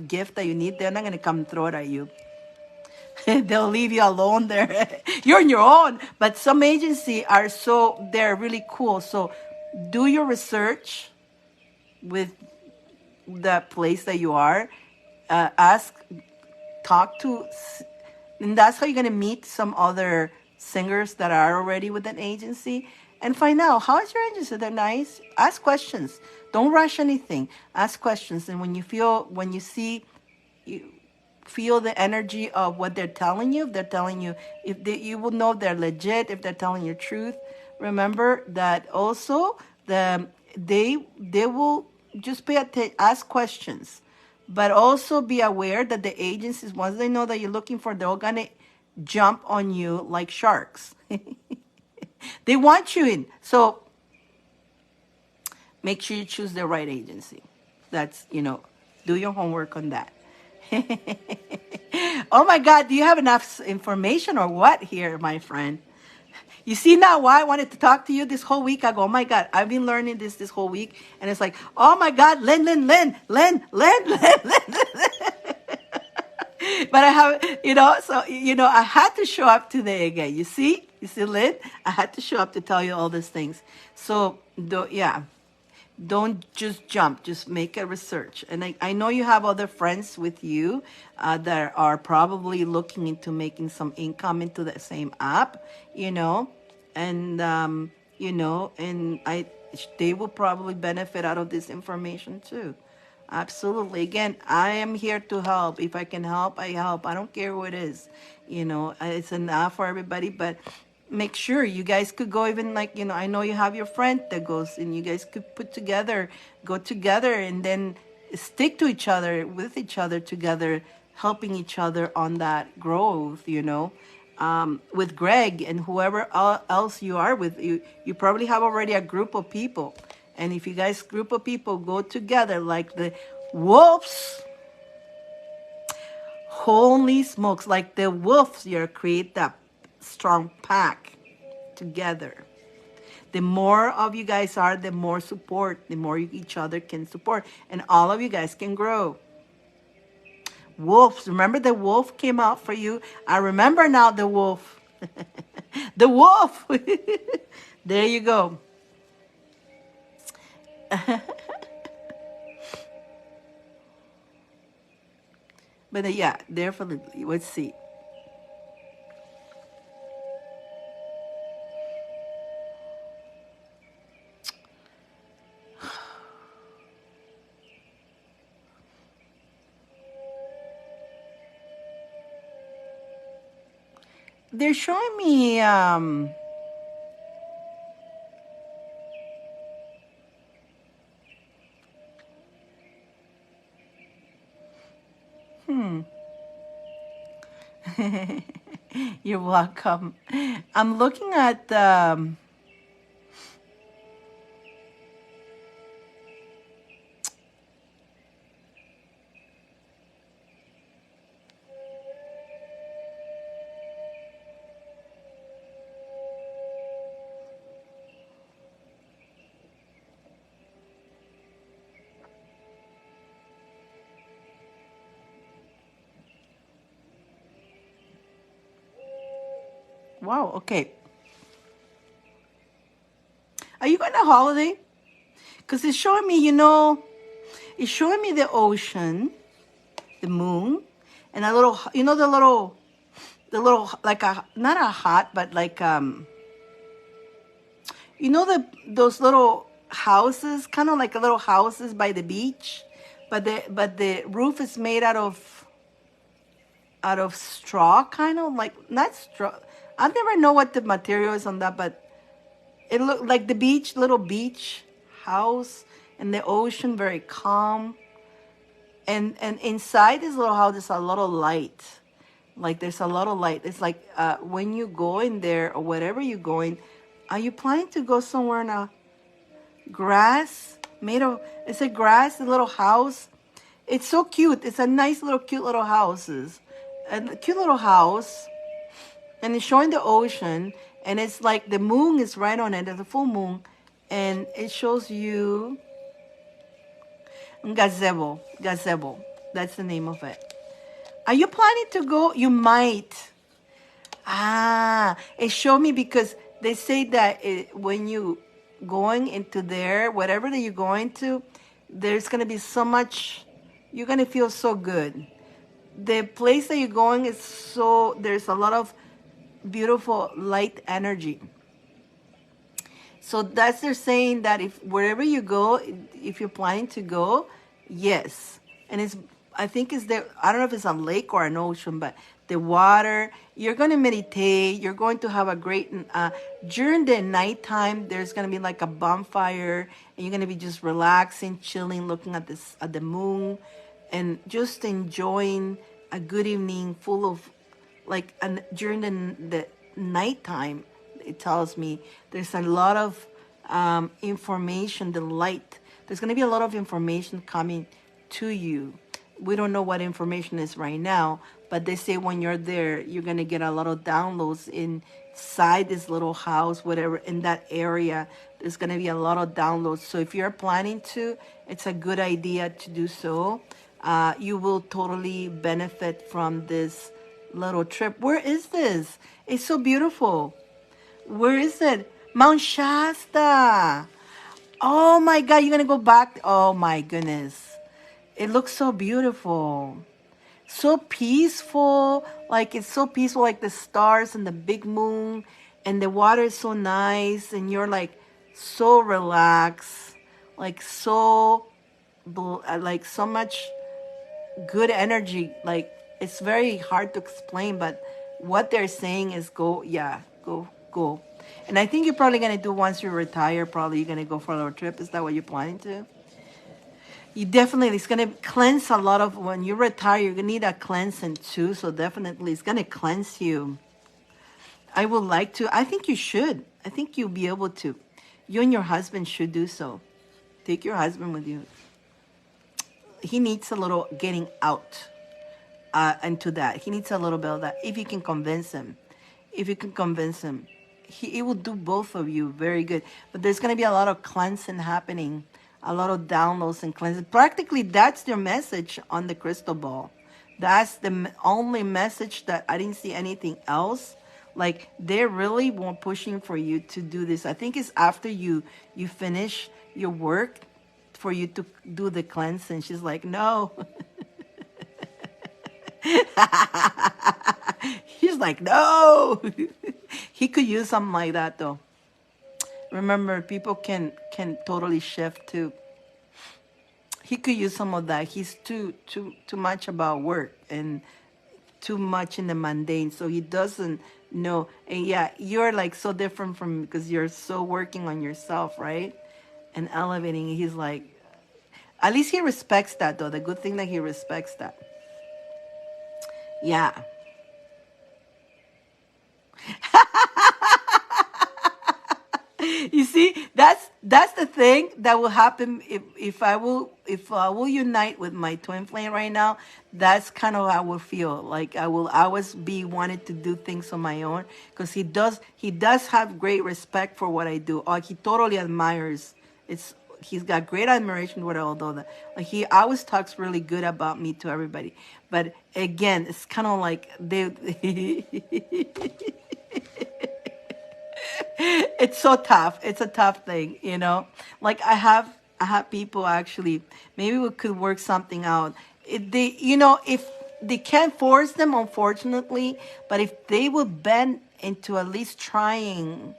gift that you need, they're not gonna come and throw it at you. They'll leave you alone there. You're on your own. But some agencies they're really cool. So do your research with the place that you are. Ask, talk to, and that's how you're gonna meet some other singers that are already with an agency, and find out how is your agency. They're nice. Ask questions. Don't rush anything. Ask questions, and when you see, you feel the energy of what they're telling you. If they're telling you, you will know they're legit. If they're telling you truth, remember that also they will just ask questions, but also be aware that the agencies, once they know that you're looking for, they're all gonna jump on you like sharks. They want you in. So make sure you choose the right agency. That's, do your homework on that. Oh my God, do you have enough information or what here, my friend? You see now why I wanted to talk to you this whole week. I go, oh my God, I've been learning this whole week. And it's like, oh my God, Len. But I have, so, I had to show up today again. You see, Lynn, I had to show up to tell you all these things. So, yeah, don't just jump, just make a research. And I know you have other friends with you that are probably looking into making some income into the same app, and, and they will probably benefit out of this information too. Absolutely. Again, I am here to help. If I can help, I help. I don't care who it is. It's enough for everybody, but make sure you guys could go, even like, I know you have your friend that goes, and you guys could go together, and then stick to each other, with each other together, helping each other on that growth, with Greg and whoever else you are with. You probably have already a group of people. And if you guys, group of people, go together like the wolves, holy smokes, like the wolves, you create that strong pack together. The more of you guys are, the more support, the more each other can support, and all of you guys can grow. Wolves, remember the wolf came out for you? I remember now the wolf. The wolf. There you go. But yeah, definitely. Let's see. They're showing me You're welcome. I'm looking at wow, okay. Are you going on holiday? Because it's showing me, it's showing me the ocean, the moon, and a little, the little, like a, not a hut, but like, those little houses, kind of like a little houses by the beach, but the roof is made out of straw, kind of like, not straw. I never know what the material is on that, but it looked like the beach, little beach house, and the ocean very calm. And inside this little house, there's a lot of light. Like there's a lot of light. It's like when you go in there or wherever you're going, are you planning to go somewhere in a grass made of? It's a grass, a little house. It's so cute. It's a nice little, cute little houses, a cute little house, and it's showing the ocean, and it's like the moon is right on it. There's a full moon, and it shows you gazebo. That's the name of it. Are you planning to go? You might. It showed me because they say that when you going into there, whatever that you're going to, there's gonna be so much. You're gonna feel so good. The place that you're going is so. There's a lot of beautiful light energy. So that's they're saying that if wherever you go, if you're planning to go, yes, and it's I think it's there. I don't know if it's a lake or an ocean, but the water. You're going to meditate. You're going to have a great during the nighttime. There's going to be like a bonfire, and you're going to be just relaxing, chilling, looking at the moon, and just enjoying a good evening full of like during the nighttime. It tells me there's a lot of information, the light. There's going to be a lot of information coming to you. We don't know what information is right now, but they say when you're there, you're going to get a lot of downloads inside this little house, whatever, in that area. There's going to be a lot of downloads. So if you're planning to, it's a good idea to do so. You will totally benefit from this little trip. Where is this? It's so beautiful. Where is it? Mount Shasta. Oh my God, you're gonna go back? Oh my goodness. It looks so beautiful. So peaceful. Like it's so peaceful, like the stars and the big moon, and the water is so nice, and you're like so relaxed, like like so much good energy. Like it's very hard to explain, but what they're saying is go, yeah, go. And I think you're probably gonna do once you retire. Probably you're gonna go for a little trip. Is that what you're planning to? You definitely it's gonna cleanse a lot of when you retire. You're gonna need a cleansing too. So definitely it's gonna cleanse you. I would like to. I think you should. I think you'll be able to. You and your husband should do so. Take your husband with you. He needs a little getting out into that. He needs a little bit of that. If you can convince him, it will do both of you very good. But there's going to be a lot of cleansing happening, a lot of downloads and cleansing. Practically, that's their message on the crystal ball. That's the only message that I didn't see anything else. Like they're really pushing for you to do this. I think it's after you finish your work for you to do the cleansing. She's like, no. He's like, no. He could use something like that though. Remember, people can totally shift too. He could use some of that. He's too much about work and too much in the mundane, so he doesn't know. And yeah, you're like so different from because you're so working on yourself, right? And elevating. He's like, at least he respects that though. The good thing that he respects that. Yeah. see, that's the thing that will happen if I will unite with my twin flame right now. That's kind of how I will feel. Like I will always be wanting to do things on my own because he does have great respect for what I do. He totally admires. It's He's got great admiration with although that like he always talks really good about me to everybody. But again, it's kind of like they it's so tough. It's a tough thing. Like I have people actually. Maybe we could work something out. If they can't force them, unfortunately, but if they would bend into at least trying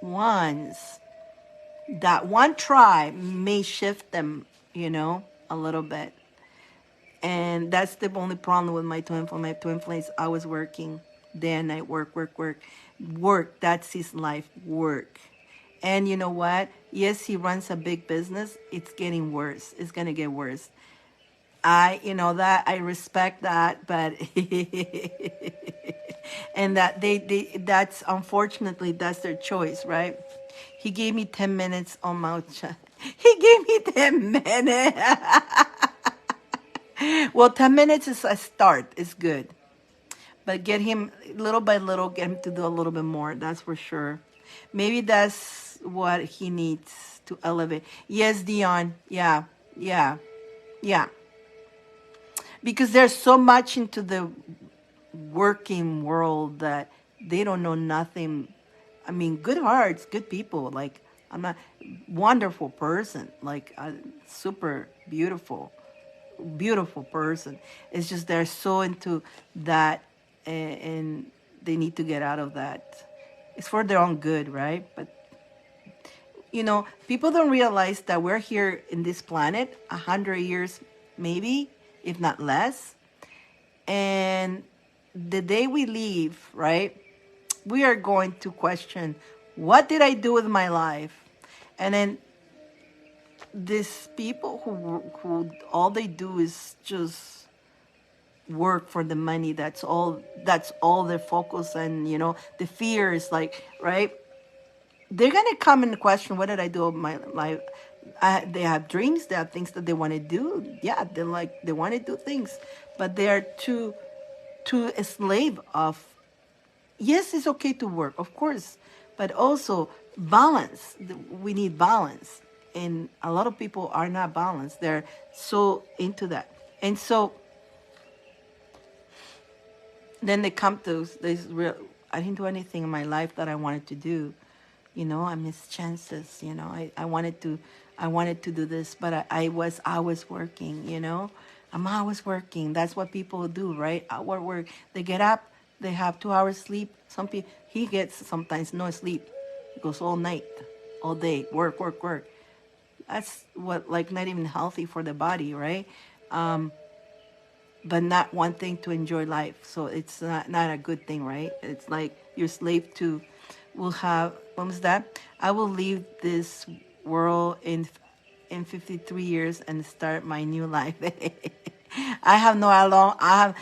once, that one try may shift them, a little bit. And that's the only problem with my twin flame. My twin flame is always working day and night, work, work, work, work. That's his life, work. And you know what? Yes, he runs a big business. It's getting worse. It's gonna get worse. That I respect that, but and that that's unfortunately that's their choice, right? He gave me 10 minutes on my chat. He gave me 10 minutes. Well, 10 minutes is a start. It's good. But get him little by little, get him to do a little bit more. That's for sure. Maybe that's what he needs to elevate. Yes, Dion. Yeah, yeah, yeah. Because there's so much into the working world that they don't know nothing. I mean, good hearts, good people. Like I'm not wonderful person. Like super beautiful, beautiful person. It's just they're so into that, and they need to get out of that. It's for their own good, right? But people don't realize that we're here in this planet 100 years, maybe, if not less. And the day we leave, right, we are going to question, what did I do with my life? And then these people who all they do is just work for the money. That's all their focus. And the fear is like, right, they're gonna come and question, what did I do with my life? They have dreams, they have things that they want to do. Yeah, they want to do things, but they are too a slave of. Yes, it's okay to work, of course, but also balance. We need balance, and a lot of people are not balanced. They're so into that, and so then they come to this real. I didn't do anything in my life that I wanted to do. I missed chances. I wanted to do this, but I was working. I'm always working. That's what people do, right? Our work. They get up, they have 2 hours sleep. Some people, he gets sometimes no sleep. He goes all night, all day, work, work, work. That's what, like, not even healthy for the body, right? But not one thing to enjoy life. So it's not a good thing, right? It's like you're slave to. Will have, what was that? I will leave this world in 53 years and start my new life. I have no how long I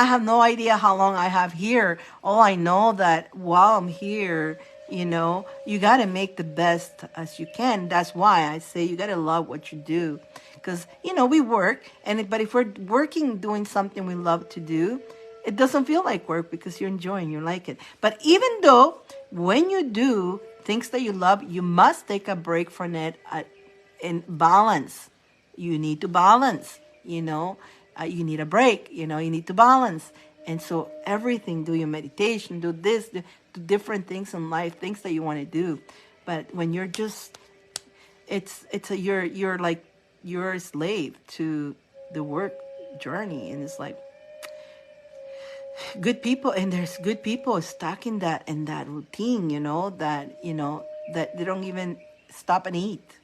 have no idea how long I have here. All I know that while I'm here, you got to make the best as you can. That's why I say you got to love what you do. Because we work, but if we're working doing something we love to do, it doesn't feel like work because you're enjoying, you like it. But even though when you do things that you love, you must take a break from it, in balance. You need to balance, you need a break, you need to balance. And so everything, do your meditation, do this, do different things in life, things that you want to do. But when you're just, you're a slave to the work journey. And it's like, good people, and there's good people stuck in that routine, that they don't even stop and eat.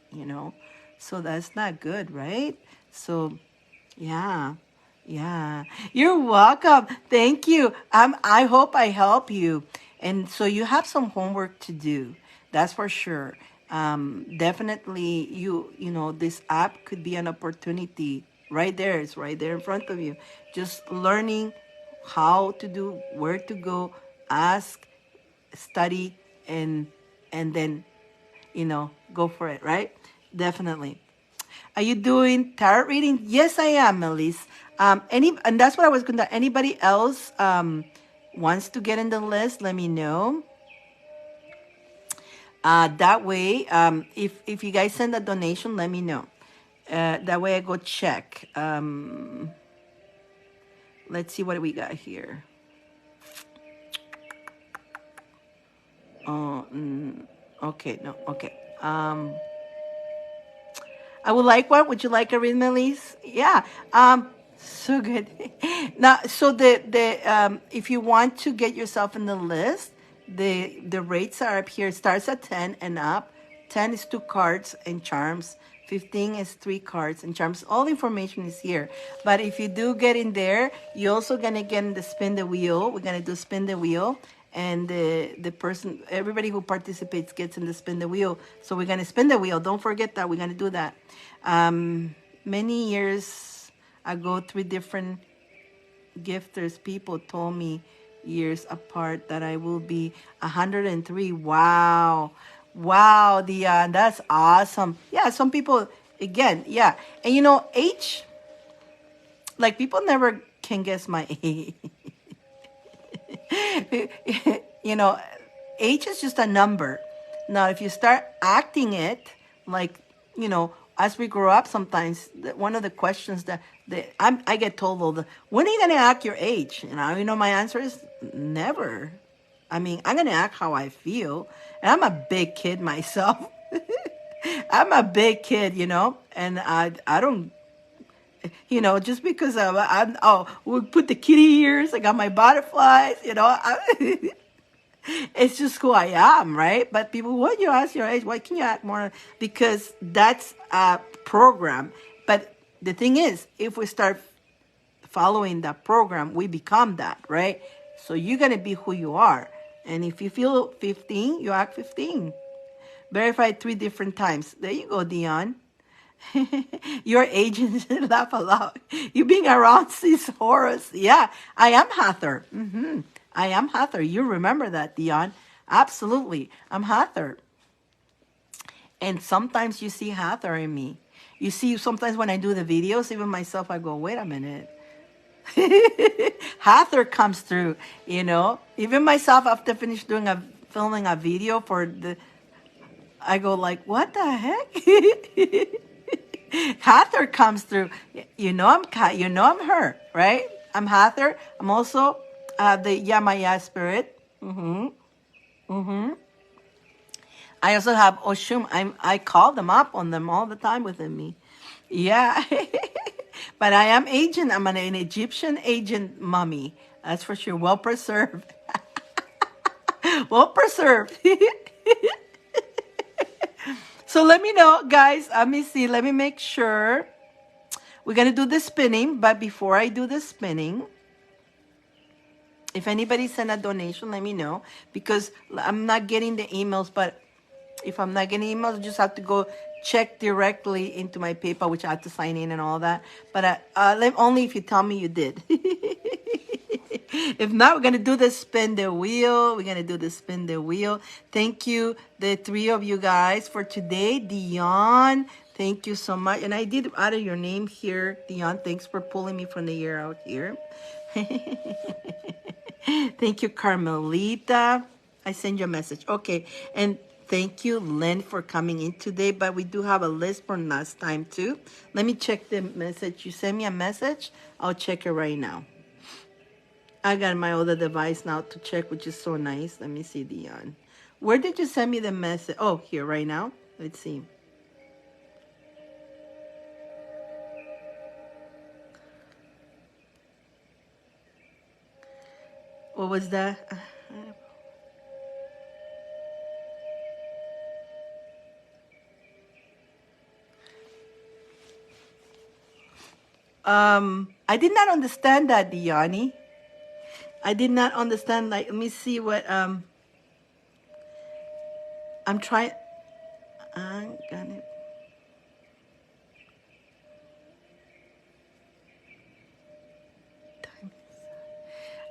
So that's not good, right? So yeah, yeah, you're welcome. Thank you. I hope I help you. And so you have some homework to do, that's for sure. Definitely, this app could be an opportunity. Right there, it's right there in front of you. Just learning how to do, where to go, ask, study, and then go for it, right? Definitely. Are you doing tarot reading? Yes, I am, Melise. And that's what I was going to. Anybody else wants to get in the list? Let me know. That way, if you guys send a donation, let me know. That way, I go check. Let's see what we got here. Oh, okay, no, okay. I would like what? Would you like a read, Melise? Yeah. So good. Now, so the if you want to get yourself in the list, the rates are up here. It starts at 10 and up. 10 is 2 cards and charms. 15 is 3 cards and charms. All the information is here. But if you do get in there, you're also gonna get in the spin the wheel. We're gonna do spin the wheel, and the person, everybody who participates gets in the spin the wheel. So we're gonna spin the wheel. Don't forget that we're gonna do that. Many years ago, 3 different gifters, people told me years apart that I will be 103. Wow. Wow, that's awesome. Yeah, some people, again, yeah. And age, like, people never can guess my age. you know, Age is just a number. Now, if you start acting it, like, as we grow up, sometimes one of the questions I get told all when are you going to act your age? My answer is never. I mean, I'm going to act how I feel. And I'm a big kid myself. I'm a big kid, and I don't, just because we put the kitty ears, I got my butterflies, it's just who I am, right? But people, what you ask your age? Why can you act more? Because that's a program. But the thing is, if we start following that program, we become that, right? So you're gonna be who you are. And if you feel 15, you act 15. Verified 3 different times. There you go, Dion. Your agent laugh aloud. You being around sees Horus. Yeah, I am Hathor. I am Hathor. You remember that, Dion. Absolutely. I'm Hathor. And sometimes you see Hathor in me. You see, sometimes when I do the videos, even myself, I go, wait a minute. Hathor comes through, Even myself, after finish filming a video I go like, what the heck? Hathor comes through. I'm her, right? I'm Hathor. I'm also the Yamaya spirit. I also have Oshun. I call them up on them all the time within me. Yeah. But I am agent. I'm an Egyptian agent mummy. That's for sure. Well preserved. Well preserved. So let me know, guys. Let me see. Let me make sure. We're going to do the spinning. But before I do the spinning, if anybody send a donation, let me know. Because I'm not getting the emails. But if I'm not getting emails, I just have to go check directly into my PayPal, which I have to sign in and all that. But only if you tell me you did. If not, we're going to do the spin the wheel. We're going to do the spin the wheel. Thank you, the 3 of you guys, for today. Dion, thank you so much. And I did add your name here. Dion, thanks for pulling me from the air out here. Thank you, Carmelita. I send you a message. Okay. And thank you, Lynn, for coming in today. But we do have a list from last time, too. Let me check the message. You send me a message. I'll check it right now. I got my other device now to check, which is so nice. Let me see, Dion. Where did you send me the message? Oh, here, right now. Let's see. What was that? I did not understand that, Diani. I did not understand. Like, let me see what I'm trying. I got it.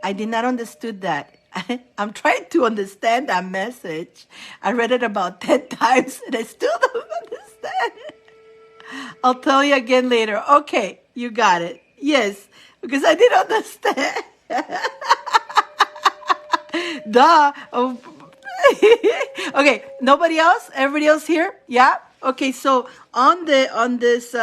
I did not understood that. I'm trying to understand that message. I read it about 10 times and I still don't understand it. I'll tell you again later. Okay, you got it. Yes, because I didn't understand. Duh. Oh. Okay, nobody else? Everybody else here? Yeah? Okay, so on this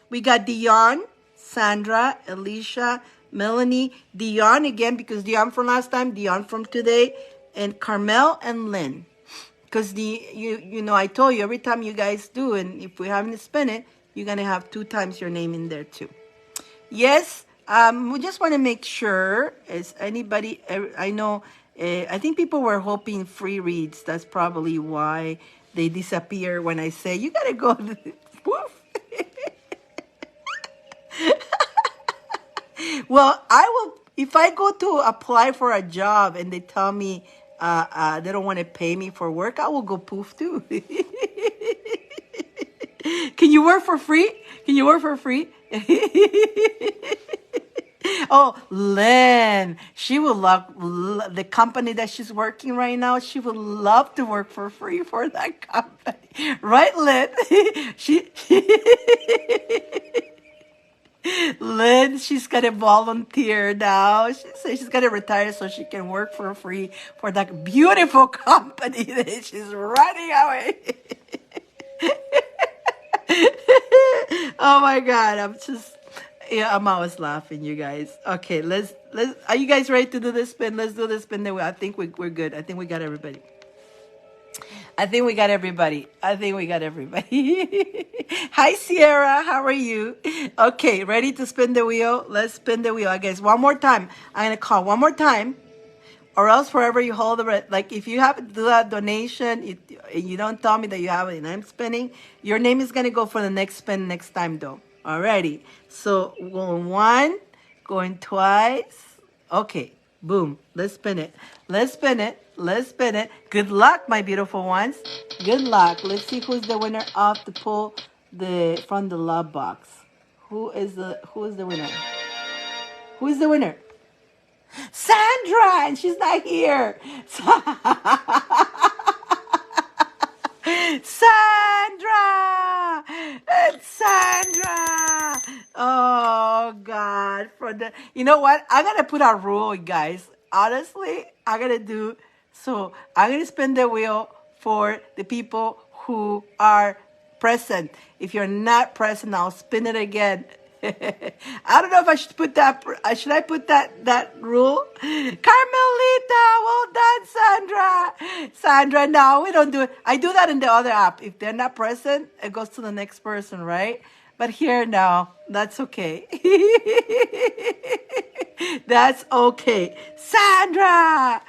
we got Dion, Sandra, Alicia, Melanie, Dion again because Dion from last time, Dion from today, and Carmel and Lynn. Because I told you every time you guys do, and if we haven't spent it, you're gonna have 2 times your name in there too. Yes, we just want to make sure. Is anybody? I know. I think people were hoping free reads. That's probably why they disappear when I say you gotta go. Woof. Well, I will. If I go to apply for a job and they tell me they don't want to pay me for work, I will go poof too. Can you work for free? Can you work for free? Oh, Lynn, she would the company that she's working right now. She would love to work for free for that company, right, Lynn? she Lynn, she's gonna volunteer now. She says she's gonna retire so she can work for free for that beautiful company that she's running away. Oh my God, I'm always laughing, you guys. Okay, let's. Are you guys ready to do this spin? Let's do this spin. Then I think we're good. I think we got everybody. I think we got everybody. I think we got everybody. Hi, Sierra. How are you? Okay, ready to spin the wheel? Let's spin the wheel. I guess one more time. I'm going to call one more time, or else forever you hold the like if you have to do that donation, you don't tell me that you have it and I'm spinning, your name is going to go for the next spin next time, though. Alrighty. So going one, going twice. Okay. Boom. Let's spin it. Let's spin it. Let's spin it. Good luck, my beautiful ones. Good luck. Let's see who's the winner of the pull from the love box. Who is the winner? Who is the winner? Sandra, and she's not here. Sandra! It's Sandra! Oh God. You know what? I'm gonna put a rule, guys. Honestly, I'm gonna spin the wheel for the people who are present. If you're not present, I'll spin it again. I don't know if I should put that. Should I put that rule? Carmelita, well done, Sandra. Sandra, no, we don't do it. I do that in the other app. If they're not present, it goes to the next person, right? But here, no, that's okay. That's okay. Sandra,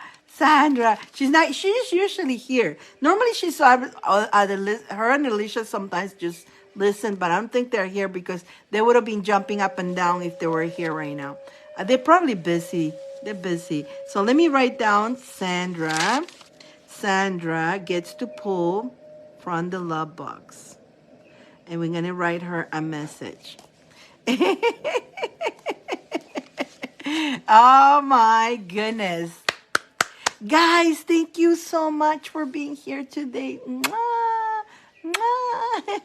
she's usually here. Normally she's her and Alicia sometimes just listen, but I don't think they're here because they would have been jumping up and down if they were here right now. They're probably busy. They're busy. So let me write down Sandra. Sandra gets to pull from the love box. And we're going to write her a message. Oh my goodness. Guys, thank you so much for being here today. Mwah, mwah.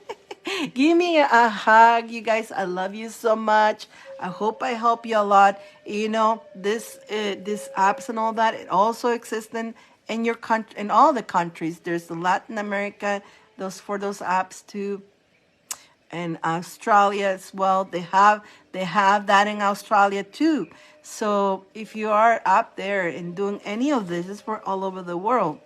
Give me a hug, you guys. I love you so much. I hope I help you a lot. You know, this apps and all that, it also exists in your country, in all the countries. There's the Latin America, those apps too. And Australia as well. They have that in Australia too. So if you are up there and doing any of this, it's for all over the world.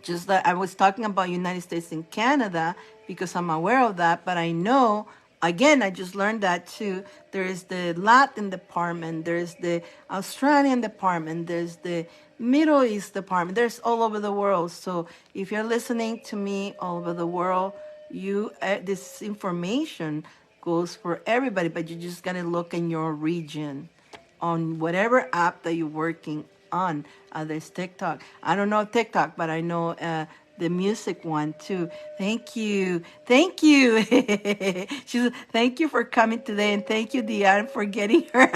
Just that I was talking about United States and Canada because I'm aware of that, but I know, again, I just learned that too. There is the Latin department, there's the Australian department, there's the Middle East department, there's all over the world. So if you're listening to me all over the world, this information goes for everybody, but you just gotta look in your region on whatever app that you're working on. There's TikTok. I don't know TikTok, but I know the music one too. Thank you. Thank you. She's thank you for coming today, and thank you, Diane, for getting her.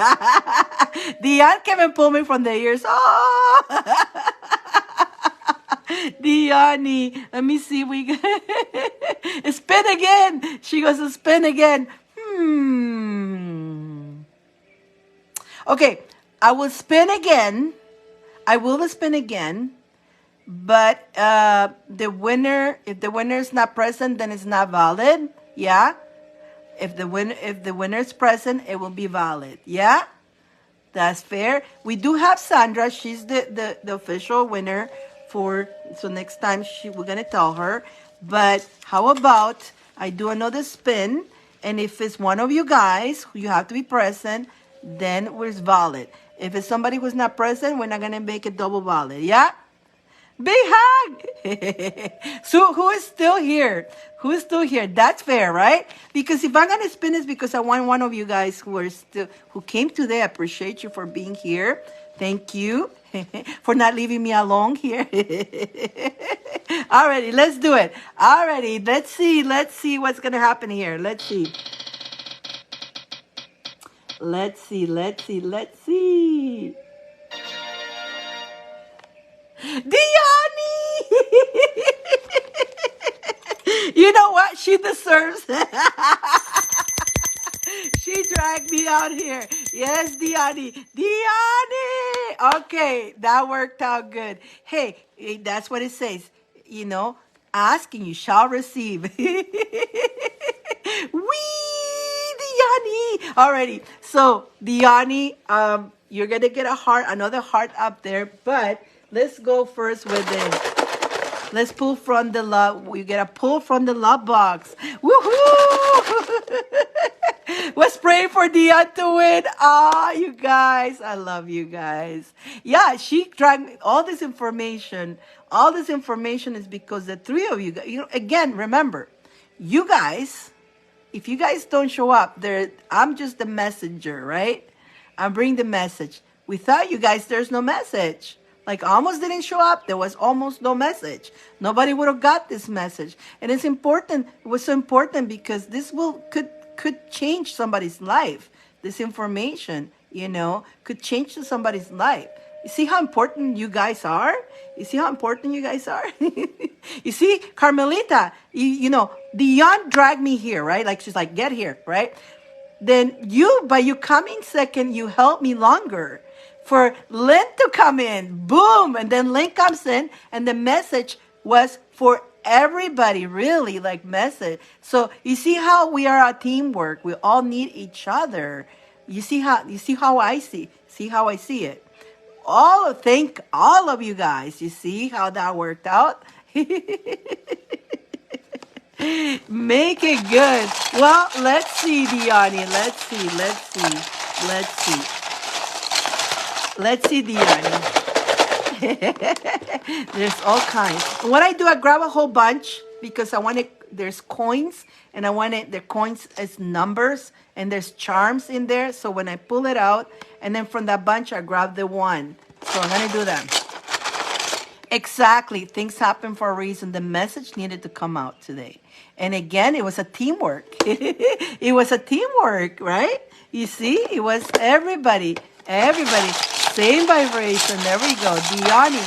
Diane came and pulled me from the ears. Oh, Diane, let me see. We spin again. She goes to spin again. Okay, I will spin again. I will spin again. But the winner, if the winner is not present, then it's not valid. Yeah. If the winner is present, it will be valid. Yeah. That's fair. We do have Sandra. She's the official winner for. So next time we're gonna tell her. But how about I do another spin, and if it's one of you guys, you have to be present, then it's valid. If it's somebody who's not present, we're not gonna make it double valid. Yeah. Big hug! So who is still here? Who is still here? That's fair, right? Because if I'm gonna spin, it's because I want one of you guys who came today. I appreciate you for being here. Thank you for not leaving me alone here. Alrighty, let's do it. Alrighty, let's see what's gonna happen here. Let's see. Let's see. Diani! You know what? She deserves it. She dragged me out here. Yes, Diani. Diani! Okay, that worked out good. Hey, that's what it says. You know, ask and you shall receive. Wee, Diani! Alrighty, so Diani, you're gonna get another heart up there, but let's go first with this. Let's pull from the love. We get a pull from the love box. Woohoo! Let's pray for Dion to win. Ah, you guys. I love you guys. Yeah, she dragged all this information. All this information is because the three of you guys, again, remember, you guys, if you guys don't show up, I'm just the messenger, right? I'm bringing the message. Without you guys, there's no message. Like almost didn't show up. There was almost no message. Nobody would have got this message. And it's important. It was so important because this could change somebody's life. This information, could change somebody's life. You see how important you guys are? You see how important you guys are? You see, Carmelita, Dion dragged me here, right? Like she's like, get here, right? Then by you coming second, you helped me longer. For Lynn to come in, boom, and then Lynn comes in, and the message was for everybody, really, like message. So you see how we are a teamwork. We all need each other. You see how I see it. Thank all of you guys. You see how that worked out? Make it good. Well, let's see, Diani. Let's see. Let's see, Diani. There's all kinds. What I do, I grab a whole bunch because I want it. There's coins, and I want it. The coins as numbers, and there's charms in there. So when I pull it out, and then from that bunch, I grab the one. So I'm gonna do that. Exactly. Things happen for a reason. The message needed to come out today. And again, it was a teamwork. It was a teamwork, right? You see, it was everybody. Same vibration. There we go. Diani.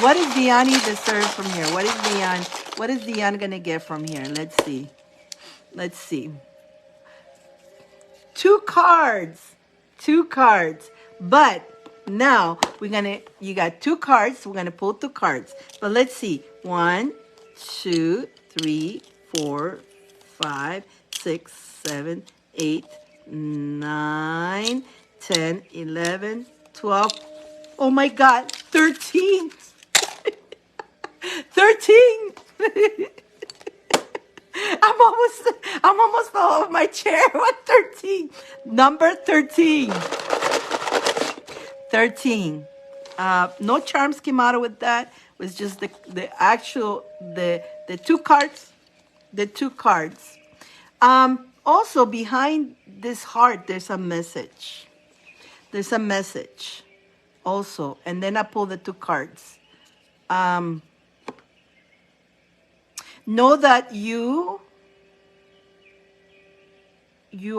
What is Diani deserve from here? What is Dion gonna get from here? Let's see. Two cards. But now you got two cards. We're gonna pull two cards. But let's see. 1, 2, 3, 4, 5, 6, 7, 8, 9, 10, 11, 12. Oh my God, 13. 13. I'm almost fell off my chair. What 13? Number 13. 13. No charms came out with that. It was just the two cards. The two cards. Also behind this heart, there's a message. There's a message also. And then I pull the two cards. Know that you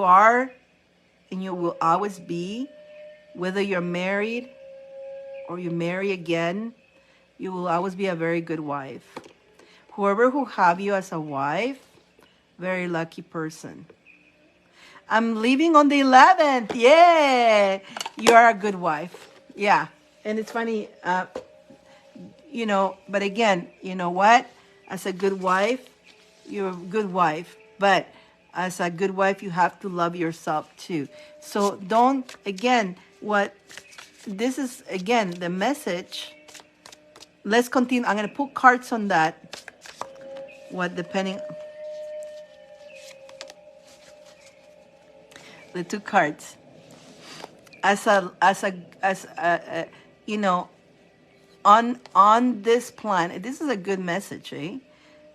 are and you will always be, whether you're married or you marry again, you will always be a very good wife. Whoever who have you as a wife, very lucky person. I'm leaving on the 11th. Yeah, you are a good wife. Yeah, and it's funny, but again, you know what? As a good wife, you're a good wife. But as a good wife, you have to love yourself too. So don't, again, this is, again, the message. Let's continue. I'm going to put cards on that. Depending, the two cards. You know, on this planet, this is a good message, eh?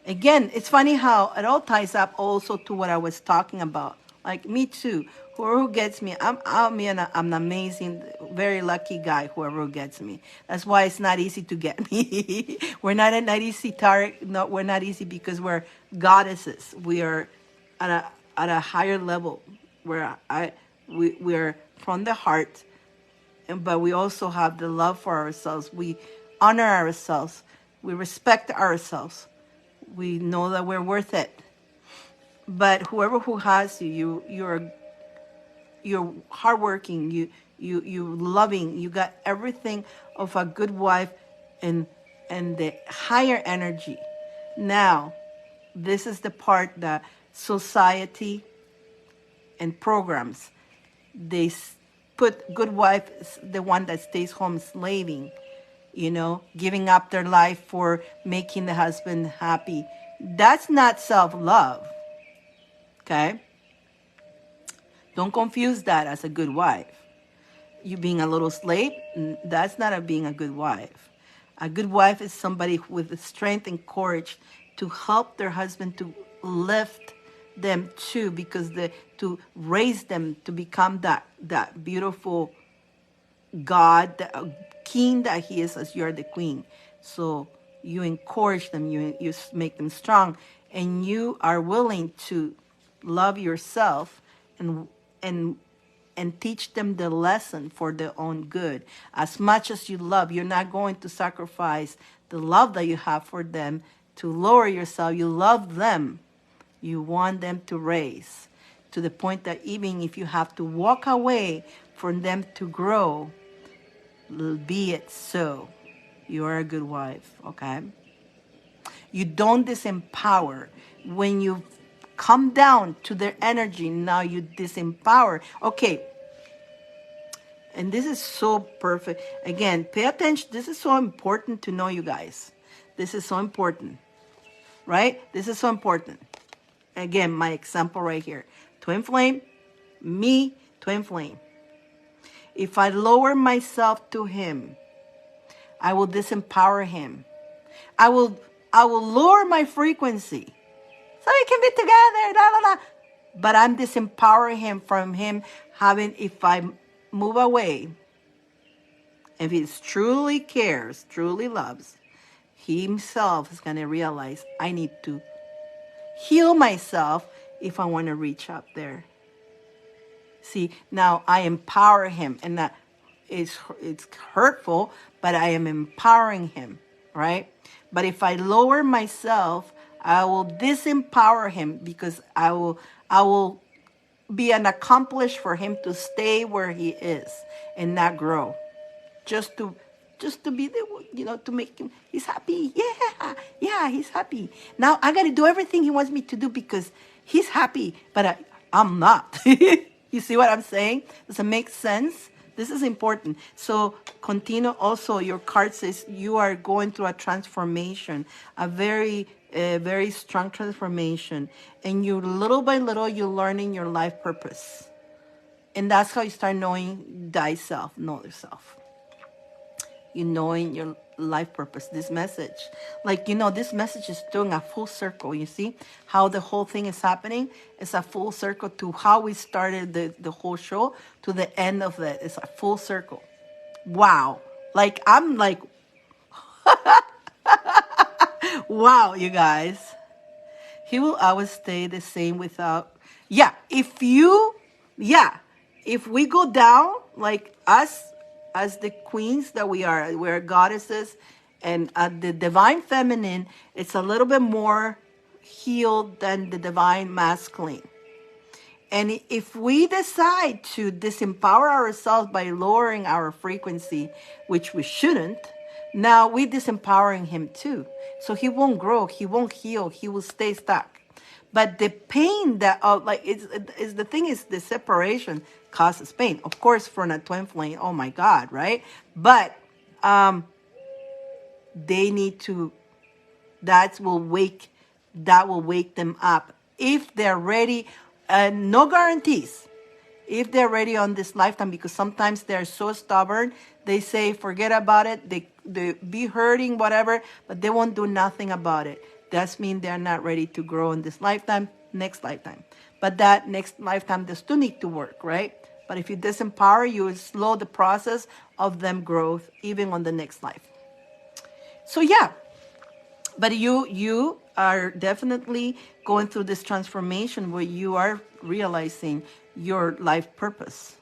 Again, it's funny how it all ties up also to what I was talking about. Like me too. Whoever gets me, I'm an amazing, very lucky guy. Whoever gets me, that's why it's not easy to get me. We're not easy target. No, we're not easy because we're goddesses. We are at a higher level where we're from the heart, but we also have the love for ourselves. We honor ourselves. We respect ourselves. We know that we're worth it. But whoever who has you're hardworking. You loving. You got everything of a good wife, and the higher energy. Now, this is the part that society and programs, they put good wife is the one that stays home slaving, giving up their life for making the husband happy. That's not self-love, okay? Don't confuse that as a good wife. You being a little slave, that's not being a good wife. A good wife is somebody with the strength and courage to help their husband to lift them too, because to raise them to become that beautiful God, the king that he is, as you're the queen. So you encourage them, you make them strong, and you are willing to love yourself and teach them the lesson for their own good. As much as you love, you're not going to sacrifice the love that you have for them to lower yourself. You love them. You want them to raise to the point that even if you have to walk away from them to grow, be it so. You are a good wife, okay? You don't disempower. When you come down to their energy, now you disempower. Okay, and this is so perfect. Again, pay attention. This is so important to know, you guys. This is so important, right? This is so important. Again, my example right here. Twin flame, me, twin flame. If I lower myself to him, I will disempower him. I will lower my frequency so we can be together. Da, da, da. But I'm disempowering him from him having, if I move away, if he truly cares, truly loves, he himself is going to realize I need to heal myself if I want to reach up there. See, now I empower him, and that it's hurtful, but I am empowering him, right? But if I lower myself, I will disempower him, because I will be an accomplice for him to stay where he is and not grow, just to be the, to make him, he's happy. Yeah, he's happy. Now I got to do everything he wants me to do because he's happy, but I'm not. You see what I'm saying? Does it make sense? This is important. So continue. Also, your card says you are going through a transformation, a very strong transformation, and you little by little you're learning your life purpose, and that's how you start knowing thyself, know yourself. You knowing your life purpose. This message, this message is doing a full circle. You see how the whole thing is happening? It's a full circle to how we started the whole show to the end of it. It's a full circle. Wow. I'm like, wow, you guys. He will always stay the same without. Yeah, if you, yeah, if we go down like us as the queens that we are, we're goddesses, and the divine feminine, it's a little bit more healed than the divine masculine. And if we decide to disempower ourselves by lowering our frequency, which we shouldn't, now we're disempowering him too. So he won't grow, he won't heal, he will stay stuck. But the pain that, like, is the thing is the separation causes pain. Of course, for a twin flame, oh my God, right? But they need to, that will wake, that will wake them up if they're ready. No guarantees if they're ready on this lifetime, because sometimes they're so stubborn, they say forget about it, they be hurting whatever, but they won't do nothing about it. That's mean they're not ready to grow in this lifetime, next lifetime. But that next lifetime they still need to work, right? But if you disempower, you will slow the process of them growth even on the next life. So yeah, but you are definitely going through this transformation where you are realizing your life purpose.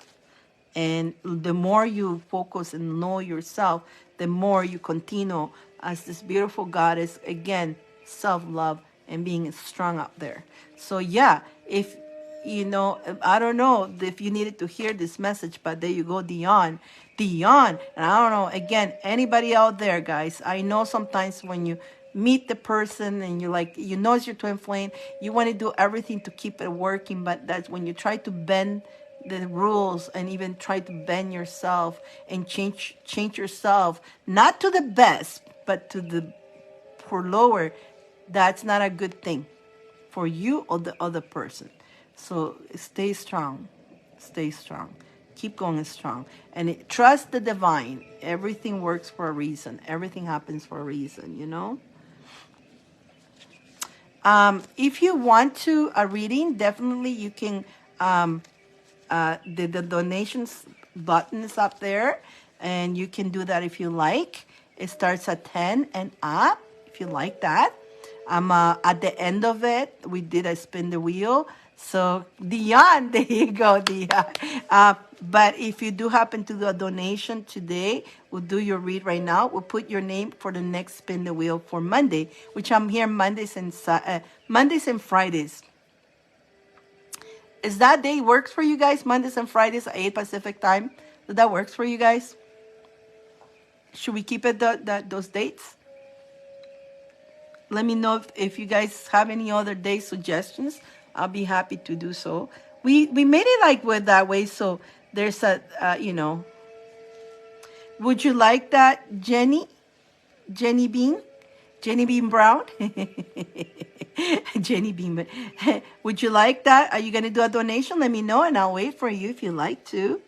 And the more you focus and know yourself, the more you continue as this beautiful goddess, again, self-love and being strong up there. So yeah, if you know, I don't know if you needed to hear this message, but there you go, Dion. Dion. And I don't know, again, anybody out there, guys, I know sometimes when you meet the person and you like, you know it's your twin flame, you want to do everything to keep it working, but that's when you try to bend the rules and even try to bend yourself and change yourself, not to the best, but to the for lower, that's not a good thing for you or the other person. So stay strong. Stay strong. Keep going strong. And trust the divine. Everything works for a reason. Everything happens for a reason, you know? If you want to a reading, definitely you can, the donations button is up there. And you can do that if you like. It starts at 10 and up, if you like that. At the end of it, we did a spin the wheel. So Dion, there you go, Dion. But if you do happen to do a donation today, we'll do your read right now. We'll put your name for the next spin the wheel for Monday, which I'm here Mondays and Fridays. Is that day works for you guys? Mondays and Fridays at 8 Pacific time. Does that works for you guys? Should we keep it those dates? Let me know if you guys have any other day suggestions. I'll be happy to do so. We made it like with that way, so there's a you know. Would you like that, Jenny? Jenny Bean? Jenny Bean Brown? Jenny Bean. Would you like that? Are you going to do a donation? Let me know and I'll wait for you if you like to.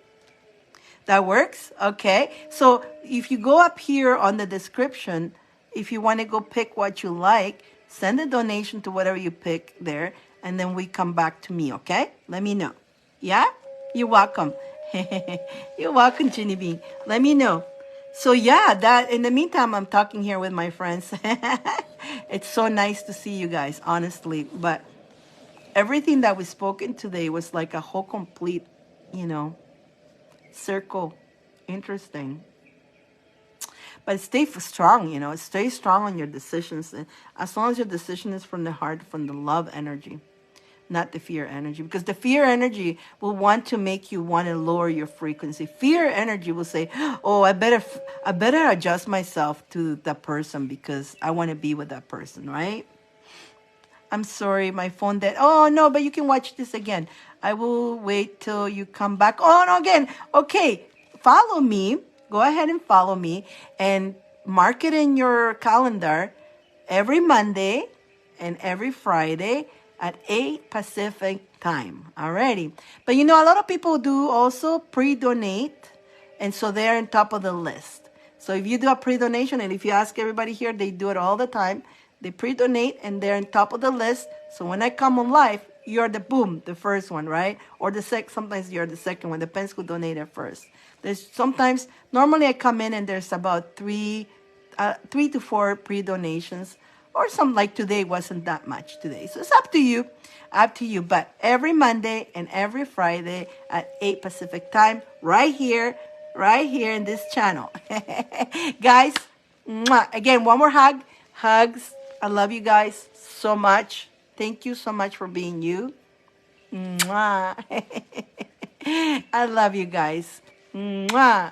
That works? Okay. So if you go up here on the description, if you want to go pick what you like, send a donation to whatever you pick there, and then we come back to me, okay? Let me know. Yeah? You're welcome. You're welcome, Jenny Bean. Let me know. So yeah, that in the meantime, I'm talking here with my friends. It's so nice to see you guys, honestly. But everything that was spoken today was like a whole complete, you know, circle. Interesting. But stay strong, you know. Stay strong on your decisions. And as long as your decision is from the heart, from the love energy, not the fear energy. Because the fear energy will want to make you want to lower your frequency. Fear energy will say, oh, I better adjust myself to that person because I want to be with that person, right? I'm sorry, my phone dead. Oh, no, but you can watch this again. I will wait till you come back. Oh, no, again. Okay, follow me. Go ahead and follow me and mark it in your calendar every Monday and every Friday at 8 Pacific time. Alrighty. But you know, a lot of people do also pre-donate, and so they're on top of the list. So if you do a pre-donation, and if you ask everybody here, they do it all the time. They pre-donate and they're on top of the list. So when I come on live, you're the first one, right? Or sometimes you're the second one. Depends who donated first. Normally I come in and there's about three to four pre-donations, or some like today wasn't that much today. So it's up to you, up to you. But every Monday and every Friday at 8 Pacific time, right here in this channel. Guys, mwah. Again, one more hug. Hugs. I love you guys so much. Thank you so much for being you. Mwah. I love you guys. Mwah.